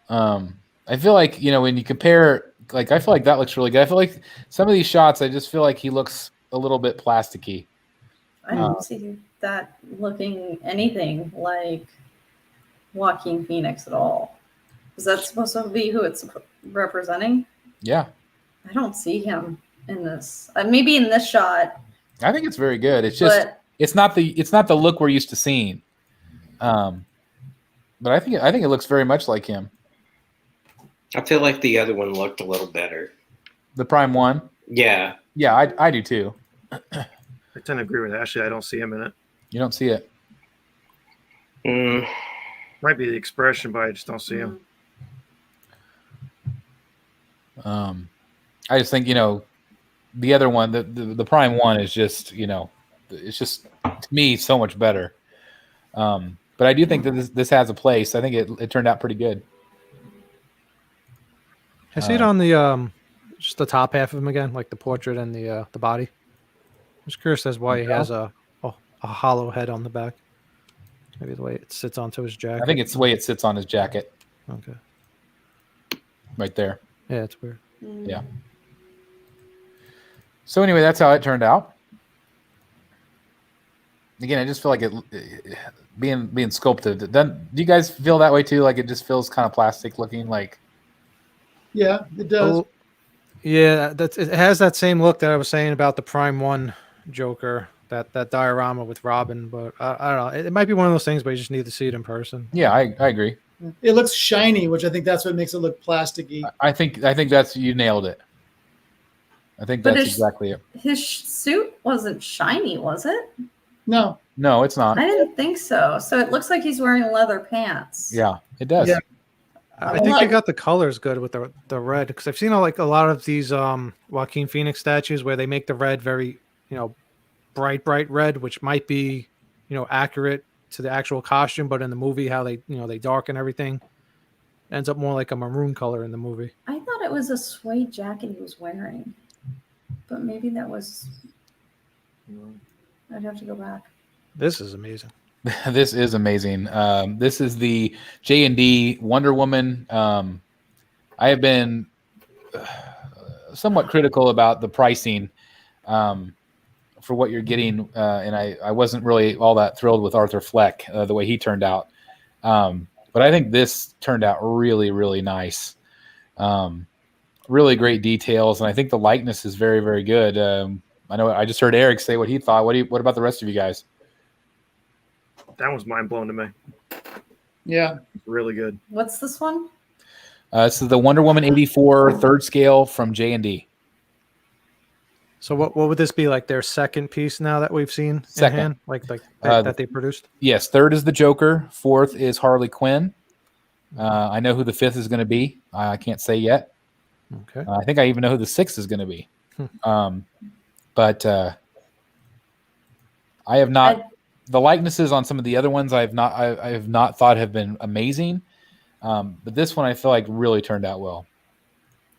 I feel like, when you compare, like, I feel like that looks really good. I feel like some of these shots, I just feel like he looks a little bit plasticky. I don't see that looking anything like Joaquin Phoenix at all. Is that supposed to be who it's representing? Yeah. I don't see him in this. Maybe in this shot. I think it's very good. It's just it's not the look we're used to seeing. But I think it looks very much like him. I feel like the other one looked a little better. The Prime one? Yeah. Yeah, I do too. I tend to agree with Ashley. I don't see him in it. You don't see it. Might be the expression, but I just don't see him. I just think, the other one, the Prime one is just, it's just to me so much better. But I do think that this has a place. I think it turned out pretty good. I see it on the just the top half of him again, like the portrait and the body. I'm just curious as why he has a hollow head on the back. Maybe the way it sits onto his jacket. I think it's the way it sits on his jacket. Okay. Right there. Yeah, it's weird. Yeah. So anyway, that's how it turned out. Again, I just feel like it being sculpted. Do you guys feel that way too? Like it just feels kind of plastic looking, like. Yeah, it does. Oh, yeah, it has that same look that I was saying about the Prime 1 Joker, that diorama with Robin. But I don't know. It might be one of those things, but you just need to see it in person. Yeah, I agree. It looks shiny, which I think that's what makes it look plasticky. I think that's you nailed it. I think that's exactly it. His suit wasn't shiny, was it? No, it's not. I didn't think so. So it looks like he's wearing leather pants. Yeah, it does. Yeah. I think they got the colors good with the red, because I've seen a lot of these Joaquin Phoenix statues where they make the red very bright red, which might be accurate to the actual costume, but in the movie how they they darken everything, it ends up more like a maroon color in the movie. I thought it was a suede jacket he was wearing, but maybe that was. I'd have to go back. This is amazing. This is amazing. This is the J&D Wonder Woman. I have been somewhat critical about the pricing for what you're getting, and I wasn't really all that thrilled with Arthur Fleck, the way he turned out. But I think this turned out really, really nice. Really great details, and I think the likeness is very, very good. I know I just heard Eric say what he thought. What about the rest of you guys? That was mind blowing to me. Yeah, really good. What's this one? This is the Wonder Woman 84 third scale from J&D. So what would this be, like their second piece now that we've seen? Second. In hand? Like that they produced? Yes, third is the Joker. Fourth is Harley Quinn. I know who the fifth is going to be. I can't say yet. Okay. I think I even know who the sixth is going to be. But I have not. The likenesses on some of the other ones I have not thought have been amazing. But this one I feel like really turned out well.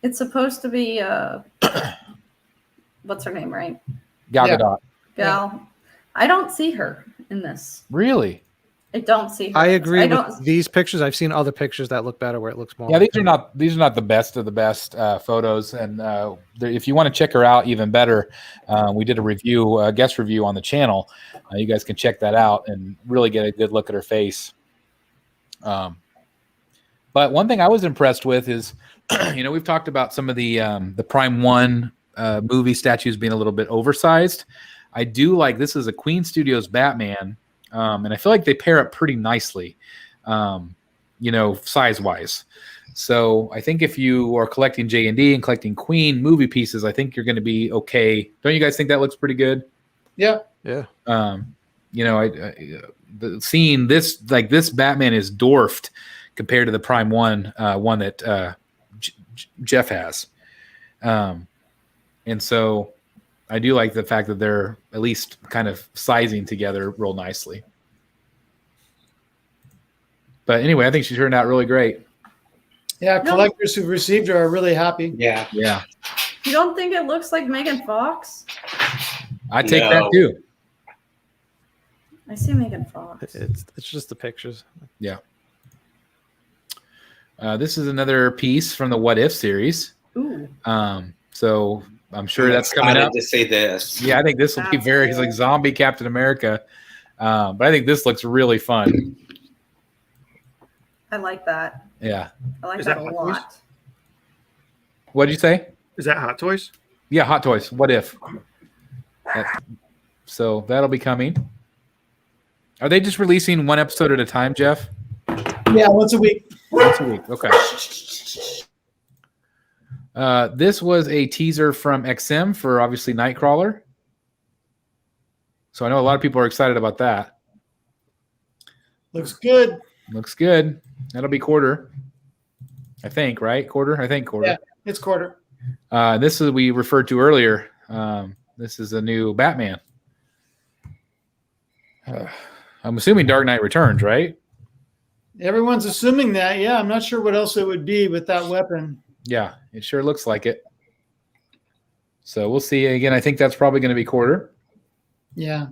It's supposed to be what's her name, right? Gal Gadot. Gal. I don't see her in this. Really? I don't see her. I agree with these pictures. I've seen other pictures that look better where it looks more. Yeah, these are not the best of the best photos. And if you want to check her out even better, we did a guest review on the channel. You guys can check that out and really get a good look at her face. But one thing I was impressed with is, we've talked about some of the Prime 1 movie statues being a little bit oversized. I do like this is a Queen Studios Batman. And I feel like they pair up pretty nicely, size-wise. So I think if you are collecting J&D and collecting Queen movie pieces, I think you're going to be okay. Don't you guys think that looks pretty good? Yeah. Yeah. Seeing this, like this Batman is dwarfed compared to the Prime 1 one that Jeff has. And so I do like the fact that they're at least kind of sizing together real nicely. But anyway, I think she turned out really great. Yeah, collectors who've received her are really happy. Yeah. Yeah. You don't think it looks like Megan Fox? I take that too. I see Megan Fox. It's just the pictures. Yeah. This is another piece from the What If series. Ooh. So I'm sure that's coming up. To see this. Yeah, I think this will be very like zombie Captain America. But I think this looks really fun. I like that. Yeah. I like that a lot. What did you say? Is that Hot Toys? Yeah, Hot Toys. What if? So that'll be coming. Are they just releasing one episode at a time, Jeff? Yeah, once a week. Once a week. Okay. This was a teaser from XM for obviously Nightcrawler. So I know a lot of people are excited about that. Looks good. Looks good. That'll be quarter. I think, right? Quarter? I think quarter. Yeah, it's quarter. This is we referred to earlier. This is a new Batman. I'm assuming Dark Knight Returns, right? Everyone's assuming that. Yeah, I'm not sure what else it would be with that weapon. Yeah, it sure looks like it. So we'll see. Again, I think that's probably going to be quarter. Yeah.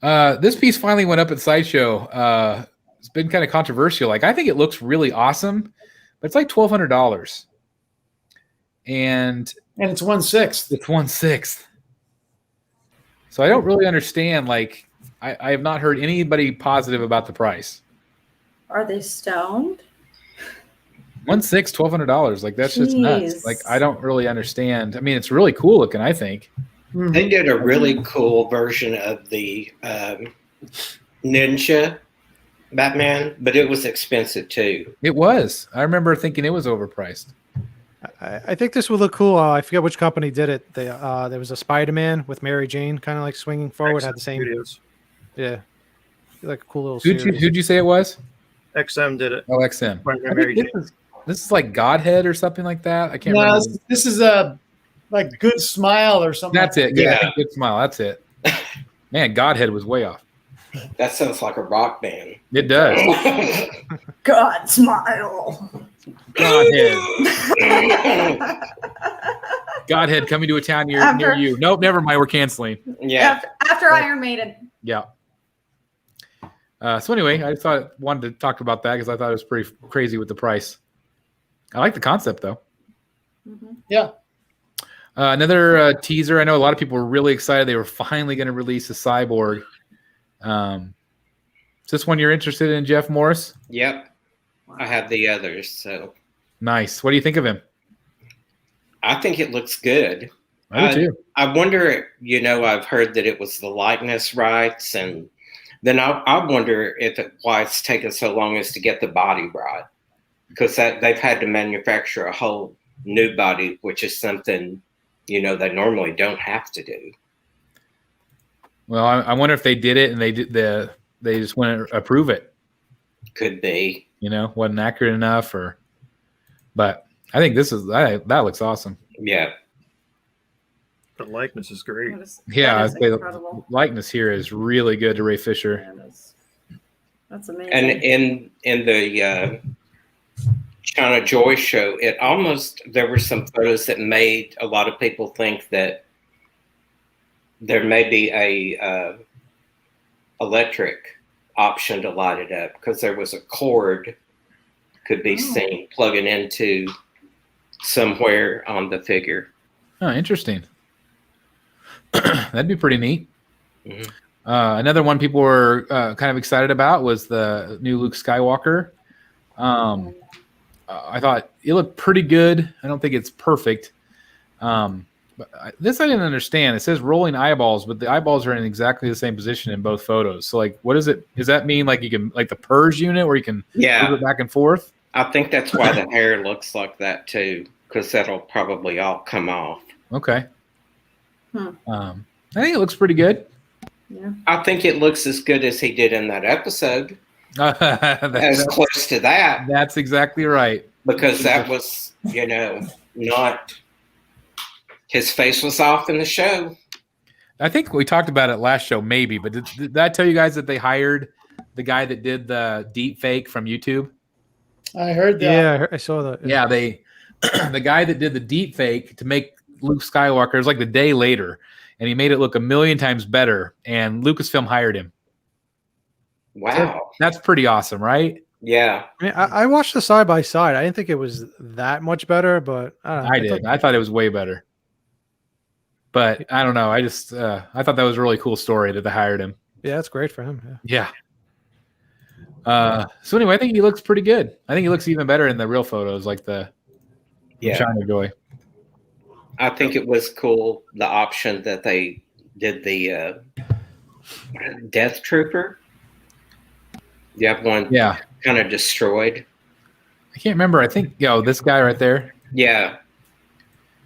This piece finally went up at Sideshow. It's been kind of controversial. Like, I think it looks really awesome, but it's like $1,200. And it's 1/6. It's 1/6. So I don't really understand. Like, I have not heard anybody positive about the price. Are they stoned? 1/6, $1,200. Like, that's just nuts. Like, I don't really understand. I mean, it's really cool looking, I think. They did a really cool version of the Ninja Batman, but it was expensive too. It was. I remember thinking it was overpriced. I think this would look cool. I forget which company did it. There was a Spider-Man with Mary Jane, kind of like swinging forward. Had the same. Studios. Yeah, like a cool little. Who'd you say it was? XM did it. Oh, XM. Mary Jane. This is like Godhead or something like that. I can't remember. This is a like Good Smile or something. That's it. Yeah, I think Good Smile. That's it. Man, Godhead was way off. That sounds like a rock band. It does. God smile. Godhead. Godhead coming to a town near you. Nope, never mind. We're canceling. Yeah. After Iron Maiden. Yeah. So anyway, I just wanted to talk about that because I thought it was pretty crazy with the price. I like the concept though. Mm-hmm. Yeah. Another teaser. I know a lot of people were really excited. They were finally going to release a Cyborg. Is this one you're interested in, Jeff Morris? Yep. I have the others. So nice. What do you think of him? I think it looks good. I do too. I wonder, I've heard that it was the likeness rights, and then I wonder why it's taken so long is to get the body right, because they've had to manufacture a whole new body, which is something, they normally don't have to do. Well, I wonder if they did it and they just want to approve it. Could be. Wasn't accurate enough, but I think that looks awesome. Yeah. The likeness is great. Yeah, the likeness here is really good to Ray Fisher. That's amazing. And in the China Joy show, there were some photos that made a lot of people think that there may be a electric option to light it up, because there was a cord could be seen plugging into somewhere on the figure. Oh, interesting. That'd be pretty neat. Mm-hmm. Another one people were kind of excited about was the new Luke Skywalker. I thought it looked pretty good. I don't think it's perfect. This I didn't understand. It says rolling eyeballs, but the eyeballs are in exactly the same position in both photos. So, like, what is it? Does that mean like you can, like the purge unit, where you can move it back and forth? I think that's why the hair looks like that too, because that'll probably all come off. Okay. I think it looks pretty good. Yeah. I think it looks as good as he did in that episode. As close to that. That's exactly right. Because that was, not. His face was off in the show. I think we talked about it last show, maybe, but did I tell you guys that they hired the guy that did the deep fake from YouTube? I heard that. Yeah, I saw that. Yeah, the guy that did the deep fake to make Luke Skywalker, it was like the day later, and he made it look 1,000,000 times better, and Lucasfilm hired him. Wow. So that's pretty awesome, right? Yeah. I mean, I watched the side by side. I didn't think it was that much better, but I did. I thought it was way better. But I don't know. I just I thought that was a really cool story that they hired him. Yeah, it's great for him. Yeah. So anyway, I think he looks pretty good. I think he looks even better in the real photos, like the Yeah. China Joy. I think it was cool, the option that they did the Death Trooper. You have one kind of destroyed. I can't remember. I think, this guy right there. Yeah.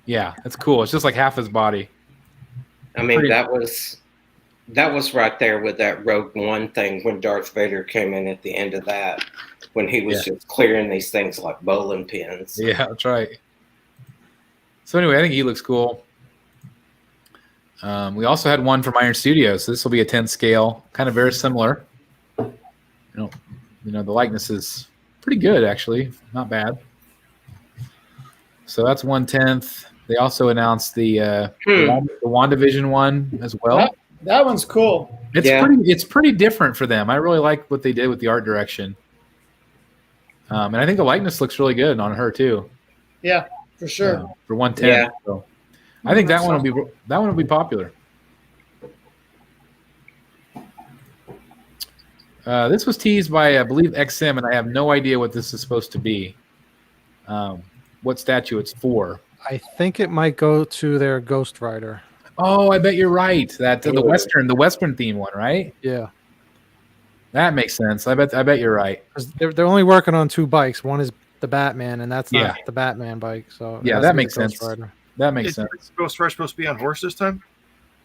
Yeah, that's cool. It's just like half his body. I mean, that was right there with that Rogue One thing when Darth Vader came in at the end of that, when he was just clearing these things like bowling pins. Yeah, that's right. So anyway, I think he looks cool. We also had one from Iron Studios. So this will be a 10 scale, kind of very similar. The likeness is pretty good, actually. Not bad. So that's 1/10. They also announced the WandaVision one as well. That one's cool. It's pretty different for them. I really like what they did with the art direction. And I think the likeness looks really good on her too. Yeah, for sure. For 1/10. Yeah. So I think that one will be popular. This was teased by, I believe, XM, and I have no idea what this is supposed to be. What statue it's for. I think it might go to their Ghost Rider. Oh, I bet you're right. That the Western theme one, right? Yeah, that makes sense. I bet you're right. They're only working on 2 bikes. One is the Batman, and that's not the Batman bike. So that makes sense. That makes sense. Ghost Rider supposed to be on horse this time?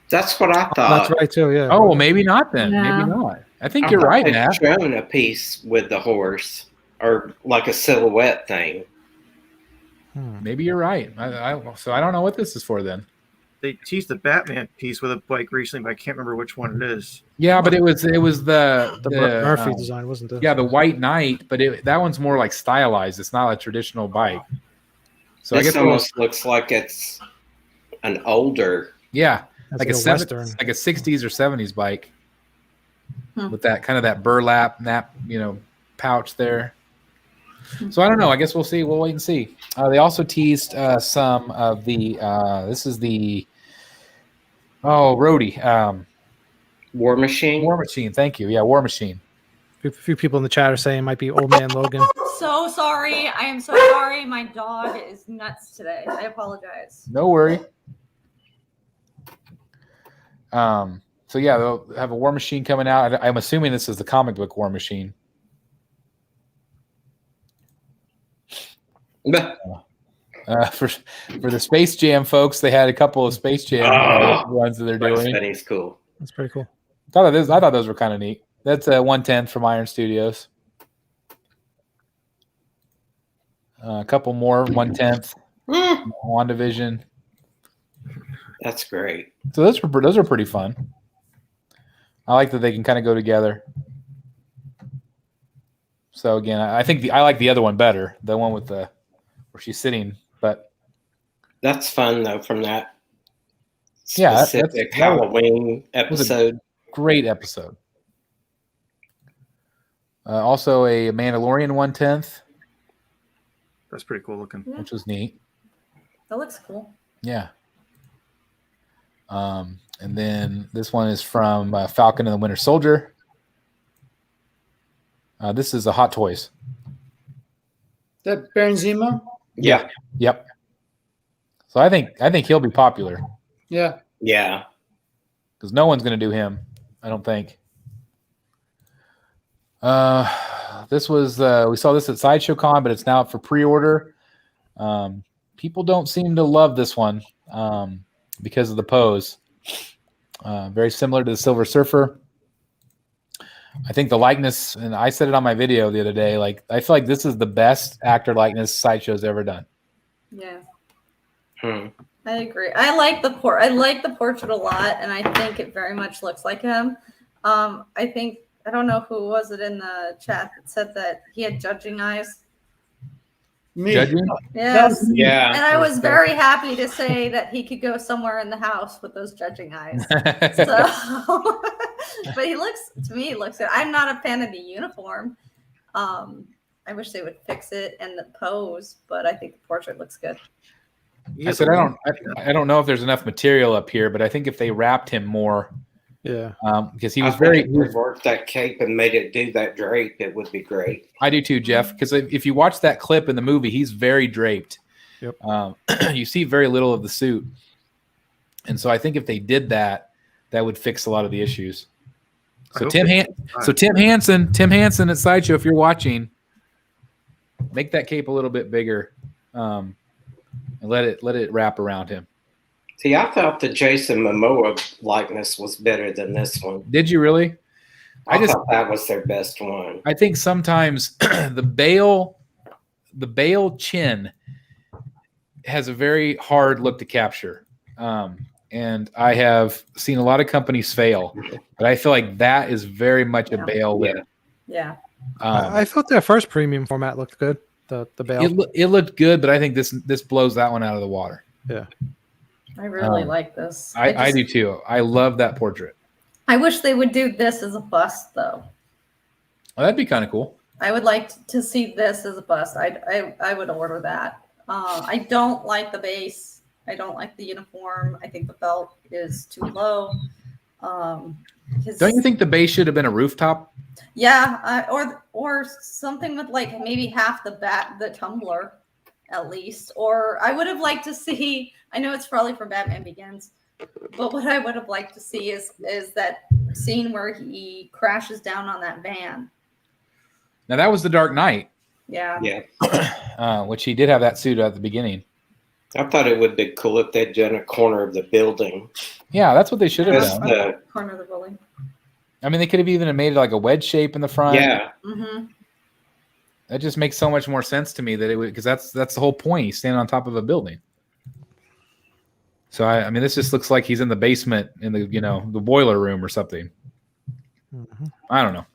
That's what I thought. That's right too. Yeah. Oh, well, maybe not then. Yeah. Maybe not. I think you're right, Matt. Shown a piece with the horse, or like a silhouette thing. Maybe you're right. So I don't know what this is for then. They teased the Batman piece with a bike recently, but I can't remember which one it is. Yeah, but it was the Murphy design, wasn't it? Yeah, the White Knight, but that one's more like stylized. It's not a traditional bike. So This I guess almost looks like it's an older. Yeah, That's like a Western. like a 60s or 70s bike with that kind of that burlap pouch there. So I don't know. I guess we'll see. We'll wait and see. They also teased some of the. This is the. Oh, Rhodey. War Machine. War Machine. Thank you. Yeah, War Machine. A few people in the chat are saying it might be Old Man Logan. So sorry. I am so sorry. My dog is nuts today. I apologize. No worry. So yeah, they'll have a War Machine coming out. I'm assuming this is the comic book War Machine. For the Space Jam folks, they had a couple of Space Jam ones that they're doing. That's cool. That's pretty cool. I thought those were kind of neat. That's a 1/10 from Iron Studios. A couple more 1/10. WandaVision. That's great. So those are pretty fun. I like that they can kind of go together. So again, I think I like the other one better, the one with where she's sitting. But that's fun though, from that specific specific Halloween episode. Great episode. Also a Mandalorian 1/10. That's pretty cool looking. Which was neat. That looks cool. Yeah. And then this one is from Falcon and the Winter Soldier. This is a Hot Toys. That Baron Zemo? Yeah. Yep. So I think he'll be popular. Yeah. Yeah. Because no one's going to do him, I don't think. This was we saw this at Sideshow Con, but it's now up for pre-order. People don't seem to love this one because of the pose. Very similar to the Silver Surfer. I think the likeness, and I said it on my video the other day, like I feel like this is the best actor likeness Sideshow's ever done. Yeah. I agree. I like the portrait a lot, and I think it very much looks like him. I don't know who was it in the chat that said that he had judging eyes. Me. Judging? Yes. Yeah. And I was very happy to say that he could go somewhere in the house with those judging eyes. So, but he looks good. I'm not a fan of the uniform. I wish they would fix it and the pose, but I think the portrait looks good. I said I don't know if there's enough material up here, but I think if they wrapped him more, because he was worked that cape and made it do that drape, it would be great. I do too, Jeff. Because if you watch that clip in the movie, he's very draped. Yep. You see very little of the suit. And so I think if they did that, that would fix a lot of the issues. So Tim Hansen at Sideshow, if you're watching, make that cape a little bit bigger, and let it wrap around him. See, I thought the Jason Momoa likeness was better than this one. Did you really? I thought that was their best one. I think sometimes the Bale chin has a very hard look to capture. And I have seen a lot of companies fail, but I feel like that is very much a Bale look. Yeah. I thought their first premium format looked good. The Bale. It looked good, but I think this blows that one out of the water. Yeah. I really like this. I do too. I love that portrait. I wish they would do this as a bust, though. Well, that'd be kind of cool. I would like to see this as a bust. I would order that. I don't like the base. I don't like the uniform. I think the belt is too low. Don't you think the base should have been a rooftop? Yeah, or something with like maybe half the tumbler, at least. Or I would have liked to see. I know it's probably from Batman Begins, but what I would have liked to see is that scene where he crashes down on that van. Now that was the Dark Knight. Yeah. Yeah. Which he did have that suit at the beginning. I thought it would be cool if they'd done a corner of the building. Yeah, that's what they should have done. Corner of the building. I mean, they could have even made it like a wedge shape in the front. Yeah. Mm-hmm. That just makes so much more sense to me that it would, because that's the whole point. He's standing on top of a building. So I mean, this just looks like he's in the basement in the the boiler room or something. Mm-hmm. I don't know.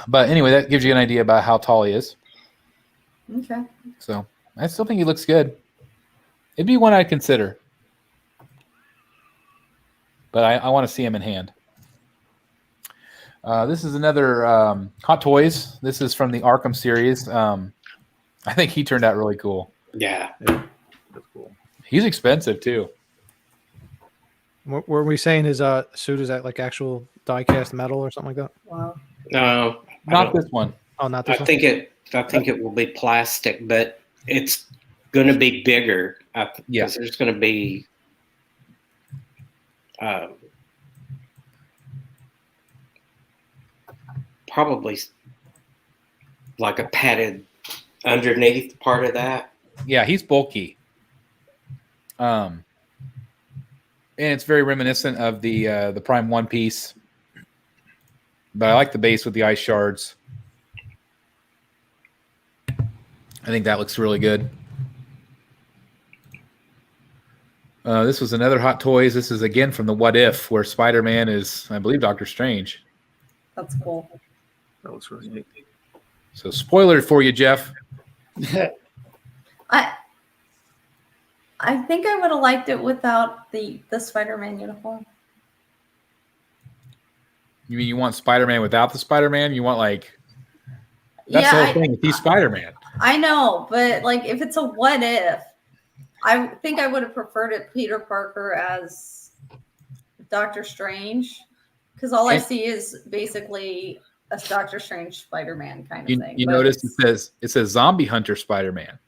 But anyway, that gives you an idea about how tall he is. Okay. So I still think he looks good. It'd be one I'd consider. But I want to see him in hand. This is another Hot Toys. This is from the Arkham series. I think he turned out really cool. Yeah. That's cool. He's expensive too. Were we saying his suit is that like actual die-cast metal or something like that? Wow. No. Not this one. Oh, not this I one? think it will be plastic, but it's going to be bigger. Yeah. There's going to be probably like a padded underneath part of that. Yeah, he's bulky. And it's very reminiscent of the Prime One Piece. But I like the base with the ice shards. I think that looks really good. This was another Hot Toys. This is again from the What If, where Spider-Man is, I believe, Doctor Strange. That's cool. That looks really neat. So spoiler for you, Jeff. I think I would have liked it without the Spider-Man uniform. You mean you want Spider-Man without the Spider-Man? You want that's the whole thing. He's Spider-Man. I know, but like if it's a what if, I think I would have preferred it Peter Parker as Doctor Strange, because all I see is basically a Doctor Strange Spider-Man kind of thing. You notice it says Zombie Hunter Spider-Man.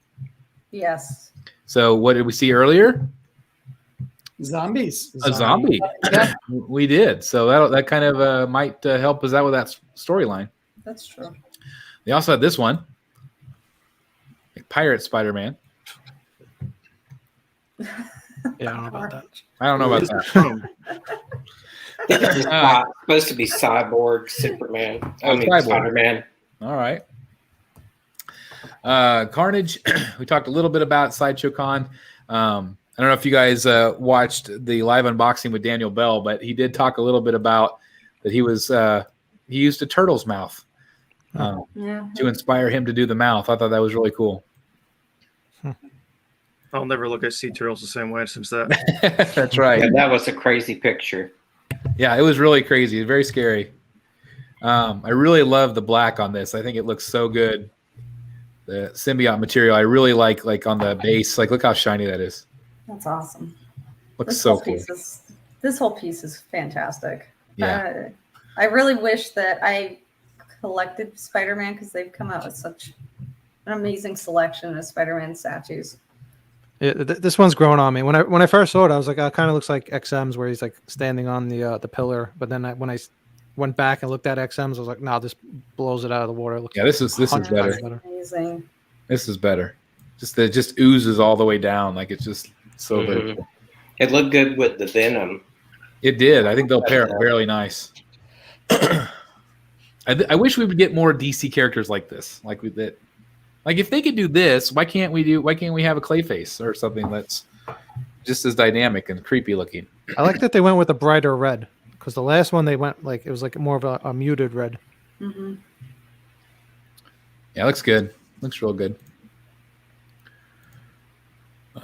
Yes. So what did we see earlier? Zombies. A zombie. Yeah. We did. So that kind of might help us out with that storyline. That's true. They also had this one, like Pirate Spider-Man. Yeah, I don't know about that. I don't know about that. I think it's supposed to be Cyborg Superman. Cyborg. Spider-Man. All right. Carnage. We talked a little bit about Sideshow Con. I don't know if you guys watched the live unboxing with Daniel Bell, but he did talk a little bit about that he used a turtle's mouth to inspire him to do the mouth. I thought that was really cool. I'll never look at sea turtles the same way since that. That's right. Yeah, that was a crazy picture. Yeah, it was really crazy. Very scary. I really love the black on this. I think it looks so good. The symbiote material, I really like on the base. Like, look how shiny that is. That's awesome. Looks so cool. This whole piece is fantastic. Yeah. I really wish that I collected Spider-Man because they've come out with such an amazing selection of Spider-Man statues. Yeah, this one's grown on me. When I first saw it, I was like, it kind of looks like XM's where he's like standing on the pillar. But then when I went back and looked at XM's, I was like, no, this blows it out of the water. It looks this is better. Amazing. This is better. It just oozes all the way down. Like it's just so good. It looked good with the Venom. It did. I think they'll pair it really nice. I wish we would get more DC characters like this. Like if they could do this, why can't we have a Clayface or something that's just as dynamic and creepy looking? I like that they went with a brighter red, because the last one they went like it was like more of a muted red. Mm-hmm. Yeah, it looks good. Looks real good.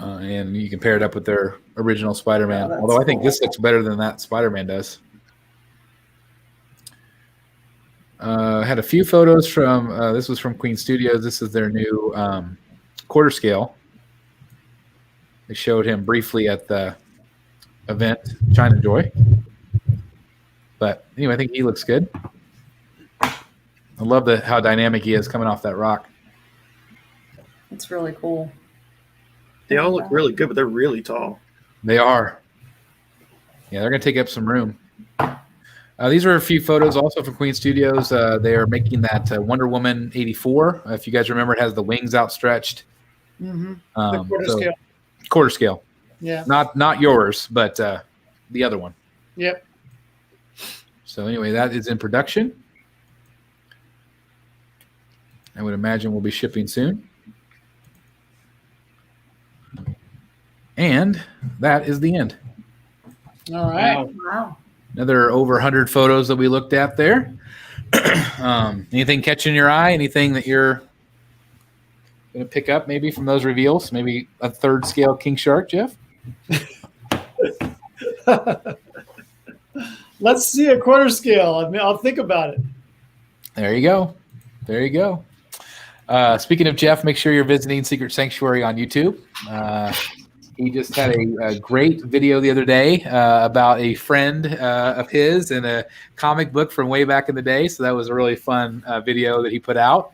And you can pair it up with their original Spider-Man. Although I think this looks better than that Spider-Man does. Had a few photos from this was from Queen Studios. This is their new quarter scale. They showed him briefly at the event, China Joy. But anyway, I think he looks good. I love how dynamic he is coming off that rock. It's really cool. They all look really good, but they're really tall. They are. Yeah, they're going to take up some room. These are a few photos also from Queen Studios. They are making that Wonder Woman 84. If you guys remember, it has the wings outstretched. Mm-hmm. The quarter scale. Quarter scale. Yeah. Not yours, but the other one. Yep. So anyway, that is in production. I would imagine we'll be shipping soon. And that is the end. All right. Wow. Another over 100 photos that we looked at there. Anything catching your eye? Anything that you're going to pick up maybe from those reveals? Maybe a third scale King Shark, Jeff? Let's see a quarter scale. I mean, I'll think about it. There you go. There you go. Speaking of Jeff, make sure you're visiting Secret Sanctuary on YouTube. He just had a great video the other day about a friend of his in a comic book from way back in the day. So that was a really fun video that he put out.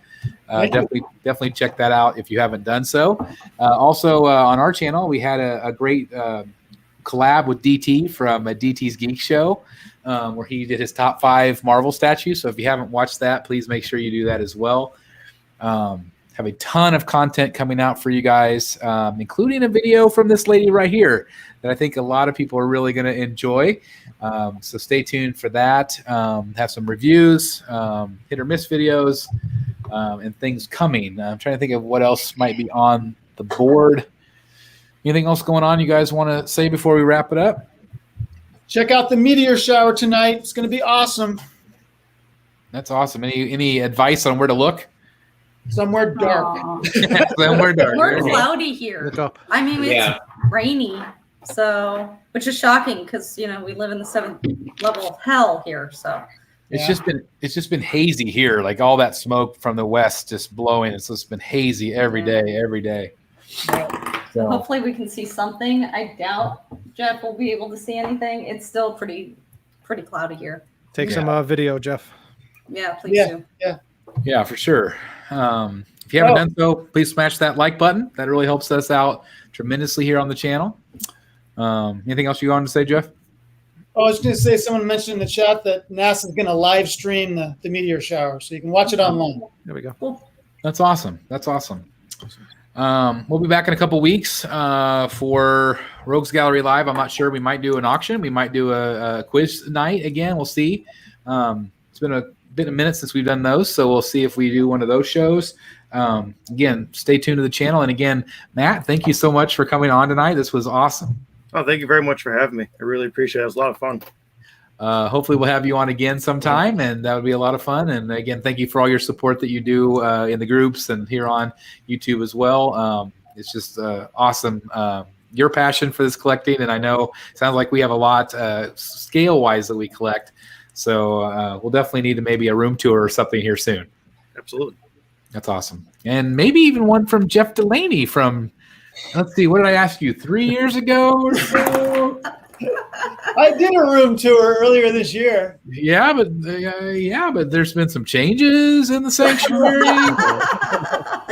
Definitely check that out if you haven't done so. Also on our channel, we had a great collab with DT from DT's Geek Show, where he did his top 5 Marvel statues. So if you haven't watched that, please make sure you do that as well. Have a ton of content coming out for you guys, including a video from this lady right here that I think a lot of people are really going to enjoy. So stay tuned for that. Have some reviews, hit or miss videos, and things coming. I'm trying to think of what else might be on the board. Anything else going on you guys want to say before we wrap it up? Check out the meteor shower tonight. It's going to be awesome. That's awesome. Any advice on where to look? Somewhere dark. Somewhere dark. We're cloudy here. Look up. I mean, it's rainy, so which is shocking because we live in the 7th level of hell here. So it's just been hazy here, like all that smoke from the west just blowing. It's just been hazy every day. Right. So hopefully we can see something. I doubt Jeff will be able to see anything. It's still pretty cloudy here. Take some video, Jeff. Yeah, please do. Yeah, for sure. If you haven't done so, please smash that like button. That really helps us out tremendously here on the channel. Anything else you want to say, Jeff? I was going to say, someone mentioned in the chat that NASA is going to live stream the meteor shower, so you can watch it online. There we go. Cool. That's awesome. We'll be back in a couple weeks for Rogues Gallery Live. I'm not sure. We might do an auction. We might do a quiz night again. We'll see. It's been a minute since we've done those, so we'll see if we do one of those shows. Again, stay tuned to the channel. And again, Matt, thank you so much for coming on tonight. This was awesome. Oh, thank you very much for having me. I really appreciate it. It was a lot of fun. Hopefully we'll have you on again sometime, and that would be a lot of fun. And again, thank you for all your support that you do in the groups and here on YouTube as well. It's just awesome. Your passion for this collecting, and I know it sounds like we have a lot scale-wise that we collect. So we'll definitely need maybe a room tour or something here soon. Absolutely. That's awesome. And maybe even one from Jeff Delaney from, let's see, what did I ask you, 3 years ago or so? I did a room tour earlier this year. Yeah, but there's been some changes in the sanctuary.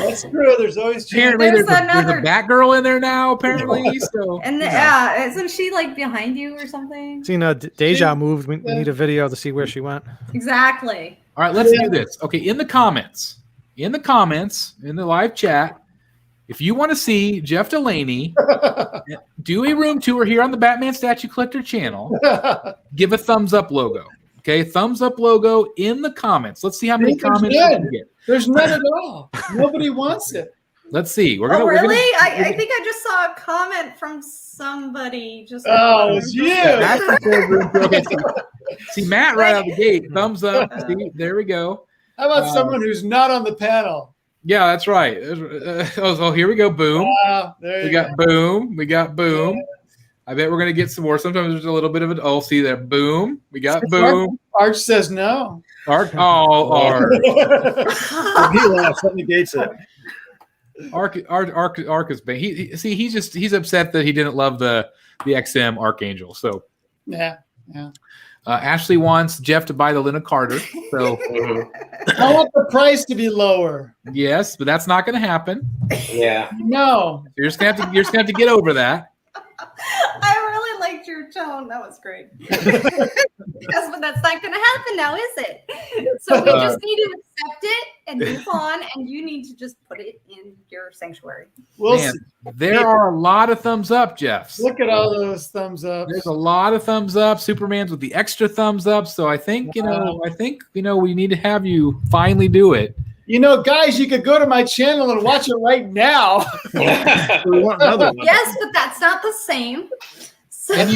That's true. There's always Apparently, There's there's a another- Batgirl in there now. Apparently, so And yeah, isn't she like behind you or something? Seen Deja moved. We need a video to see where she went. Exactly. all right, let's do this. Okay, in the comments, in the live chat, if you want to see Jeff Delaney do a room tour here on the Batman Statue Collector channel, give a thumbs up logo. Okay, thumbs up logo in the comments. Let's see how many comments we can get. There's none at all. Nobody wants it. Let's see. We're Oh, gonna. really? We're gonna, I think I just saw a comment from somebody. Just Oh, it's you. That's the third room tour. Okay, see Matt right out of the gate. Thumbs up. See, there we go. How about someone who's not on the panel? Yeah, that's right. Oh, here we go. Boom. There We you got go. boom. We got boom. I bet we're gonna get some more. Sometimes there's a little bit of an. Oh, see there. Boom. We got boom. Arch says no. Arc. Oh, Arc. He laughs. Let me gates it. Arc is bad. He's upset that he didn't love the XM Archangel. So Yeah. Ashley wants Jeff to buy the Lena Carter. So I want the price to be lower. yes, but that's not going to happen. Yeah. No. You're just gonna have to get over that. I really liked your tone. That was great. But that's not going to happen now, is it? So we just need to accept it and move on, and you need to just put it in your sanctuary. We'll Man, see. there are a lot of thumbs up, Jeff. Look at all those thumbs up. There's a lot of thumbs up. Superman's with the extra thumbs up. So I think we need to have you finally do it. You know, guys, you could go to my channel and watch it right now. We want another one. Yes, but that's not the same. So And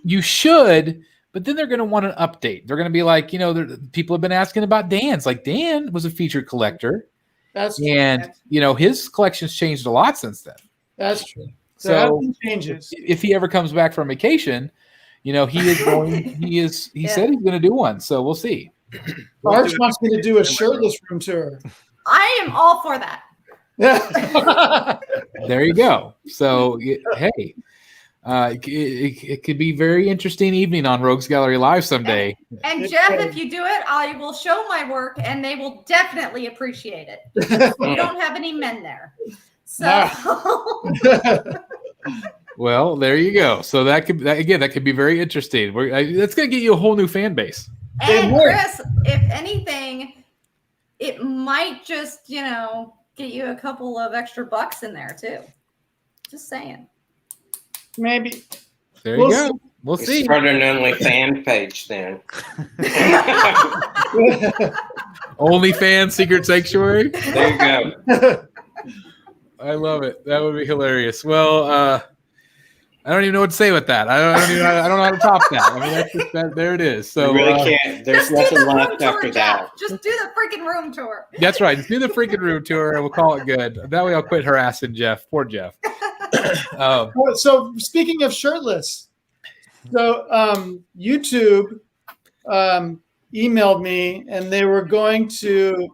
you should, but then they're going to want an update. They're going to be like, people have been asking about Dan's. Like Dan was a featured collector, That's true. and his collection's changed a lot since then. That's true. So There have been changes. if he ever comes back from vacation, he is going. He said he's going to do one. So we'll see. Arch wants me to do a shirtless room tour. I am all for that. There you go. So hey. It could be very interesting evening on Rogues Gallery Live someday. And Jeff, if you do it, I will show my work, and they will definitely appreciate it. Because we don't have any men there. So Well, there you go. So that could be very interesting. That's going to get you a whole new fan base. And Chris, if anything, it might just, get you a couple of extra bucks in there too. Just saying. Maybe. There you go. We'll see. Start an OnlyFans page then. OnlyFans Secret Sanctuary. There you go. I love it. That would be hilarious. Well, I don't even know what to say with that. I don't know how to top that. I mean, that's just that. There it is. So You really can't. There's Just do nothing the room left tour, after Jeff. that. Just do the freaking room tour. that's right. Just do the freaking room tour, and we'll call it good. That way, I'll quit harassing Jeff. Poor Jeff. So speaking of shirtless, so YouTube emailed me, and they were going to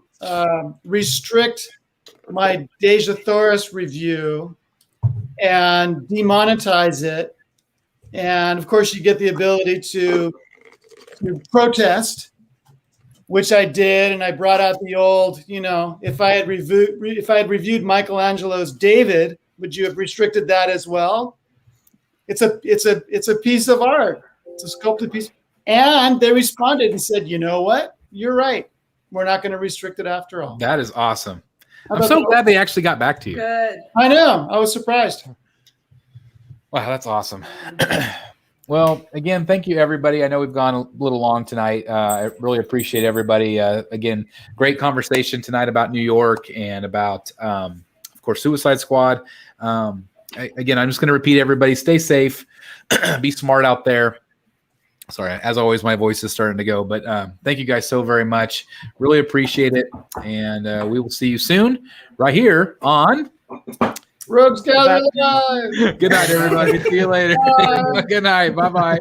restrict my Deja Thoris review and demonetize it. And of course, you get the ability to protest, which I did, and I brought out the old, if I had reviewed Michelangelo's David, would you have restricted that as well? It's a piece of art. It's a sculpted piece. And they responded and said, you know what? You're right. We're not going to restrict it after all. That is awesome. How I'm about so that? glad they actually got back to you. Good. I know. I was surprised. Wow, that's awesome. Well, again, thank you, everybody. I know we've gone a little long tonight. I really appreciate everybody. Again, great conversation tonight about New York and about, of course, Suicide Squad. Again, I'm just going to repeat everybody. Stay safe. Be smart out there. Sorry, as always, my voice is starting to go. But thank you guys so very much. Really appreciate it. And we will see you soon right here on Rogues Gallery Live. Good night, everybody. See you later. Good night. Bye-bye.